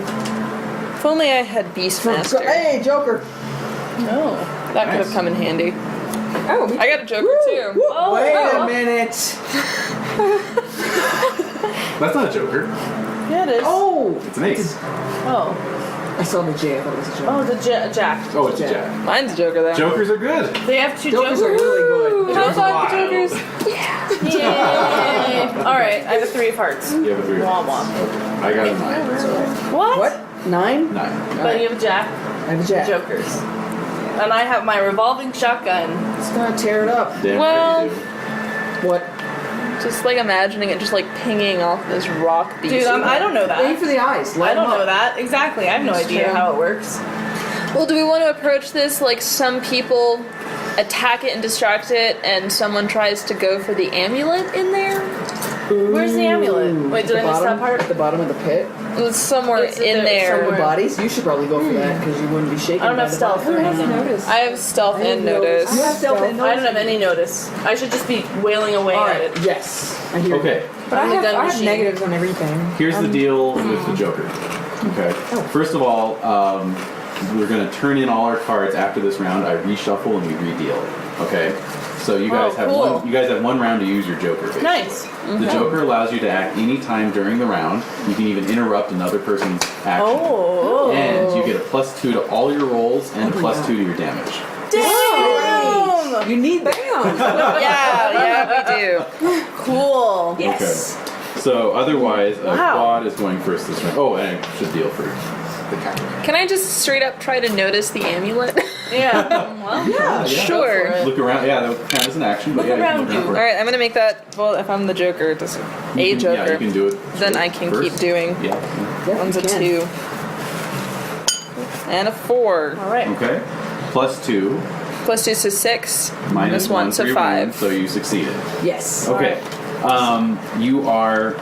If only I had Beastmaster. Hey, Joker! No. That could Nice. have come in handy. Oh, me I got a Joker too. Woo, Oh, wait oh. a minute! That's not a joker. Yeah, it is. Oh! It's an ace. Oh. I saw the J, I thought it was a Joker. Oh, the Jack. Oh, it's a Jack. jack. Mine's a Joker though. Jokers are good. They have 2 Jokers are jokers. really good. High five Wild. the Jokers. Yay. All right. I have a 3 of hearts. You have a 3. Wah, wah. Okay. I got a 9. So What? What? 9? 9. But you have a Jack. I have a Jack. Jokers. And I have my revolving shotgun. It's gonna tear it up. Damn Well- right you do. What? Just like imagining it just like pinging off this rock beast. Dude, I don't know Aim that. for the eyes. Light I don't 'em up. know that. Exactly. I have no That's idea true. how it works. Well, do we want to approach this like some people attack it and distract it, and someone tries to go for the amulet in there? Where's the amulet? Wait, did The I miss that bottom- part? At the bottom of the pit. It's somewhere It's in there. somewhere. The bodies. You should probably go for that because you wouldn't be shaken. I don't by have the stealth bodies. or anything. notice. I have stealth I and didn't notice. You have stealth and I don't have notice? any notice. I should just be wailing away All at right. it. Yes. I hear you. Okay. But I I'm the have, gun I have machine. negatives on everything. Here's the deal with the Joker. Okay. First of all, we're gonna turn in all our cards after this round. I reshuffle and we redeal it. Okay. So you guys have cool. one. You guys have 1 round to use your Joker. Basically. Nice. The Joker allows you to act any time during the round. You can even interrupt another person's action. Oh. And you get a +2 to all your rolls and a +2 to your damage. Damn. You need that. Yeah, we do. Cool. Yes. Okay. So otherwise, Wow. Quad is going first this round. Oh, and I should deal for the counter. Can I just straight up try to notice the amulet? Yeah. Well, Yeah. Sure. for it. Look around. Yeah, that count as an action. But Look yeah, around you can you. look All around right, I'm gonna make that. Well, if I'm the Joker, just a Yeah, Joker. you can do it. Then I can first. keep doing. Yeah. Yeah, One's you a can. 2 and a 4. All right. Okay. +2. plus 2, so 6. Minus 1, so 3 5. wounds, so you succeeded. Yes. Okay. You are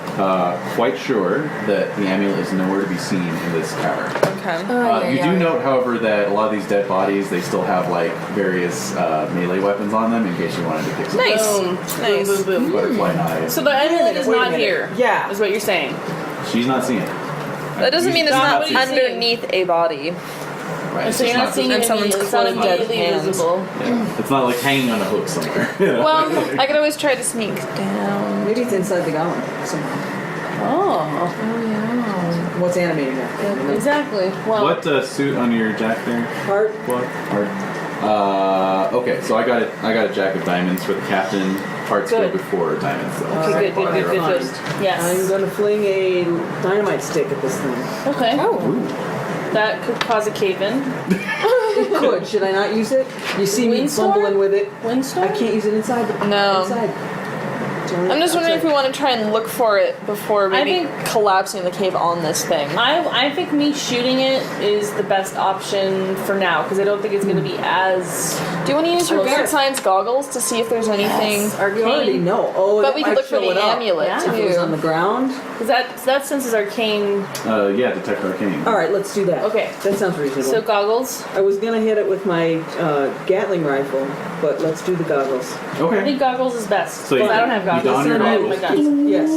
quite sure that the amulet is nowhere to be seen in this cavern. Okay. You do note, however, that a lot of these dead bodies, they still have like various melee weapons on them in case you wanted to pick some Nice. Boom. Nice. Boom, boom, boom. butterfly knives. So the amulet is wait a not minute. here. Yeah. Is what you're saying. She's not seeing it. That doesn't mean it's Not not what he's underneath a body. Right. So you're not seeing And it someone's immediately. It's not clothed dead immediately hands. visible. Yeah. It's not like hanging on a hook somewhere. you know? Well, I could always try to sneak down. Maybe it's inside the golem somehow. Oh. What's animating that? Exactly. Well, What suit on your jack there? Heart. What? Heart. Okay, so I got a jack of diamonds for the captain. Hearts Good. go before diamonds, though. okay, good. Fine. Yes. I'm gonna fling a dynamite stick at this thing. Okay. Ooh. That could cause a cave-in. It could. Should I not use it? You see me Windstorm? fumbling with it. Windstorm? I can't use it inside. No. Inside. I'm just wondering if we want to try and look for it before maybe think- collapsing the cave on this thing. I think me shooting it is the best option for now because I don't think it's going to be as Do you want to use your Well, weird sure. science goggles to see if there's anything? You already arcane. know. Oh, But that we could might look for show the it up. amulet Yeah. If it was on the too. ground. Because that sense is arcane. Yeah, detect arcane. All right, let's do that. Okay. That sounds reasonable. So goggles. I was gonna hit it with my Gatling rifle, but let's do the goggles. I Okay. think goggles is best. So you- I don't have you goggles. don your I have my goggles. guns. Yes.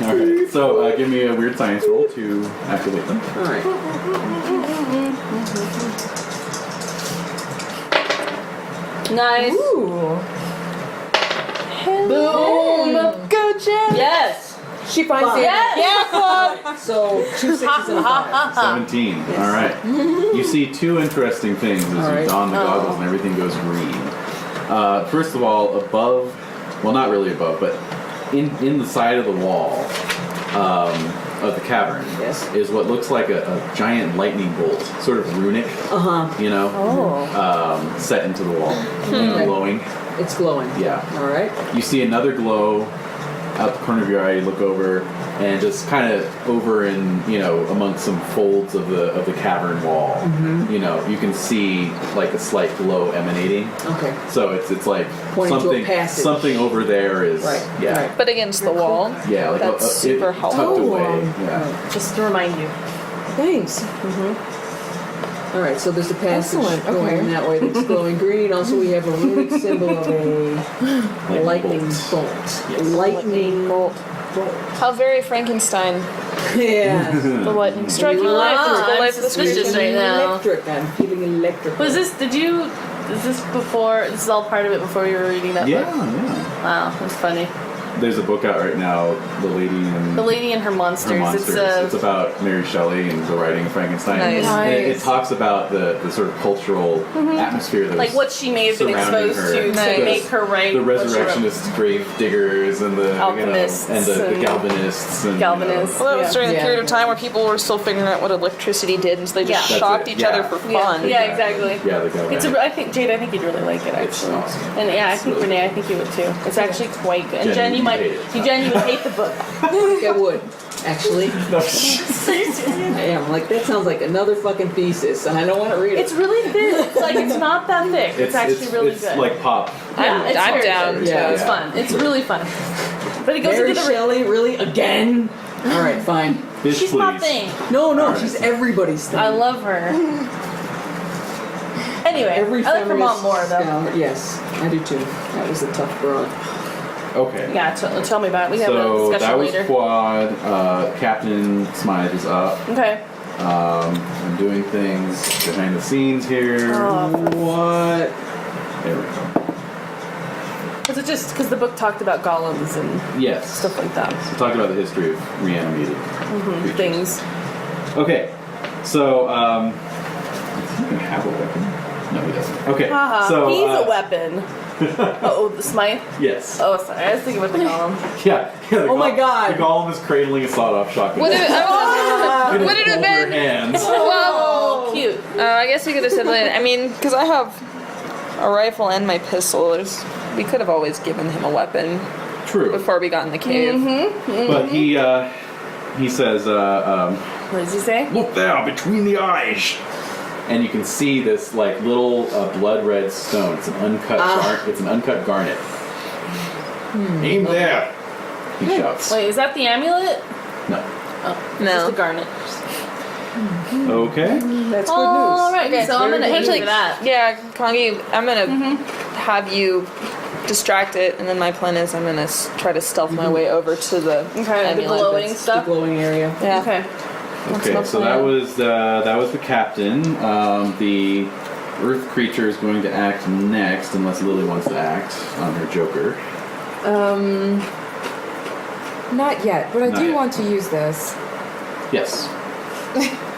All right. So give me a weird science roll to activate them. All right. Nice. Ooh. Boom. Go, Jen! Yes. She finds Fine. it. Yes. Yeah, So 2 6s and a 5. 17. All right. You see two interesting things as you right. don the goggles and everything goes green. First of all, above, well, not really above, but in the side of the wall of the cavern Yes. is what looks like a giant lightning bolt, sort of runic, you know, set into the wall, glowing. It's glowing. Yeah. All right. You see another glow out the corner of your eye. You look over, and just kind of over in, amongst some folds of the cavern wall, you can see like a slight glow emanating. Okay. So it's like Pointing to a passage. something over there is Right. yeah Right. but against the wall. yeah like That's super tucked helpful. away. Yeah. Just to remind you. Thanks. All right, so there's a passage Excellent, okay. going that way that's glowing green. Also, we have a runic symbol of a lightning bolt. Yes. Lightning bolt. How very Frankenstein. Yeah. The lightning striking Ah, life, the I'm life of the suspicious creature. right now. Electric. I'm feeling electric. Was this? Is this before? This is all part of it before you were reading that Yeah, book. yeah. Wow, that's funny. There's a book out right now, The Lady and Her Monsters. Her Monsters. It's It's about Mary Shelley and the writing of Frankenstein. Nice. And it Nice. talks about the sort of cultural atmosphere that like was what she may have been surrounding exposed her. to Nice. make her write the what she wrote. resurrectionist grave diggers and the Alchemists and the and Galvanists and Galvanists. Well, that was Yeah. during the Yeah. period of time where people were still figuring out what electricity did, and so they just Yeah. That's shocked it, each yeah. other for fun. Yeah, exactly. yeah, the Galvanists. I think Jade, I think you'd really like it It's actually. awesome. And yeah, I It's think really Renae, I think you would too. It's actually quite good. And Jen, Jen, you you might, hate it. Jen, you would hate the book. I would, actually. I am. Like, that sounds like another fucking thesis, and I don't want to read it. It's really thin. It's like it's not that thick. It's actually really it's good. like pop. yeah, it's I'm very down good. to Yeah. It's Yeah. fun. It's really fun. But it goes Mary into the. Shelley, really? Again? All right, fine. Bitch, She's please. my thing. No, All right. she's everybody's thing. I love her. Anyway, Every I like her mom feminist more though. scholar- Yes, I do too. That was a tough broad. Okay. Yeah, tell me about it. We have a So discussion that was later. Quad. Captain Smythe is up. Okay. I'm doing things behind the scenes here. Oh, What? There we go. Was it just because the book talked about golems and Yes. stuff like that? So talk about the history of reanimated creatures. Things. Okay. So does he even have a weapon? No, he doesn't. Okay. Haha. So He's a weapon. Oh, the Smythe? Yes. Oh, sorry. I was thinking about the golem. Yeah. the Oh my God. The golem is cradling a sawed-off shotgun. Would it, in would his it have older been? hands. Oh, cute. I guess we could have said that. I mean, because I have a rifle and my pistol. We could have always given him a weapon True. before we got in the cave. But he says, What does he say? "Look there, between the eyes. and you can see this like little blood red stone. It's an uncut. It's an uncut garnet. Aim there. He shouts. Wait, is that the amulet? No. Oh, No. Just a garnet. Okay. That's good All news. right, Okay, so I'm gonna aim Actually, for that. Yeah, Kangee, I'm gonna have you distract it, and then my plan is I'm gonna try to stealth my way over to the Okay, the amulet glowing that's- The stuff. glowing area. Yeah. Okay. Okay, my so plan? that was the captain. The earth creature is going to act next, unless Lilly wants to act on her Joker. Not yet, but I Not do yet. want to use this. Yes.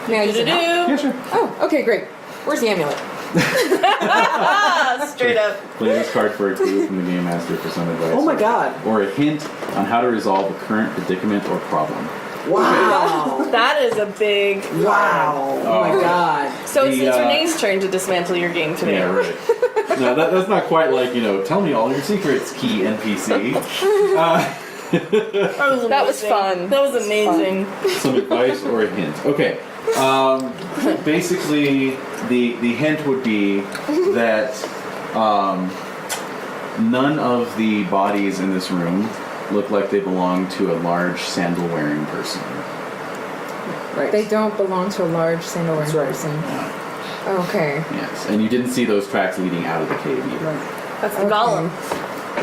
May I use it now? Yeah, sure. Oh, okay, great. Where's the amulet? Straight up. Play this card for a clue from the game master for some advice. Oh my god. Or a hint on how to resolve a current predicament or problem. Wow. That is a big. Wow. Oh my god. So it's The, Renae's turn to dismantle your game today. Yeah, right. No, that's not quite like, tell me all your secrets, key NPC. That was fun. That was amazing. Some advice or a hint. Okay. Basically, the hint would be that none of the bodies in this room look like they belong to a large sandal-wearing person. Right. They don't belong to a large sandal-wearing That's right. person. Okay. Yes, and you didn't see those tracks leading out of the cave either. Right. That's the Okay. golem.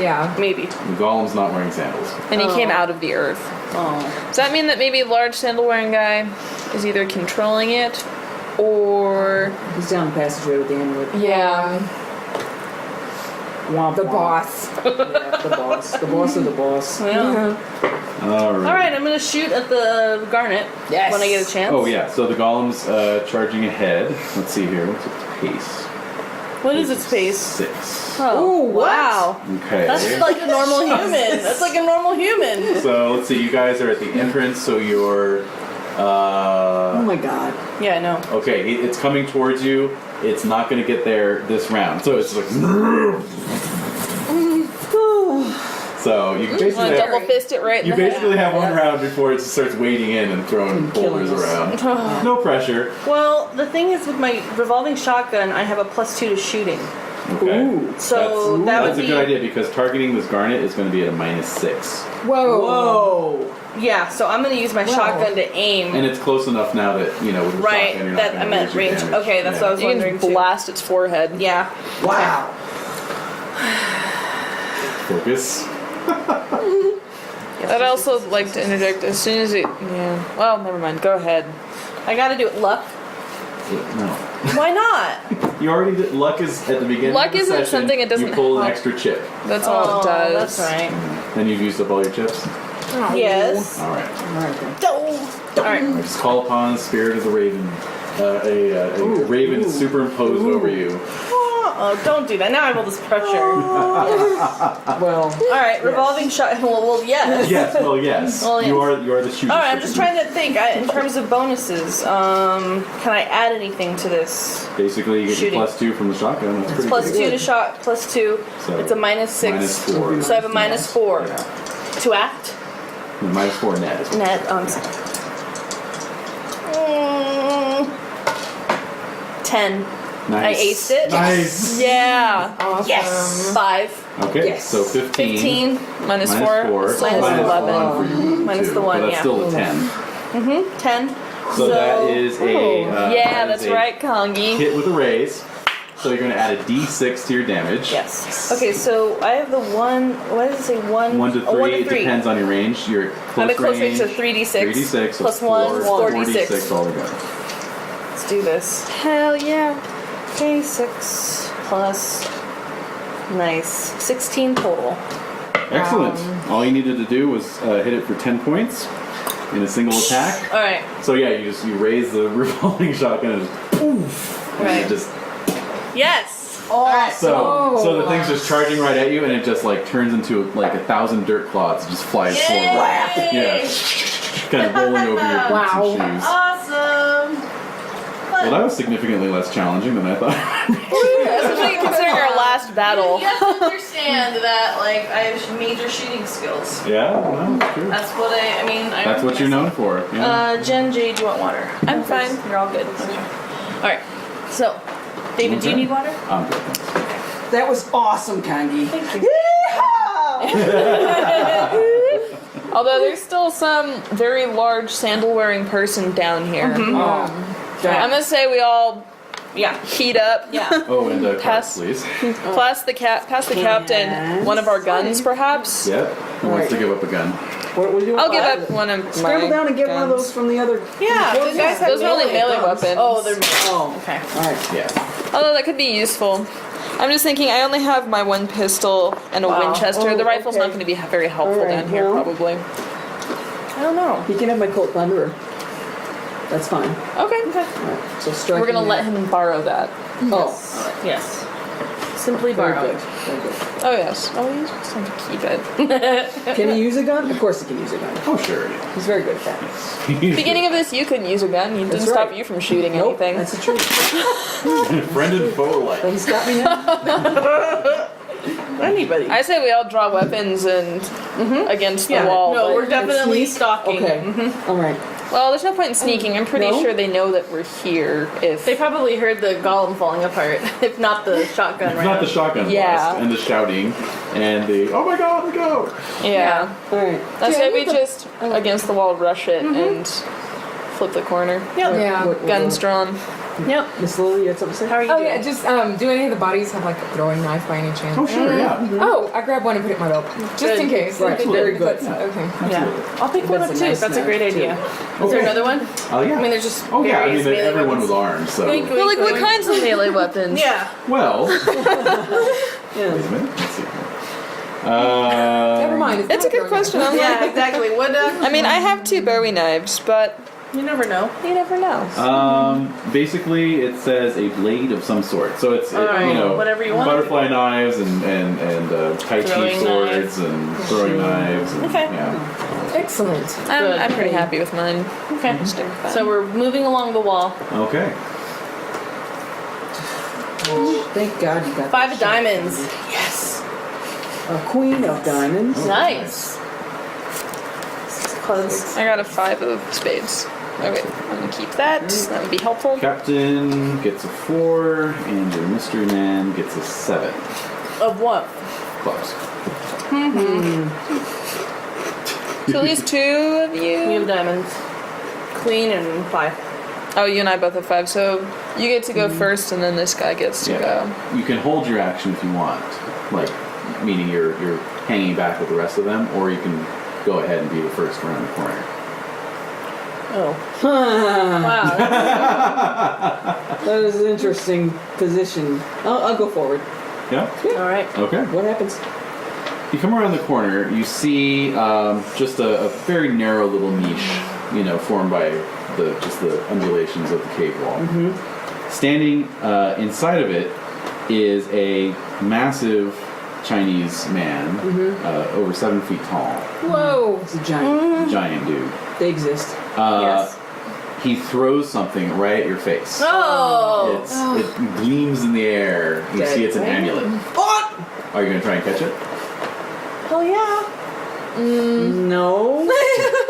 Yeah. Maybe. The golem's not wearing sandals. And he came out of the earth. Oh. Does that mean that maybe a large sandal-wearing guy is either controlling it, or He's down the passageway with the amulet. Yeah. Womp The womp. boss. Yeah, the boss. The boss of the boss. Yeah. All right. All right, I'm gonna shoot at the garnet Yes. when I get a chance. Oh yeah, so the golem's charging ahead. Let's see here. What's its pace? What is its pace? 6. Oh, Ooh, what? wow. Okay. That's like a normal human. That's like a normal human. So let's see. You guys are at the entrance, so you're. Oh my god. Yeah, I know. Okay, it's coming towards you. It's not going to get there this round. So it's like. So you want basically to have, double fist it right in you the head? basically have one round before it starts wading in and throwing killing boulders us. around. No pressure. Well, the thing is with my revolving shotgun, I have a +2 to shooting. Okay. Ooh. So that would That's a be good idea because targeting this garnet is going to be at a -6. Whoa. Whoa. Yeah, so I'm gonna use my shotgun to aim. And it's close enough now that, with the Right, shotgun, you're not that gonna I'm at lose your range. damage. Okay, that's what I was You wondering can too. blast its forehead. Yeah. Wow. Focus. I'd also like to interject as soon as it. Yeah. Well, never mind. Go ahead. I gotta do it luck. No. Why not? You already did. Luck is at the beginning Luck of the isn't session, something it doesn't you pull an help. extra chip. That's all it does. That's right. Then you've used up all your chips? Yes. Alright. Alright. I just call upon the spirit of the raven. A raven superimposed over you. Oh, don't do that. Now I have all this pressure. Well. Alright, revolving shot. Well, yes. Yes, well, yes. Well, yes. You are the shooter. Alright, I'm just trying to think in terms of bonuses. Can I add anything to this? Basically, you get Shooting. your +2 from the shotgun. That's pretty +2 good. to shot, +2. So, It's a -6. -4. So I have a -4 Yeah. to act. -4 net. is what- Net on 10. Nice. I aced it. Nice. Yeah. Awesome. Yes. 5. Okay, Yes. so 15. 15. Minus Minus 4. four. So Minus minus 11. 11. For you, Minus too, the one, but that's yeah. still a 10. 10. So that is a Yeah, that that's is a right, Kangee. hit with a raise. So you're going to add a D6 to your damage. Yes. Okay, so I have the one. What does it say? 1 1 to 3. Oh, 1 to It 3. depends on your range. Your close I'm at close range, so range, 3d6. 3d6 plus so 1, 4d6 4d6. altogether. Let's do this. Hell yeah. Okay, 6 plus. Nice. 16 total. Excellent. All you needed to do was hit it for 10 points in a single attack. Alright. So yeah, you raise the revolving shotgun and just poof, and Right. it just Yes! so the thing's just charging right at you, and it just like turns into like 1,000 dirt clods, just flies forward. Yeah, kind of rolling over your boots and shoes. Awesome! Well, that was significantly less challenging than I thought. Especially considering our last battle. You have to understand that, like, I have major shooting skills. Yeah, well, that's true. That's what I mean. That's what you're known for. Yeah. Jen, Jade, do you want water? I'm fine. You're all good. Okay. Alright. So, David, do you Okay. need water? I'm good. Thanks. That was awesome, Kangee. Thank you. Yeehaw! Although there's still some very large sandal-wearing person down here. Oh, I'm gonna say we all Yeah. heat up. Yeah. Oh, and cards, Pass. please. Pass the captain one of our guns, perhaps. Yep. Who wants to give up a gun? What do you I'll give up one of my Scribble down and get one of guns. those from the other. Yeah, those guys have Those are only melee guns. weapons. Oh, they're Oh, okay. all right. Yeah. Although that could be useful. I'm just thinking I only have my one pistol and a Wow. Winchester. Oh, the rifle's not okay. going to be very helpful All right, down here, well. probably. I don't know. He can have my Colt Thunderer. That's fine. Okay. All right. So strike. We're going to let him borrow that. Oh, Yes. Simply very borrowed. good. Very good. Oh, yes. Oh, you just have to keep it. Can he use a gun? Of course he can use a gun. Oh, sure. He's very good at that. Beginning of this, you couldn't use a gun. You didn't That's stop right. you from shooting Nope, anything. that's the truth. Friend and foe alike. But he's got me now. Anybody. I say we all draw weapons and against the yeah. wall. No, but- we're definitely sneak? stalking. Okay. All right. Well, there's no point in sneaking. I'm pretty No? sure they know that we're here. If They probably heard the golem falling apart, if not the shotgun It's round. not the shotgun Yeah. blast and the shouting and the oh my god, look out! yeah. All right. I Yeah, say I we need the- just against the wall rush it and flip the corner. Yep. Yeah. Guns drawn. Yep. Miss Lilly, you had something to say? How are you Oh doing? yeah, just do any of the bodies have like a throwing knife by any chance? Oh sure, yeah. Oh, I grabbed one and put it in my belt, just Good. in case. Right, very good. That's- Okay. Yeah. I'll pick one up That's a too. nice That's a great knife, too. idea. Is there Okay. another one? Oh yeah. I mean, there's just oh yeah. I mean, various melee everyone weapons. was armed, so Wink, Well, like wink, what wink. kinds of melee weapons? Yeah. well. Wait Yeah. a minute. Let's see. Never mind. It's a good question. I'm Yeah, like, exactly. What? I mean, I have 2 Bowie knives, but You never know. you never know. Basically, it says a blade of some sort. So it's Alright, you know whatever you want. butterfly knives and Tai Chi Throwing swords knives. and throwing knives. And, Okay. Yeah. Excellent. I'm pretty happy with mine. Okay. Stick with that. So we're moving along the wall. Okay. Thank God you got 5 that of shot. diamonds. Yes. A queen of diamonds. Nice. Close. I got a 5 of spades. Okay, I'm gonna keep that. That would be helpful. Captain gets a 4, and your mystery man gets a 7. Of what? Clubs. So at least 2 of We you. have diamonds. Queen and 5. Oh, you and I both have 5. So you get to go first, and then this guy gets to go. You can hold your action if you want, like meaning you're hanging back with the rest of them, or you can go ahead and be the first around the corner. Oh. Wow. That is an interesting position. I'll go forward. Yeah. All right. Okay. What happens? You come around the corner, you see just a very narrow little niche, formed by the undulations of the cave wall. Mm-hmm. Standing inside of it is a massive Chinese man, over 7 feet tall, Whoa. It's a giant. giant dude. They exist. Yes. He throws something right at your face. Oh. It gleams in the air. You see it's an amulet. What? Are you going to try and catch it? Hell yeah. No.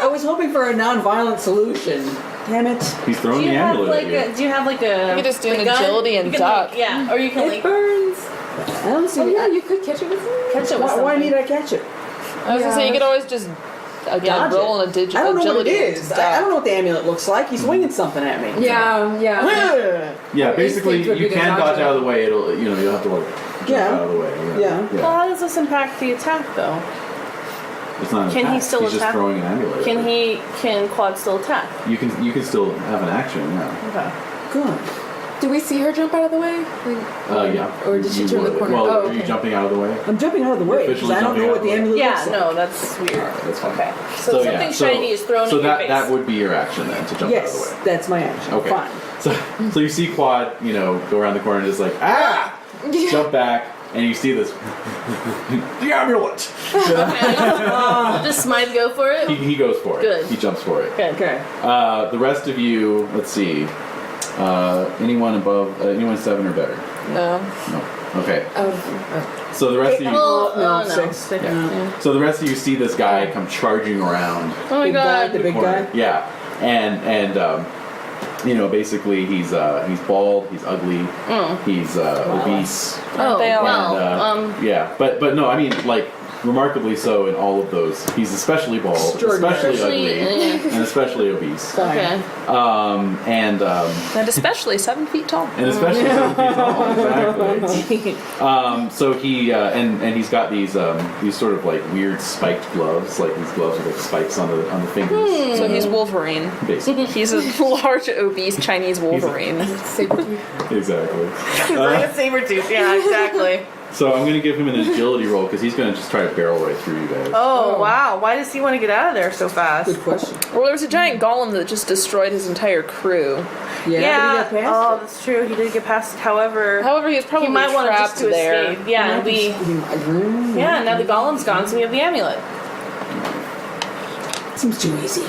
I was hoping for a non-violent solution. Damn it. He's throwing Do you the have amulet like at you. a? Do you have like a? You could just do an a gun? agility and You can, duck. Like, yeah. Or you can It like burns. I don't see. Oh yeah, you could catch it with catch it with Why something. need I catch it? I was gonna say you could always just again Dodge roll it. on a digit. I don't know what it agility is. and I don't duck. know what the amulet looks like. He's winging something at me. Yeah, yeah. Yeah, basically instinct would you be to can dodge dodge it. out of the way. It'll you'll have to like jump Yeah. out of the way. Yeah. Well, how does this impact the attack though? It's not an Can he attack. still He's just attack? throwing an amulet. Can Quad still attack? You can still have an action. Yeah. Okay. Good. Did we see her jump out of the way? Yeah. Or did she You turn the would. corner? Well, Oh, are you okay. jumping out of the way? I'm jumping out of the way because officially I don't jumping know out what of the the way. amulet Yeah. looks like. No, that's weird. That's fine. Okay. So yeah, something shiny is thrown so in your that face. that would be your action then to jump out of the Yes, way. that's my action. Okay. Fine. So you see Quad, go around the corner and just like jump back, and you see this the amulet. Does Smythe go for it? He goes for it. Good. He jumps for it. Good. Okay. The rest of you, let's see. Anyone above, anyone 7 or better? No. No. Okay. Oh, So the rest of you, Well, No, no. 6. yeah. So the rest of you see this guy come charging around. Oh my Big guy, god. the big corner. guy. Yeah. And basically he's bald, he's ugly, he's obese. Aren't they all? And, yeah, but no, I mean, like, remarkably so in all of those. He's especially bald, especially ugly, and especially obese. Okay. And especially 7 feet tall. and especially 7 feet tall, exactly. So he and he's got these sort of like weird spiked gloves, like these gloves with like spikes on the fingers. So he's Wolverine. Basically, He's a large, obese Chinese Wolverine. exactly. He's like a saber-tooth. Yeah, exactly. So I'm going to give him an agility roll because he's going to just try to barrel right through you guys. Oh, wow. Why does he want to get out of there so fast? Good question. Well, there was a giant golem that just destroyed his entire crew. Yeah, but he got past oh, it. that's true. He did get past it. However, He was probably he might want trapped just to there. escape. Yeah, and now the golem's gone, so we have the amulet. Seems too easy.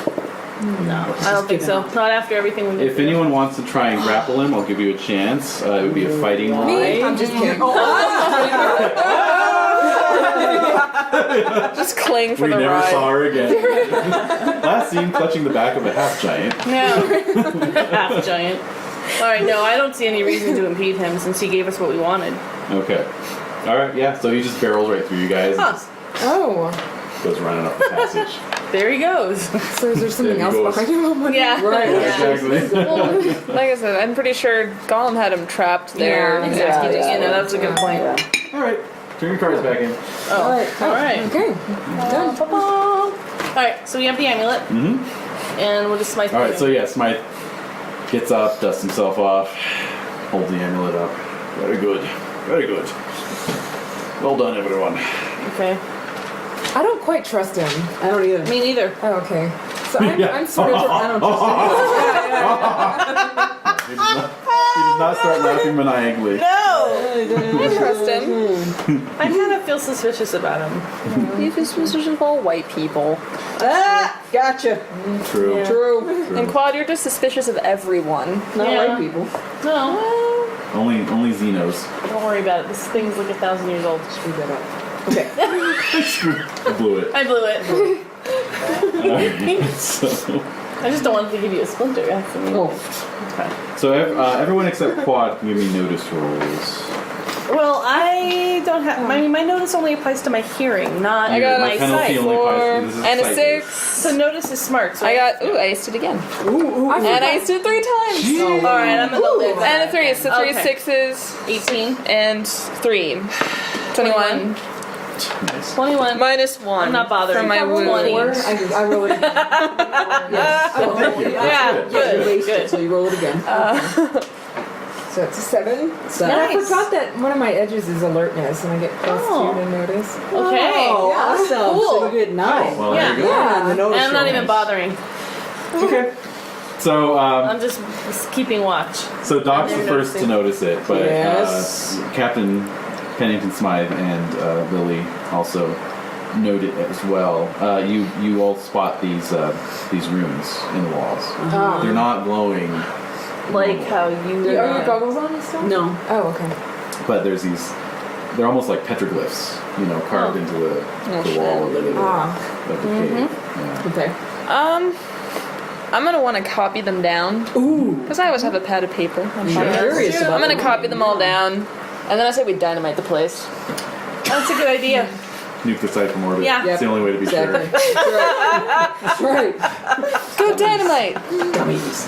No, I don't think so. Not after everything we did. If anyone wants to try and grapple him, I'll give you a chance. It would be a fighting roll. I'm just kidding. Just cling for We the never ride. saw her again. Last seen clutching the back of a half giant. No. Half giant. Alright, no, I don't see any reason to impede him since he gave us what we wanted. Okay. All right. Yeah. So he just barrels right through you guys. Huh. Oh, Goes running up the passage. There he goes. so is there something There else he goes. behind him? Yeah. Right. Exactly. Well, like I said, I'm pretty sure Gollum had him trapped there. Yeah, Exactly. Yeah, You know, that's a good point. All right. Turn your cards back in. Oh, alright. Okay, done. Alright, so we have the amulet. Mm-hmm. And we'll just smite All right. So yeah, Smythe gets up, dusts himself off, holds the amulet up. Very good. Very good. Well done, everyone. Okay. I don't quite trust him. I don't either. Me neither. Oh, okay. So I'm sort of. I don't trust He does not start laughing maniacally. No! I trust him. I kind of feel suspicious about him. He's just suspicious of all white people. him. Ah, gotcha. True. Yeah. True. And Quad, you're just suspicious of everyone. Not Yeah. white people. No. Only Xenos. Don't worry about it. This thing's like 1,000 years old. Screw that up. Okay. I blew it. I blew it. Alright, so I just don't want to give you a splinter. That's the main Oh. thing. Okay. so everyone except Quad can give me notice rolls. Well, I don't have. My notice only applies to my hearing, not I got my a penalty sight. only applies- 4 this is and a sight 6. So notice is smart. So I got, I aced it again. And I aced it 3 times. All right, I'm gonna live And a 3, so 3 Okay. sixes 18, and 3. 21. Nice. 21. Minus 1. I'm not bothering. From my wound. 20. I roll it again. Yes. Thank you. Yeah, You good, wasted, good. so you roll it again. So it's a 7. So- And I Nice. forgot that one of my edges is alertness, and I get Oh. +2 to notice. Okay. Oh, awesome. Cool. So you get 9. Well, Yeah. there you go. Yeah, and the notice And I'm not roll. even bothering. Okay. So I'm just keeping watch. so Doc's the They're first to notice it, but Yes. Captain Pennington-Smythe and Lilly also note it as well. You all spot these runes in the walls. They're not glowing, Like how you. Are your goggles on and stuff? No. Oh, okay. but there's these. They're almost like petroglyphs, carved into the wall of the cave. Yeah. Okay. I'm gonna want to copy them down. Ooh. Because I always have a pad of paper. I'm curious about I'm gonna that. copy them all down. And then I say we dynamite the place. That's a good idea. Nuke the site from orbit. Yeah. It's the only way to be Exactly. sure. That's right. Go dynamite! Dummies.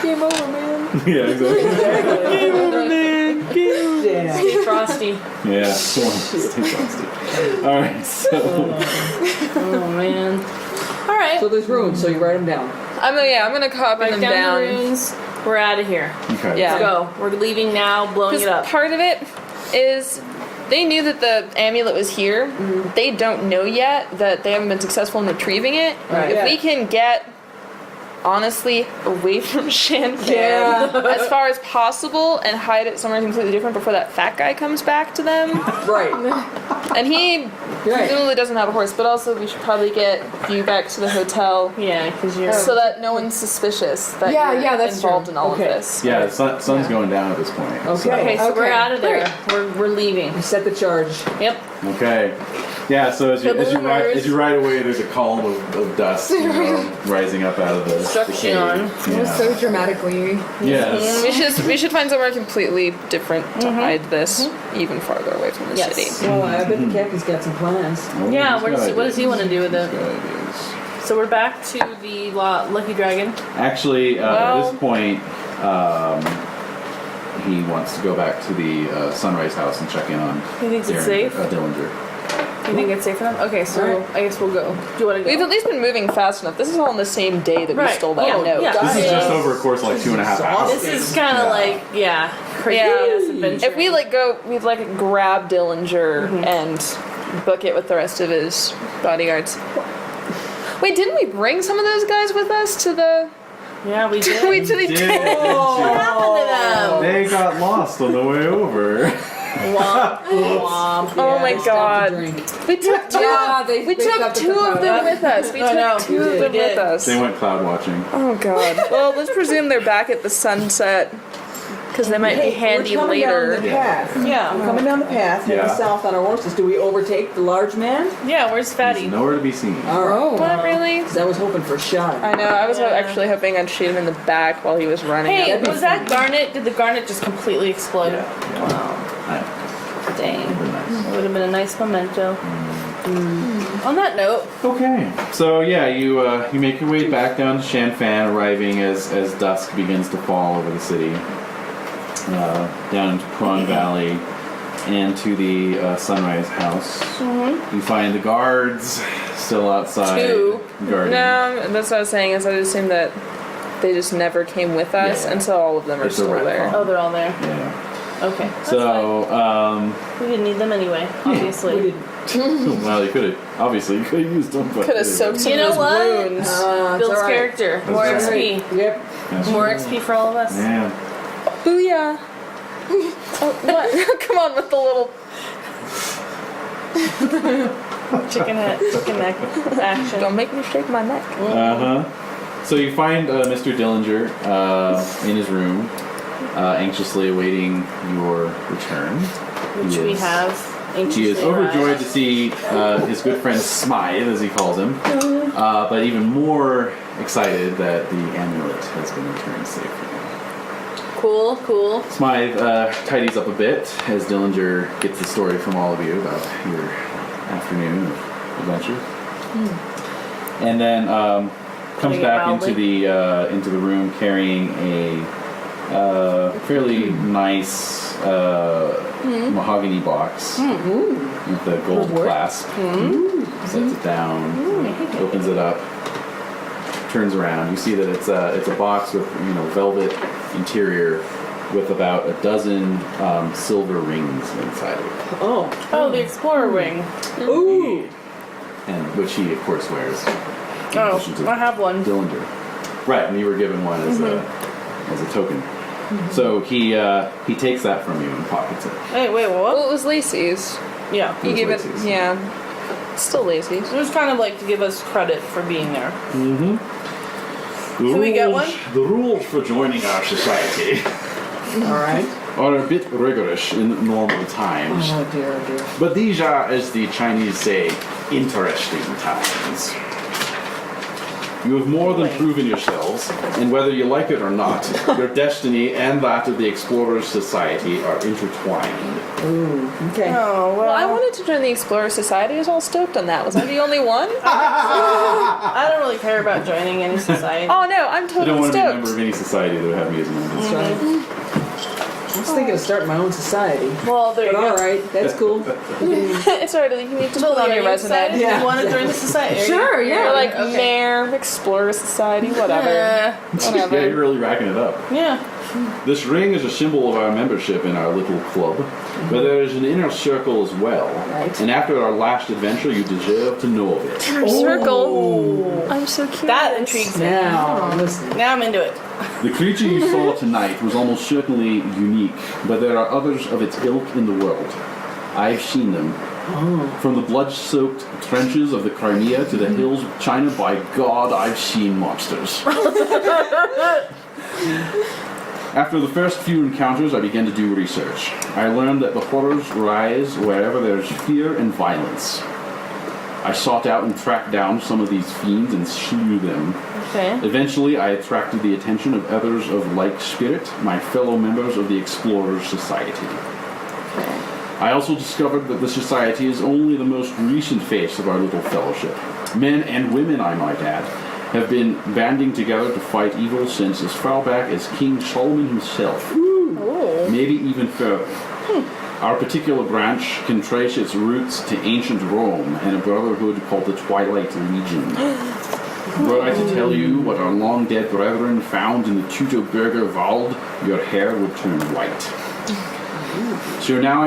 Game over, man. Yeah, exactly. Yeah. Stay frosty. Yeah. Stay frosty. All right. So. Oh man. All right. So there's runes, so you write them down. I'm gonna copy Write them down down. the runes. We're out of here. Okay. Yeah. Let's go. We're leaving now. Blowing it Because up. part of it is they knew that the amulet was here. They don't know yet that they haven't been successful in retrieving it. Right. If Yeah. we can get, honestly, away from Shan Yeah. as far as possible and hide it somewhere completely different before that fat guy comes back to them. Right. And he Right. presumably doesn't have a horse, but also we should probably get you back to the hotel Yeah, because you're. so that no one's suspicious that Yeah, you're yeah, that's involved true. in all Okay. of this. Yeah, the sun's going down at this point. Okay. Okay, so we're Okay, out of there. great. We're leaving. You set the charge. Yep. Okay. Yeah, so as you Ballooners. ride away, there's a column of dust rising up out of the Construction. cave. It was Yeah. so dramatically. Yes. We should find somewhere completely different to hide this, even farther away from the Yes. city. Well, I bet the captain's got some plans. Oh, Yeah, he's got what does he ideas. want to do with it? He's got ideas. So we're back to the Lucky Dragon. Actually, at Well- this point, he wants to go back to the Sunrise House and check in on He thinks it's safe? Dillinger. You think it's safe enough? Okay, so Alright. I guess we'll go. Do you want to go? We've at least been moving fast enough. This is all on the same day that we Right. stole that Yeah. note. Yeah. This is Yeah. just over a course of like 2.5 hours. This is kind of like, crazy ass adventure. If we we'd grab Dillinger and book it with the rest of his bodyguards. Wait, didn't we bring some of those guys with us to the? Yeah, we did. We did. Did- What happened to them? They got lost on the way over. Womp, womp. Oh my Stop god. the drink. We took two. Yeah, we they took stopped at two the of them Cuad. with us. We I know, took two we of them did. with us. They went cloud watching. Oh god. Well, let's presume they're back at the sunset because they might be handy we're coming later. down the path. Yeah. We're coming down the path, heading Yeah. south on our horses. Do we overtake the large man? Yeah, where's Fatty? He's nowhere to be seen. All right. What really? 'Cause I was hoping for a shot. I know. I was Yeah. actually hoping I'd shoot him in the back while he was running. Hey, That'd be was that garnet? Did the garnet just completely explode? Yeah. Wow. Yeah. Dang. Very nice. It would have been a nice memento. On that note, Okay, so yeah, you make your way back down to Shanfan, arriving as dusk begins to fall over the city, down into Prawn Valley, and to the Sunrise House. You find the guards still outside. Two. Guarding. No, that's what I was saying. Is I assumed that they just never came with us, Yeah. and so all of them are It's a still red there. phone. oh, they're all there. Yeah. Okay. That's So, fine. We didn't need them anyway, obviously. We didn't. well, you could have obviously used them. but- Could have soaked some You know of his what? wounds. It's Builds all right. character. That's More right. XP. Yep. That's More true. XP for all of us. Yeah. Booyah! Oh, what? Come on with the little. Chicken neck action. Don't make me shake my neck. Uh-huh. So you find Mr. Dillinger in his room, anxiously awaiting your return. Which He we is- have anxiously He is overjoyed arrived. to see his good friend Smythe, as he calls him, but even more excited that the amulet has been returned safely. Cool, cool. Smythe tidies up a bit as Dillinger gets the story from all of you about your afternoon of adventure, and then comes Putting it back into mildly. the room carrying a fairly nice mahogany box with the gold clasp. Sets it down, opens it up, turns around. You see that it's a box with velvet interior with about a dozen silver rings inside of it, Oh. Oh, the Explorer wing. Ooh. and which he of course wears. in Oh, addition to I have one. Dillinger. Right, and you were given one as a token. So he takes that from you and pockets it. Hey, wait, what? Well, it was Lacey's. Yeah. You was gave it. Lacey's. Yeah. It's still Lacey's. It was kind of like to give us credit for being there. Can we get one? The rules for joining our society All right. are a bit rigorous in normal times. Oh dear, oh dear. But these are, as the Chinese say, interesting times. You have more than proven yourselves, and whether you like it or not, your destiny and that of the Explorers Society are intertwined. Ooh. Okay. Oh, Well, I wanted to join the Explorer Society. I was all stoked on that. Was I the only one? I don't really care about joining any society. Oh no, I'm I don't totally want to be a member of stoked. any society that would have me as a member. That's right. I was thinking of starting my own society. Well, there you But go. all right, that's cool. It's alright. You need to put on your resume. Yeah. You want to join the society? Sure, yeah. You're like Okay. Mayor, Explorer Society, whatever. Yeah. Yeah, Whatever. you're really racking it up. Yeah. This ring is a symbol of our membership in our little club, but there is an inner circle as well. Right. And after our last adventure, you deserve to know of it. Circle. I'm so curious. That intrigues me. Now, listen. Now I'm into it. The creature you saw tonight was almost certainly unique, but there are others of its ilk in the world. I've seen them. From the blood-soaked trenches of the Crimea to the hills of China, by God, I've seen monsters. After the first few encounters, I began to do research. I learned that the horrors rise wherever there's fear and violence. I sought out and tracked down some of these fiends and slew them. Okay. Eventually, I attracted the attention of others of like spirit, my fellow members of the Explorers Society. I also discovered that the Society is only the most recent face of our little fellowship. Men and women, I might add, have been banding together to fight evil since as far back as King Solomon himself. Maybe even further. Our particular branch can trace its roots to ancient Rome and a brotherhood called the Twilight Legion. Were I to tell you what our long-dead brethren found in the Teutoburger Wald, your hair would turn white. So now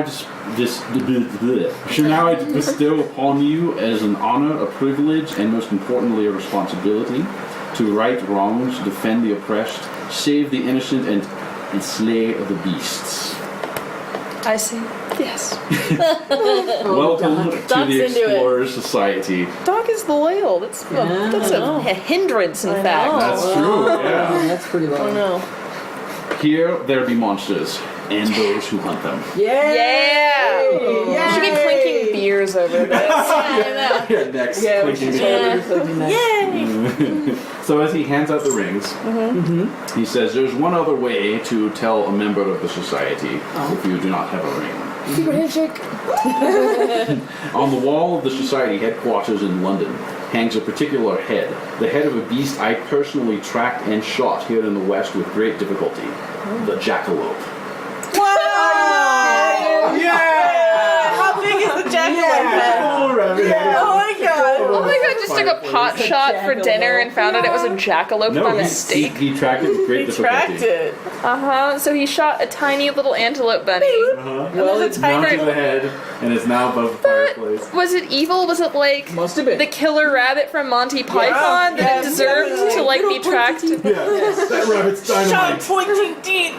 I bestow upon you as an honor, a privilege, and most importantly a responsibility to right wrongs, defend the oppressed, save the innocent, and slay the beasts. I see. Yes. Welcome to Doc's the into it. Explorers Society. Doc is loyal. That's a hindrance, in fact. That's true, yeah. That's pretty low. Oh no. Here there be monsters, and those who hunt them. Yeah. We should be clinking beers over this. Here next. Yeah, we clinking should together. try to next. Yay! So as he hands out the rings, he says, "There's one other way to tell a member of the society if you do not have a ring. Secret handshake. On the wall of the society headquarters in London hangs a particular head, the head of a beast I personally tracked and shot here in the West with great difficulty, the jackalope." How big is the jackalope head? Oh my god! Oh my god, just took a pot shot for dinner and found out it was a jackalope No, on a he steak. tracked it with great He difficulty. tracked it. So he shot a tiny little antelope bunny. Well, it's down to the head, and it's now above the fireplace. Was it evil? Was it like Must have been. the killer rabbit from Monty Python that it deserved to like be tracked? That rabbit's Sharp dynamite. pointing teeth.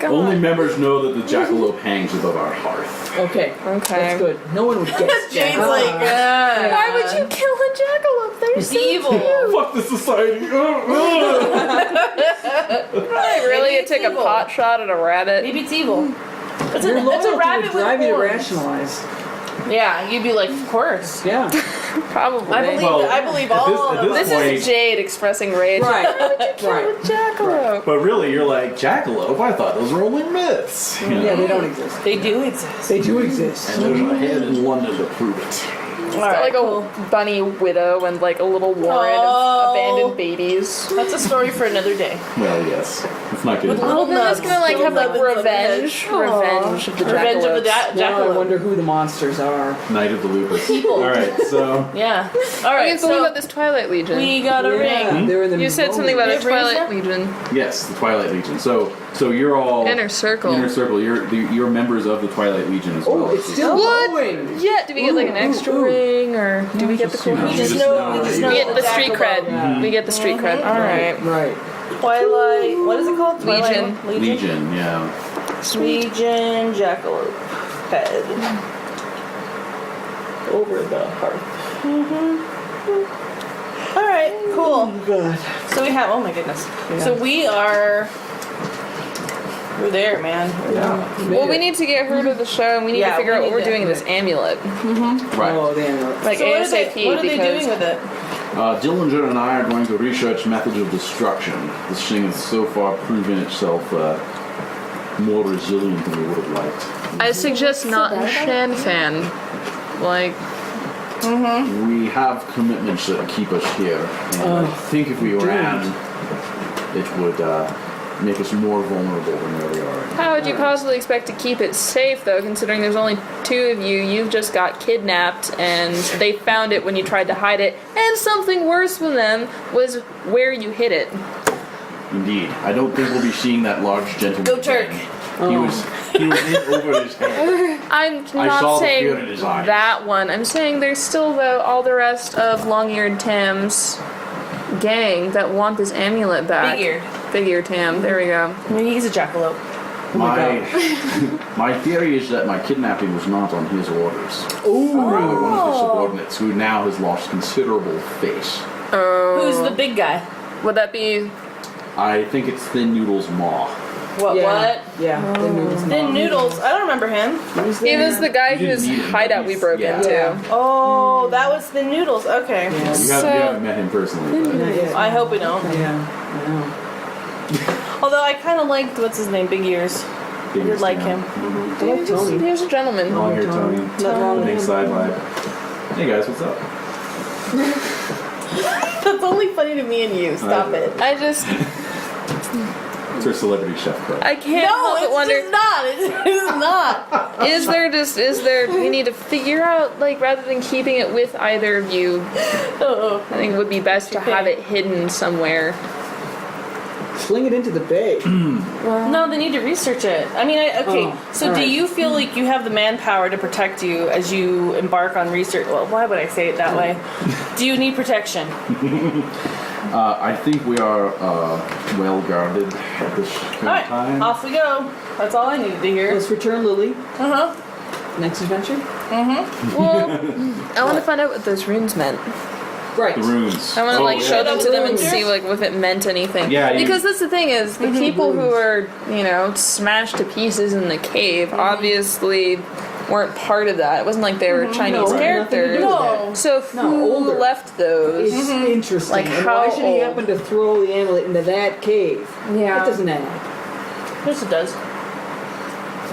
Only members know that the jackalope hangs above our hearth. Okay. Okay. That's good. No one would guess. Jade's like, Why would you kill a jackalope? They're it's so evil. Fuck the society. Really? It took a pot shot at a rabbit? Maybe it's evil. It's Your a loyalty rabbit would drive with you to horns. rationalize. Yeah, you'd be like, of course. Yeah. Probably. I believe all of this them. This is Jade expressing rage. Right. Right. Jackalope. But really, you're like, jackalope? I thought those were only myths. You know? Yeah, they don't exist. They do exist. They do exist. And there's a head in London to prove it. It's got like a bunny widow and like a little warren of abandoned babies. That's a story for another day. Well, yes. It's not good. Well, then it's gonna like have like revenge of the Revenge of the jackalopes. Now I jackalope. wonder who the monsters are. Night of the Lupus. People. Alright, so... Yeah. All Okay, right. so what So about this Twilight Legion? we got a ring. They're in the You said something about We a have rings Twilight now? Legion. Yes, the Twilight Legion. So you're all... Inner Circle. Inner Circle. You're members of the Twilight Legion as well. Oh, it's still What? going. Yeah, do we get like an extra ring or do we get the cool? We just know. We get the street cred. Yeah. We get the street cred. All right. Right. Twilight. What is it called? Legion. Twilight Legion, yeah. Legion jackalope head over the hearth. All right. Cool. God. So we have. Oh my goodness. So we are. We're there, man. Yeah. Well, we need to get her to the show, and we need Yeah, to figure we out what need we're to- doing with this amulet, Right. Oh, the amulet. like So ASAP. what are they because doing with it? Dillinger and I are going to research methods of destruction. This thing has so far proven itself more resilient than we would have liked. I suggest not Shan Fan. Like, We have commitments that keep us here, and I think if we ran, it would make us more vulnerable than where we are. how would you possibly expect to keep it safe, though, considering there's only two of you? You've just got kidnapped, and they found it when you tried to hide it, and something worse for them was where you hid it. Indeed, I don't think we'll be seeing that large gentleman. Go Turk. again. He was in over his head. I'm I not saw the saying fear in his eyes. that one. I'm saying there's still, though, all the rest of Long-Eared Tam's gang that want this amulet back. Big-eared. Big-Eared Tam. There we go. I mean, he's a jackalope. My theory is that my kidnapping was not on his orders. Rather, one of his subordinates, who now has lost considerable face. Who's the big guy? Would that be... I think it's Thin Noodle's maw. What? Yeah. What? Yeah. The noodles. Thin Noodles. I don't remember him. He was the guy You didn't whose need him, hideout but we he's- broke yeah. into. Yeah. Oh, Oh, that was the noodles. Okay. Yeah. You haven't met him personally. But. Not yet. I hope we don't. Yeah. I know. Although I kind of liked what's his name, Big Ears. I did like him. I like Tony. Here's a gentleman. Oh, here, Tony. Not wrong with Big him. side vibe. Hey guys, what's up? That's only funny to me and you. Stop it. I just, It's our celebrity chef club. I can't No, help but it's wonder. just not. It's not. Is there, we need to figure out, like, rather than keeping it with either of you, Uh-oh. I think it would be best to have it hidden somewhere. Sling it into the bay. No, they need to research it. I mean, okay. Oh, So, all do right. you feel like you have the manpower to protect you as you embark on research? Well, why would I say it that way? Do you need protection? I think we are well guarded at this All current right, time. off we go. That's all I needed to hear. Let's return Lilly. Uh huh. Next adventure. Well, I want to find out what those runes meant. Right. The runes. I want to Oh, like yeah. show them to them and Runes. see like if it meant anything. Yeah, you- because that's the thing is the people who are smashed to pieces in the cave obviously weren't part of that. It wasn't like they were Chinese No, characters. nothing to do with No. So who older. left those? It's interesting. Like, and how why should he old? happen to throw the amulet into that cave? Yeah. That doesn't add. Yes, it does.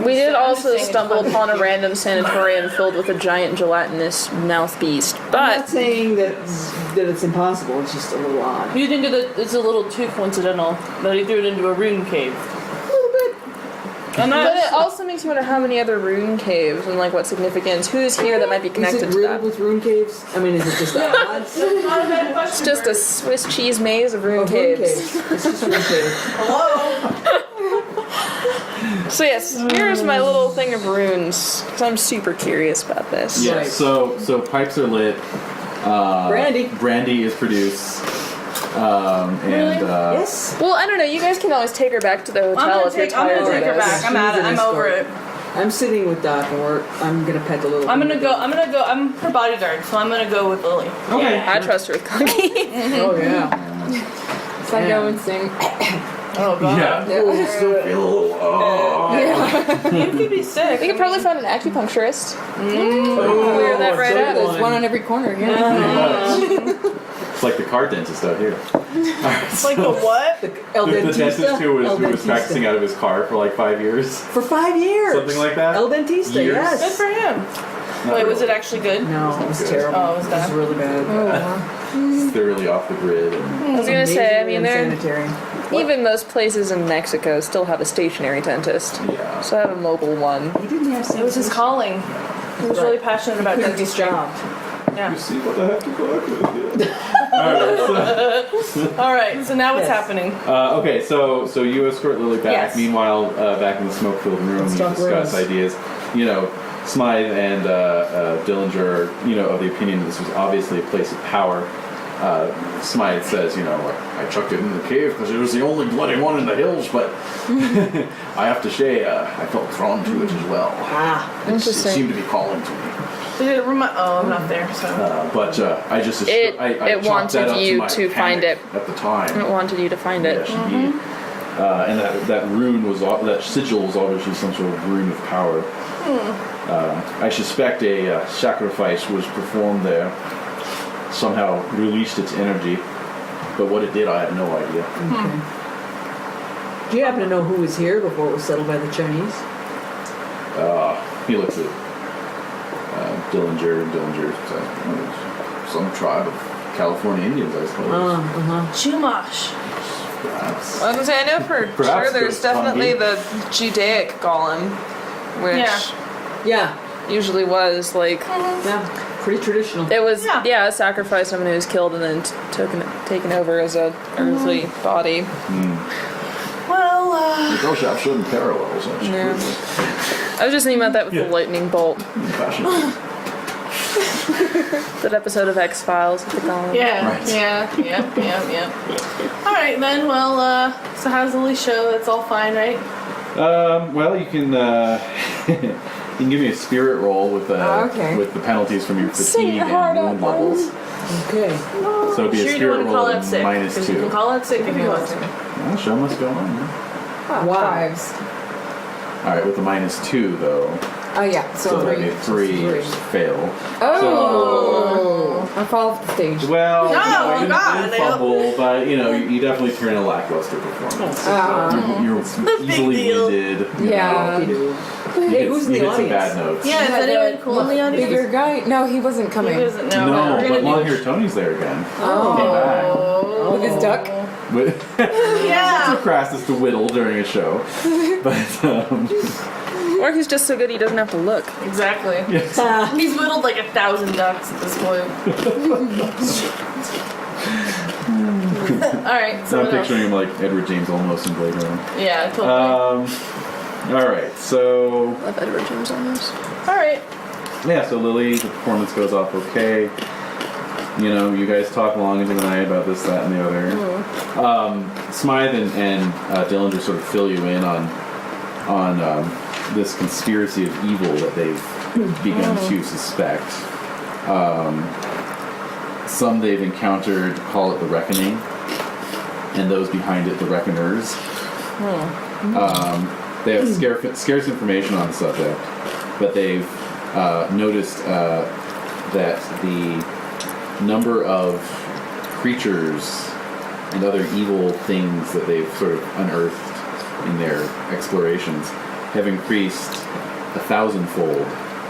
We did I'm also saying it's stumble fun. upon a random sanatorium filled with a giant gelatinous mouth beast. I'm not But saying that it's impossible. It's just a little odd. You think that it's a little too coincidental that he threw it into a rune cave? A little bit. I'm not. but it also makes you wonder how many other rune caves and like what significance. Who's here that might be Is connected it to riddled that? with rune caves? I mean, is it just the odds? Not a bad question. It's just a Swiss cheese maze of rune Of rune caves. caves. It's just rune caves. So yes, here's my little thing of runes because I'm super curious about this. Yeah, Right. so pipes are lit. Brandy. Brandy is produced. And Yes. Well, I don't know. You guys can always take her back to the hotel I'm if you're gonna tired take her of this. back. I'm at it. I'm over it. I'm sitting with Doc and I'm gonna pet the little. I'm her bodyguard, so I'm gonna go with Lilly. okay. I trust her with Kangee. Oh yeah. So I go and sing. Oh god. Yeah. Oh, still feel a little. Oh. You could be sick. We could probably find an acupuncturist. Oh, Clear that right so out. There's one on every corner. Yeah. It's like the car dentist out here. It's like the what? El The Dentista. dentist who El was Dentista. practicing out of his car for like 5 years. For 5 years. Something like that? El Dentista. Years. Good Yes. for him. Not Wait, was really. it actually good? No, it was Good. terrible. Oh, it was bad. really bad. They're really off the grid. And I was gonna say, I mean, they're sanitary. even most places in Mexico still have a stationary dentist. yeah. So I have a mobile one. He didn't have It was his calling. He was really passionate about His dentistry. job. Yeah. You see what I have to work with. Alright, All right. So now what's Yes. happening? okay, so you escort Lilly back. Yes. Meanwhile, back in the smoke-filled room, Let's you talk discuss rooms. ideas. Smythe and Dillinger, of the opinion that this was obviously a place of power. Smythe says, I chucked it in the cave because it was the only bloody one in the hills, but I have to say, I felt drawn to it as well. Ah. It Interesting. seemed to be calling to me. Did it remind? Oh, I'm not there. So. But I just It chalked wanted that up you my to find panic it. at the time. I wanted you to find it. Yes, indeed. And that rune that sigil was obviously some sort of rune of power. I suspect a sacrifice was performed there. Somehow released its energy, but what it did, I have no idea. Do you happen to know who was here before it was settled by the Chinese? He looks at Dillinger, and Dillinger says, some tribe of California Indians, I suppose. Chumash. Perhaps. I was gonna say, I know for Perhaps sure there's there's definitely Kangee. the Judaic golem, which Yeah. Yeah. usually was like Yeah. Pretty traditional. it was Yeah. a sacrifice someone who was killed and then taken over as a earthly body. Well, It does have certain parallels, I Yeah. suppose. I was just thinking about that with the lightning bolt. Fashion. That episode of X-Files with the golem. yeah, Right. yeah. All right then. Well, so how's Lily's show? It's all fine, right? Well, you can you can give me a spirit roll with okay. with the penalties from your Sing fatigue it hard and wound up, levels. Okay. So it'd be a Sure, you don't spirit want to roll call of out sick. minus 'cause You can two. call out sick if you want to. Well, show must go on. Man. Wow. Fives. All right, with the minus two though, Oh yeah. so So that'd three. be three, Three. fail. Oh. I fall off the stage. Well, No, you didn't God, fumble, but you definitely turn a lackluster performance. You're easily deal. winded. Yeah. Hey, who's in you the hit some audience? bad notes. Yeah, is anyone cool in the audience? Bigger guy? No, he wasn't coming. He doesn't know. No, We're but gonna long do- hair Tony's there again. Oh. Came back. With his duck? But Yeah. too crass as to whittle during a show. But Or he's just so good he doesn't have to look. Exactly. He's whittled like 1,000 ducks at this point. Alright, so so I'm what else? picturing him like Edward James Olmos in Blade Runner. Yeah, totally. All right, so Love Edward James almost. Alright. yeah, so Lilly, the performance goes off okay. You guys talk long into the night about this, that, and the other. Smythe and Dillinger sort of fill you in on this conspiracy of evil that they've begun to suspect. Some they've encountered call it the Reckoning, and those behind it the Reckoners. They have scarce information on the subject, but they've noticed that the number of creatures and other evil things that they've sort of unearthed in their explorations have increased 1,000-fold,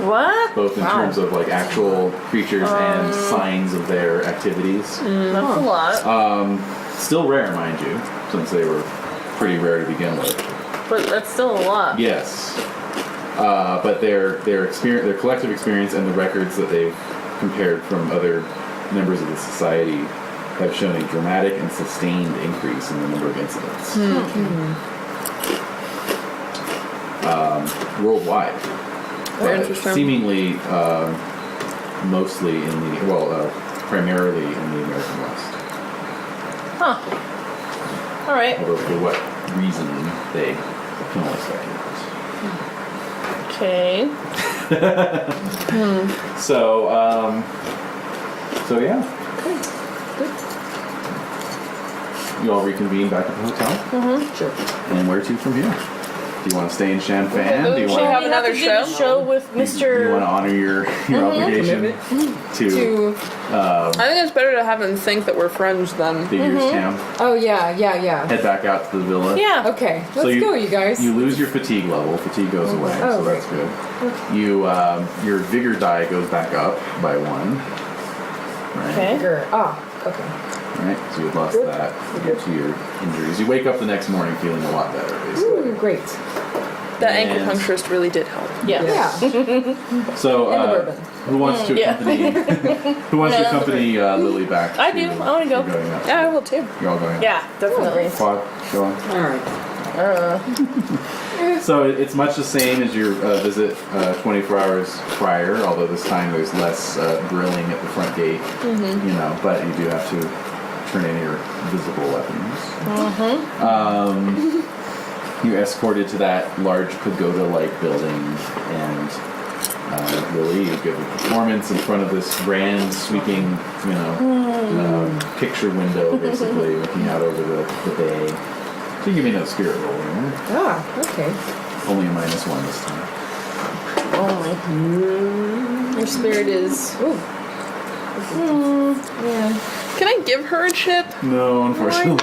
What? both in terms of like actual creatures and signs of their activities. That's a lot. Still rare, mind you, since they were pretty rare to begin with. But that's still a lot. Yes, but their experience, their collective experience, and the records that they've compared from other members of the society have shown a dramatic and sustained increase in the number of incidents worldwide. Very interesting. Seemingly, mostly in the primarily in the American West. Huh. Alright. Although for what reason they can only speculate. Okay. So yeah. You all reconvene back at the hotel. Sure. And where to from here? Do you want to stay in Shanfan? Do you Should want have We another to do show? the show with You want Mr. to honor your obligation to To. I think it's better to have him think that we're friends than. the year's camp? Oh, yeah. Head back out to the villa. Yeah. Okay, let's go, you guys. You lose your fatigue level. Fatigue goes away, Oh, so that's good. You your vigor die goes back up by 1. Right. Okay. Okay. Right. So you lost that due to your injuries. You wake up the next morning feeling a lot better, basically. Ooh, great. That And- acupuncturist really did help. Yeah. Yeah. So And the bourbon. who wants to Yeah. accompany? Who wants to accompany Lilly back? I do. I wanna go. You're going out. Yeah, I will too. You're all going out. Yeah, definitely. Quad, go on. All right. So it's much the same as your visit 24 hours prior, although this time there's less grilling at the front gate. But you do have to turn in your visible weapons. You escorted to that large pagoda-like building, and Lilly, you give a performance in front of this grand, sweeping, picture window, basically, looking out over the bay. So you give me no spirit roll anymore. Okay. Only a -1 this time. Your spirit is. Ooh. Yeah. Can I give her a chip? No, unfortunately.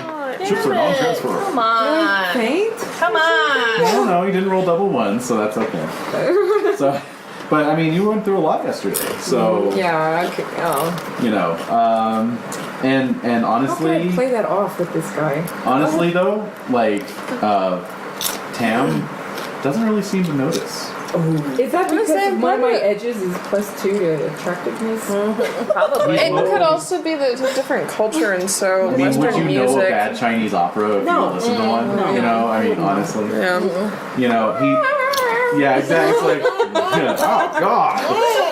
Chips are non-transferable. Come on. Faint? Come on. No, you didn't roll double 1, so that's okay. But I mean, you went through a lot yesterday, so Yeah, okay. Oh. and How can I honestly, play that off with this guy? though, like Tam doesn't really seem to notice. Is that because saying, one of my Barbara. edges is +2 to attractiveness? Probably. It could also be that it's a different culture, and so I mean, Western would you know a music. bad Chinese opera if No. you listen to one? I mean, honestly, Yeah. Yeah, exactly. It's like, oh God!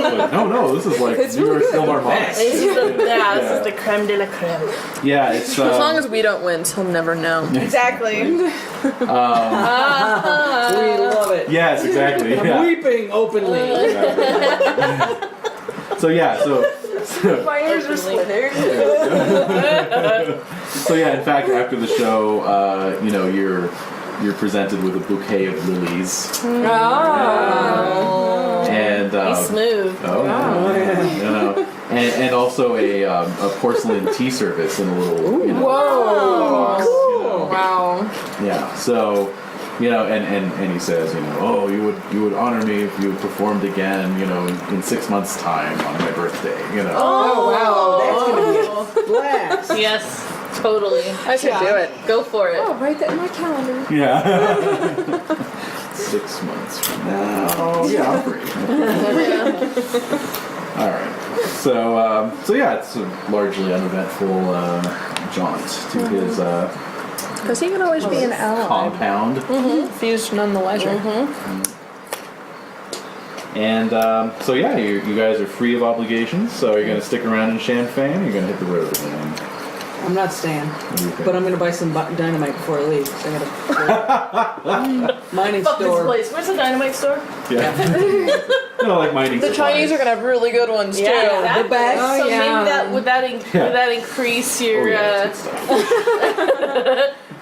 But no, this is like It's you really are good. still our boss. This is the creme de la creme. Yeah, it's As long as we don't win, he'll never know. Exactly. We love it. yes, exactly. I'm Yeah. weeping openly. So yeah, so My ears are splitting. so yeah. In fact, after the show, you're presented with a bouquet of lilies, and He's smooth. oh, and also a porcelain tea service in a little. You know, Whoa. you know, Wow. yeah. So, you know, and he says, you know, oh, you would honor me if you performed again, you know, in 6 months' time on my birthday, you know. Oh, wow. That's going to be a blast. Yes, totally. I should do it. Go for it. Oh, write that in my calendar. Yeah. 6 months from now. Yeah, I'm free. All right. So yeah, it's a largely uneventful jaunt to his Because he can always be an ally. compound. If he's none the wiser. And so yeah, you guys are free of obligations. So you're going to stick around in Shanfang. You're going to hit the road again. I'm not staying. What do you think? But I'm going to buy some dynamite before I leave. So I got to mining Fuck this store. place. Where's the dynamite store? Yeah. No, like mining. The Chinese are gonna have really good ones too. exactly. The best. Oh, So yeah. maybe that would that increase your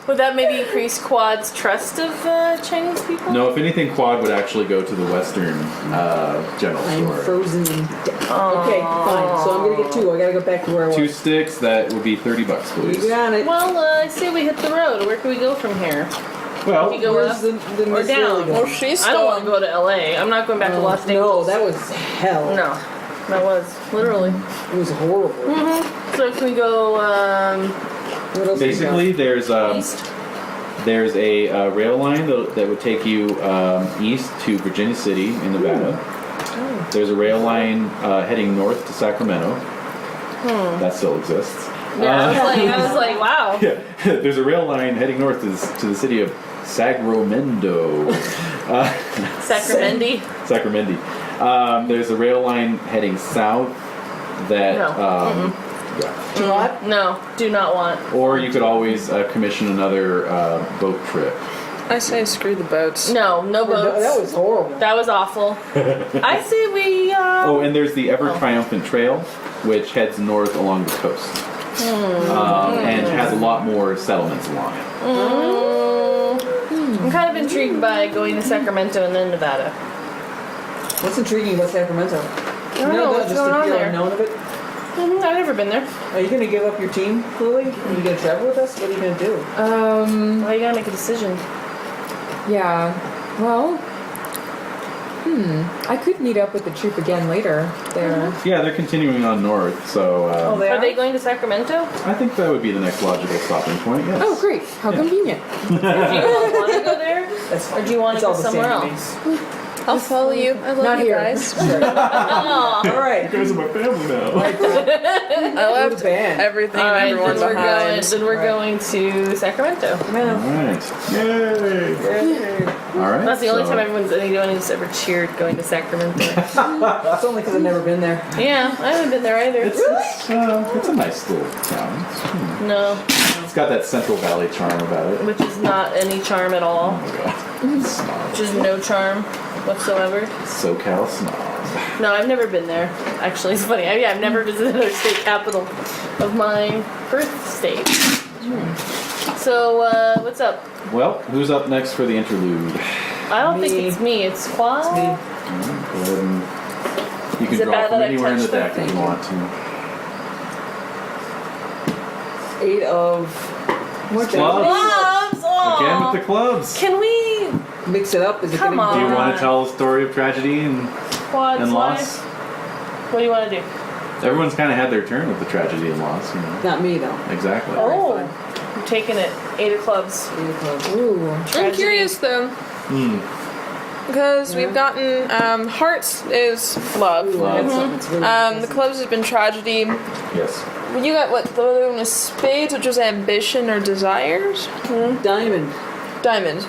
would that maybe increase Quad's trust of Chinese people? No, if anything, Quad would actually go to the Western general I'm store. frozen in death. Okay, fine. So I'm going to get 2. I got to go back to where I was. 2 sticks. That would be $30, please. You got it. Well, I say we hit the road. Where can we go from here? Well, You go Where's up the or Miss down? Lilly Well, going? she's I don't still want to go to LA. I'm not going back to Los Angeles. No, that was hell. No, that was literally. It was horrible. So can we go What else basically, there's east? there's a rail line that would take you east to Virginia City in Nevada. There's a rail line heading north to Sacramento. That still exists. Yeah, I was like, wow. Yeah, there's a rail line heading north to the city of Sacramento. Sacramento. Sacramento. There's a rail line heading south that. No. Yeah. No, do not want. Or you could always commission another boat trip. I say screw the boats. No boats. That was horrible. That was awful. I say we. Oh, and there's the Ever Triumphant Trail, which heads north along the coast. And has a lot more settlements along it. I'm kind of intrigued by going to Sacramento and then Nevada. What's intriguing about Sacramento? I don't know what's just going the on pure there. unknown of it. I've never been there. Are you going to give up your team, Lily? Are you going to travel with us? What are you going to do? Well, you gotta make a decision. Yeah. Well. I could meet up with the troop again later. There. Yeah, they're continuing on north, so they Are they going to Sacramento? I think that would be the next logical stopping point. Yes. Oh, great! How convenient. Do you want to go there? That's Or do you want It's to all go the same somewhere to me. else? I'll follow you. I love Not you here. guys. All right. You guys are my family now. I left band. everything All and right, everyone then we're behind. going to Sacramento. All right. Yay. All right. That's the only so- time anyone's ever cheered going to Sacramento. It's only because I've never been there. Yeah, I haven't been there either. It's a nice little town. No, It's got that Central Valley charm about it. which is not any charm at all. Oh my god. Snob. Which is no charm whatsoever. SoCal snob. No, I've never been there. Actually, it's funny. I've never visited the state capital of my birth state. So, what's up? Well, who's up next for the interlude? I don't Me. think it's me. It's Quad. It's me. Go ahead and you can Is it draw bad from that I anywhere in the touched deck them? if you want to. 8 of... What Clubs. Clubs! Aw. Again with the clubs. Can we Mix it up? Is it Come gonna Do you on. want to tell a story of tragedy and Quad's loss? life? What do you want to do? Everyone's kind of had their turn with the tragedy and loss, you know. Not me, though. Exactly. Oh, I'm taking it. 8 of clubs. 8 of clubs. Ooh. I'm Tragedy. curious though. Because we've gotten hearts is love. Ooh, I had something that's really The interesting. clubs has been tragedy. Yes. You got what the other one was spades, which was ambition or desires. Diamond. Diamond.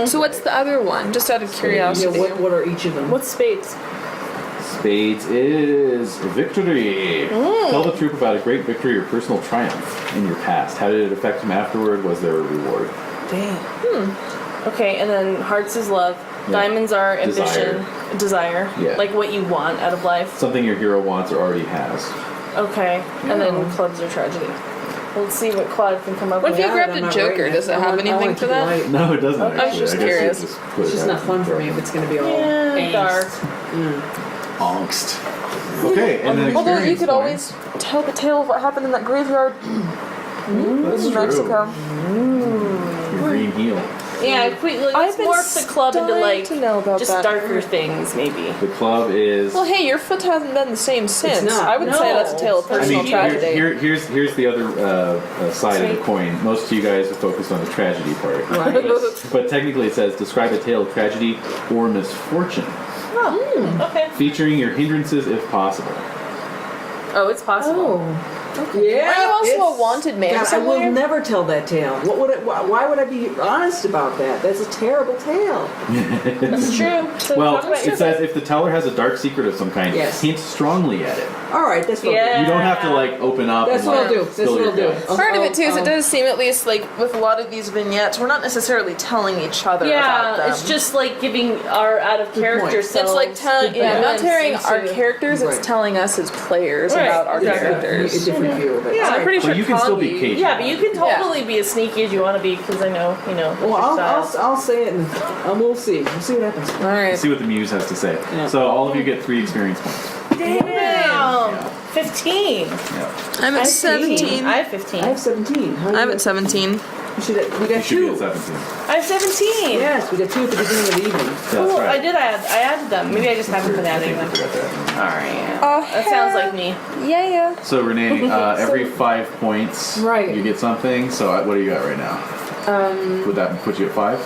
So what's the other one? Just out of Yeah, curiosity. what are each of them? What's spades? Spades is victory. Tell the troop about a great victory or personal triumph in your past. How did it affect him afterward? Was there a reward? Damn. Okay, and then hearts is love. Yeah. Diamonds are ambition. Desire. Yeah. Like what you want out of life. Something your hero wants or already has. Okay, and then clubs are tragedy. Let's see what Quad can come up What with. if you Yeah, grabbed I'm a not Joker? writing Does it have anything for that? Light. No, it doesn't Okay. actually. I was just guess you curious. just put It's it just out. not fun for me if it's going to be all Yeah, angst. dark. Angst. Okay, and then Although you experience could points. always tell the tale of what happened in that graveyard That's in true. Mexico. Your green heel. Yeah, let's I've been morph the club into like to know about just that. darker things, maybe. The club is. Well, hey, your foot hasn't been the same since. not. I would say that's a tale of No. personal tragedy. Here's the other side of the coin. Most of you guys are focused on the tragedy part. Right. But technically it says describe a tale of tragedy or misfortune, Okay. featuring your hindrances if possible. Oh, it's possible. Oh. Yeah. Are you also it's- a wanted man God, I somewhere? will never tell that tale. What would it? Why would I be honest about that? That's a terrible tale. That's true. So Well, talk about it says if the teller has a dark secret of some kind, Yes. hint strongly at it. All right, that's what Yeah. You don't have to like open up. That's and, what like, I'll do. That's spill what your I'll do. guts. Part of it too is it Oh, does seem, at least like with a lot of these vignettes, we're not necessarily telling each other about Yeah, them. it's just like giving our out of character point. selves. It's like telling, yeah, not glimpse telling our into- characters, Right. it's telling us as players Right, about our exactly. A characters. different view of it. Yeah. So I'm pretty sure But you can still be Kangee- cagey. Yeah, but you can totally be as sneaky as you want to be because I know, Well, your style. I'll say it, and we'll see. We'll see what happens. All right. See what the muse has to say. Yeah. So all of you get 3 experience points. Damn! 15. Yeah. I'm at 17. I have 15. I have 17. How do I'm you- at 17. We You got should be 2. at 17. I have 17. Yes, we got 2 at the beginning of the evening. That's Cool. right. I added them. Maybe I just haven't been adding them. Alright. That sounds like me. Yeah. So Renee, every 5 points, Right. you get something. So what do you got right now? Would that put you at 5?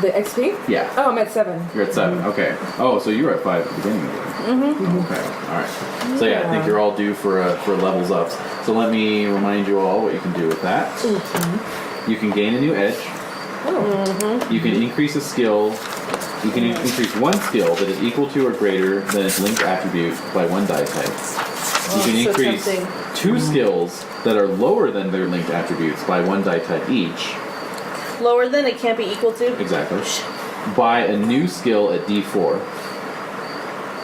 The XP? Yeah. Oh, I'm at 7. You're at 7. Okay. Oh, so you were at 5 at the beginning of the game. Okay. All right. So yeah, I think you're all due for levels ups. So let me remind you all what you can do with that. You can gain a new edge. You can increase a skill. You can increase one skill that is equal to or greater than its linked attribute by 1 die type. You can so increase tempting. 2 skills that are lower than their linked attributes by 1 die type each. Lower than it can't be equal to. Exactly. Buy a new skill at D4.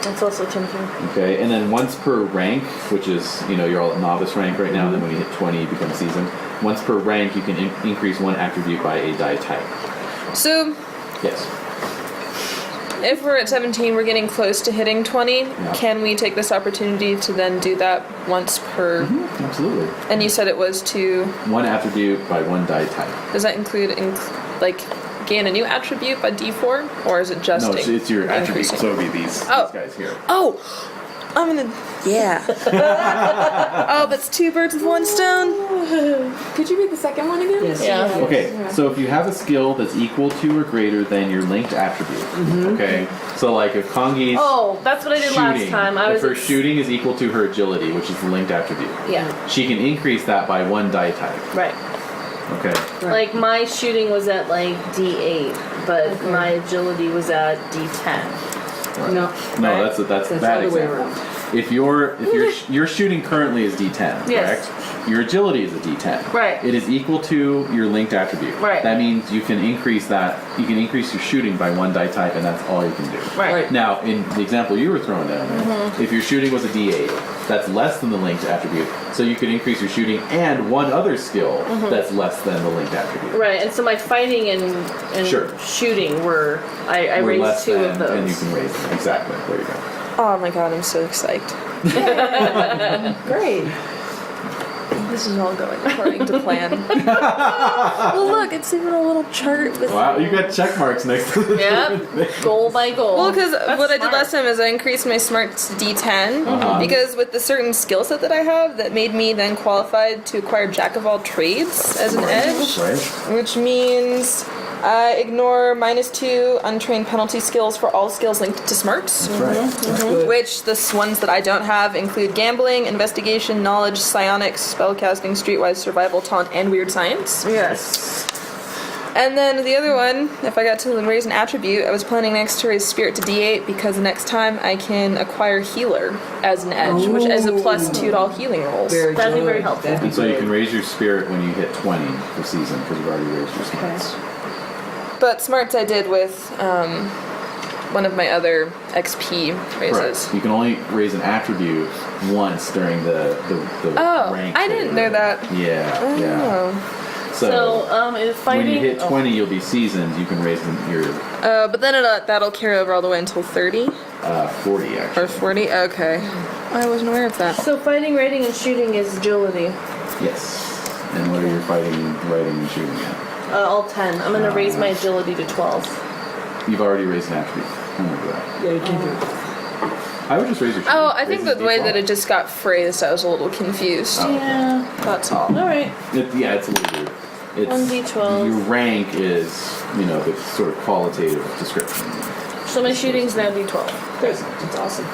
That's also tempting. Okay, and then once per rank, which is, you're all at novice rank right now, and then when you hit 20, you become seasoned. Once per rank, you can increase 1 attribute by a die type. So Yes. if we're at 17, we're getting close to hitting 20. Yeah. Can we take this opportunity to then do that once per? Absolutely. And you said it was to. 1 attribute by 1 die type. Does that include like gain a new attribute by D4, or is it just? No, it's your attribute, increasing? so it would be these guys here. Oh, I'm gonna. Yeah. Oh, that's 2 birds with 1 stone. Could you read the second one again? Yes. Yeah. Okay, so if you have a skill that's equal to or greater than your linked attribute, okay? So like if Kangee's Oh, that's what I did last shooting, time. I if was her shooting is equal to her agility, which is the linked attribute, Yeah. she can increase that by 1 die type. Right. Okay. Like my shooting was at like D8, but my agility was at D10. No. No, that's a That's the bad other way example. around. If your shooting currently is D10, Yes. correct? Your agility is a D10. Right. It is equal to your linked attribute. Right. That means you can increase that. You can increase your shooting by 1 die type, and that's all you can do. Right. Now, in the example you were throwing down, if your shooting was a D8, that's less than the linked attribute. So you could increase your shooting and 1 other skill that's less than the linked attribute. Right, and so my fighting and Sure. shooting were I We're raised less 2 of than, those. and you can raise them. Exactly. There you go. Oh my god, I'm so psyched. Great. This is all going according to plan. Well, look, it's even a little chart with. Wow, you got check marks next to the Yep. Goal by goal. Well, because That's what I did smart. last time is I increased my smarts to D10 Uh-huh. because with the certain skill set that I have, that made me then qualified to acquire Jack of all trades as an edge, Right? which means ignore -2 untrained penalty skills for all skills linked to smarts. That's right. That's good. Which the ones that I don't have include gambling, investigation, knowledge, psionics, spellcasting, streetwise survival, taunt, and weird science. Yes. And then the other one, if I got to raise an attribute, I was planning next to raise spirit to D8 because the next time I can acquire healer as an edge, which is a +2 to all healing rolls. Very That'd be good. very helpful. That'd be And so you good. can raise your spirit when you hit 20 for season because you've already raised your smarts. But smarts I did with one of my other XP raises. Correct. You can only raise an attribute once during the Oh, rank. I didn't know that. Yeah, yeah. Oh. So, if fighting. when you hit 20, you'll be seasoned. You can raise your. But then that'll carry over all the way until 30. 40 actually. Or 40? Okay. I wasn't aware of that. So fighting, raiding, and shooting is agility. Yes. And what are you fighting, writing, and shooting at? All 10. I'm gonna raise my agility to 12. You've already raised an attribute. Remember that. Yeah, you can do it. I would just raise your shooting. Oh, I think Raise the way D12. that it just got phrased, I was a little confused. Oh. Yeah. That's all. Alright. Yeah, it's a little weird. It's 1d12. Your rank is, the sort of qualitative description. So my shooting's now d12. That's awesome.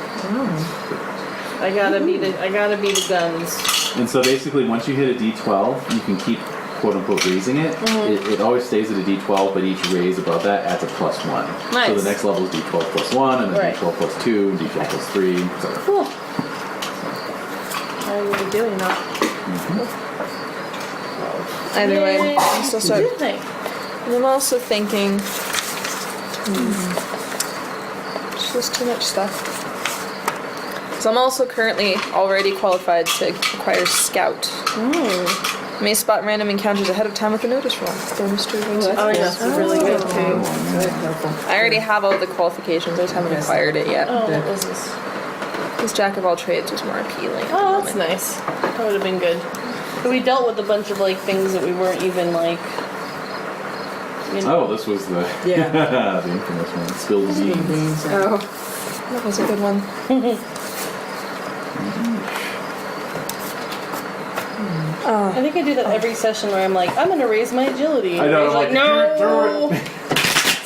I gotta be the guns. And so basically, once you hit a D12, you can keep quote unquote raising it. It always stays at a D12, but each raise above that adds a +1. Nice. So the next level is D12 +1, and then Right. D12 +2, and D12 +3, etc. Cool. How are you doing that? Either way, Yay. I'm still sorry. Good thing. And I'm also thinking. Just there's too much stuff. So I'm also currently already qualified to acquire Scout. May spot random encounters ahead of time with a notice roll. Bonus to events. Oh, yeah, that's really good too. I already have all the qualifications. I just haven't acquired it yet. Oh, what was this? This Jack of all trades was more appealing. Oh, that's nice. That would have been good. But we dealt with a bunch of things that we weren't even Oh, this was the Yeah. the infamous one. Spilled beans. Oh, that was a good one. I think I do that every session where I'm like, I'm gonna raise my agility. I know, And I'm he's like, no.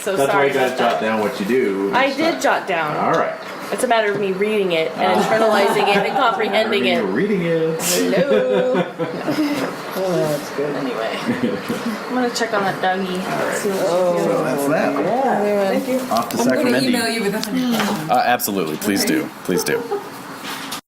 So That's why sorry you gotta about jot that. down what you do. I did jot down. Alright. It's a matter of me reading it and internalizing it and comprehending You're it. reading it. Hello. Oh, that's good. Anyway, I'm gonna check on that doggy. See what's So that's that. Yeah. Thank you. Off to I'm going to Sacramento. email you with $100. Absolutely. Please do. Please do.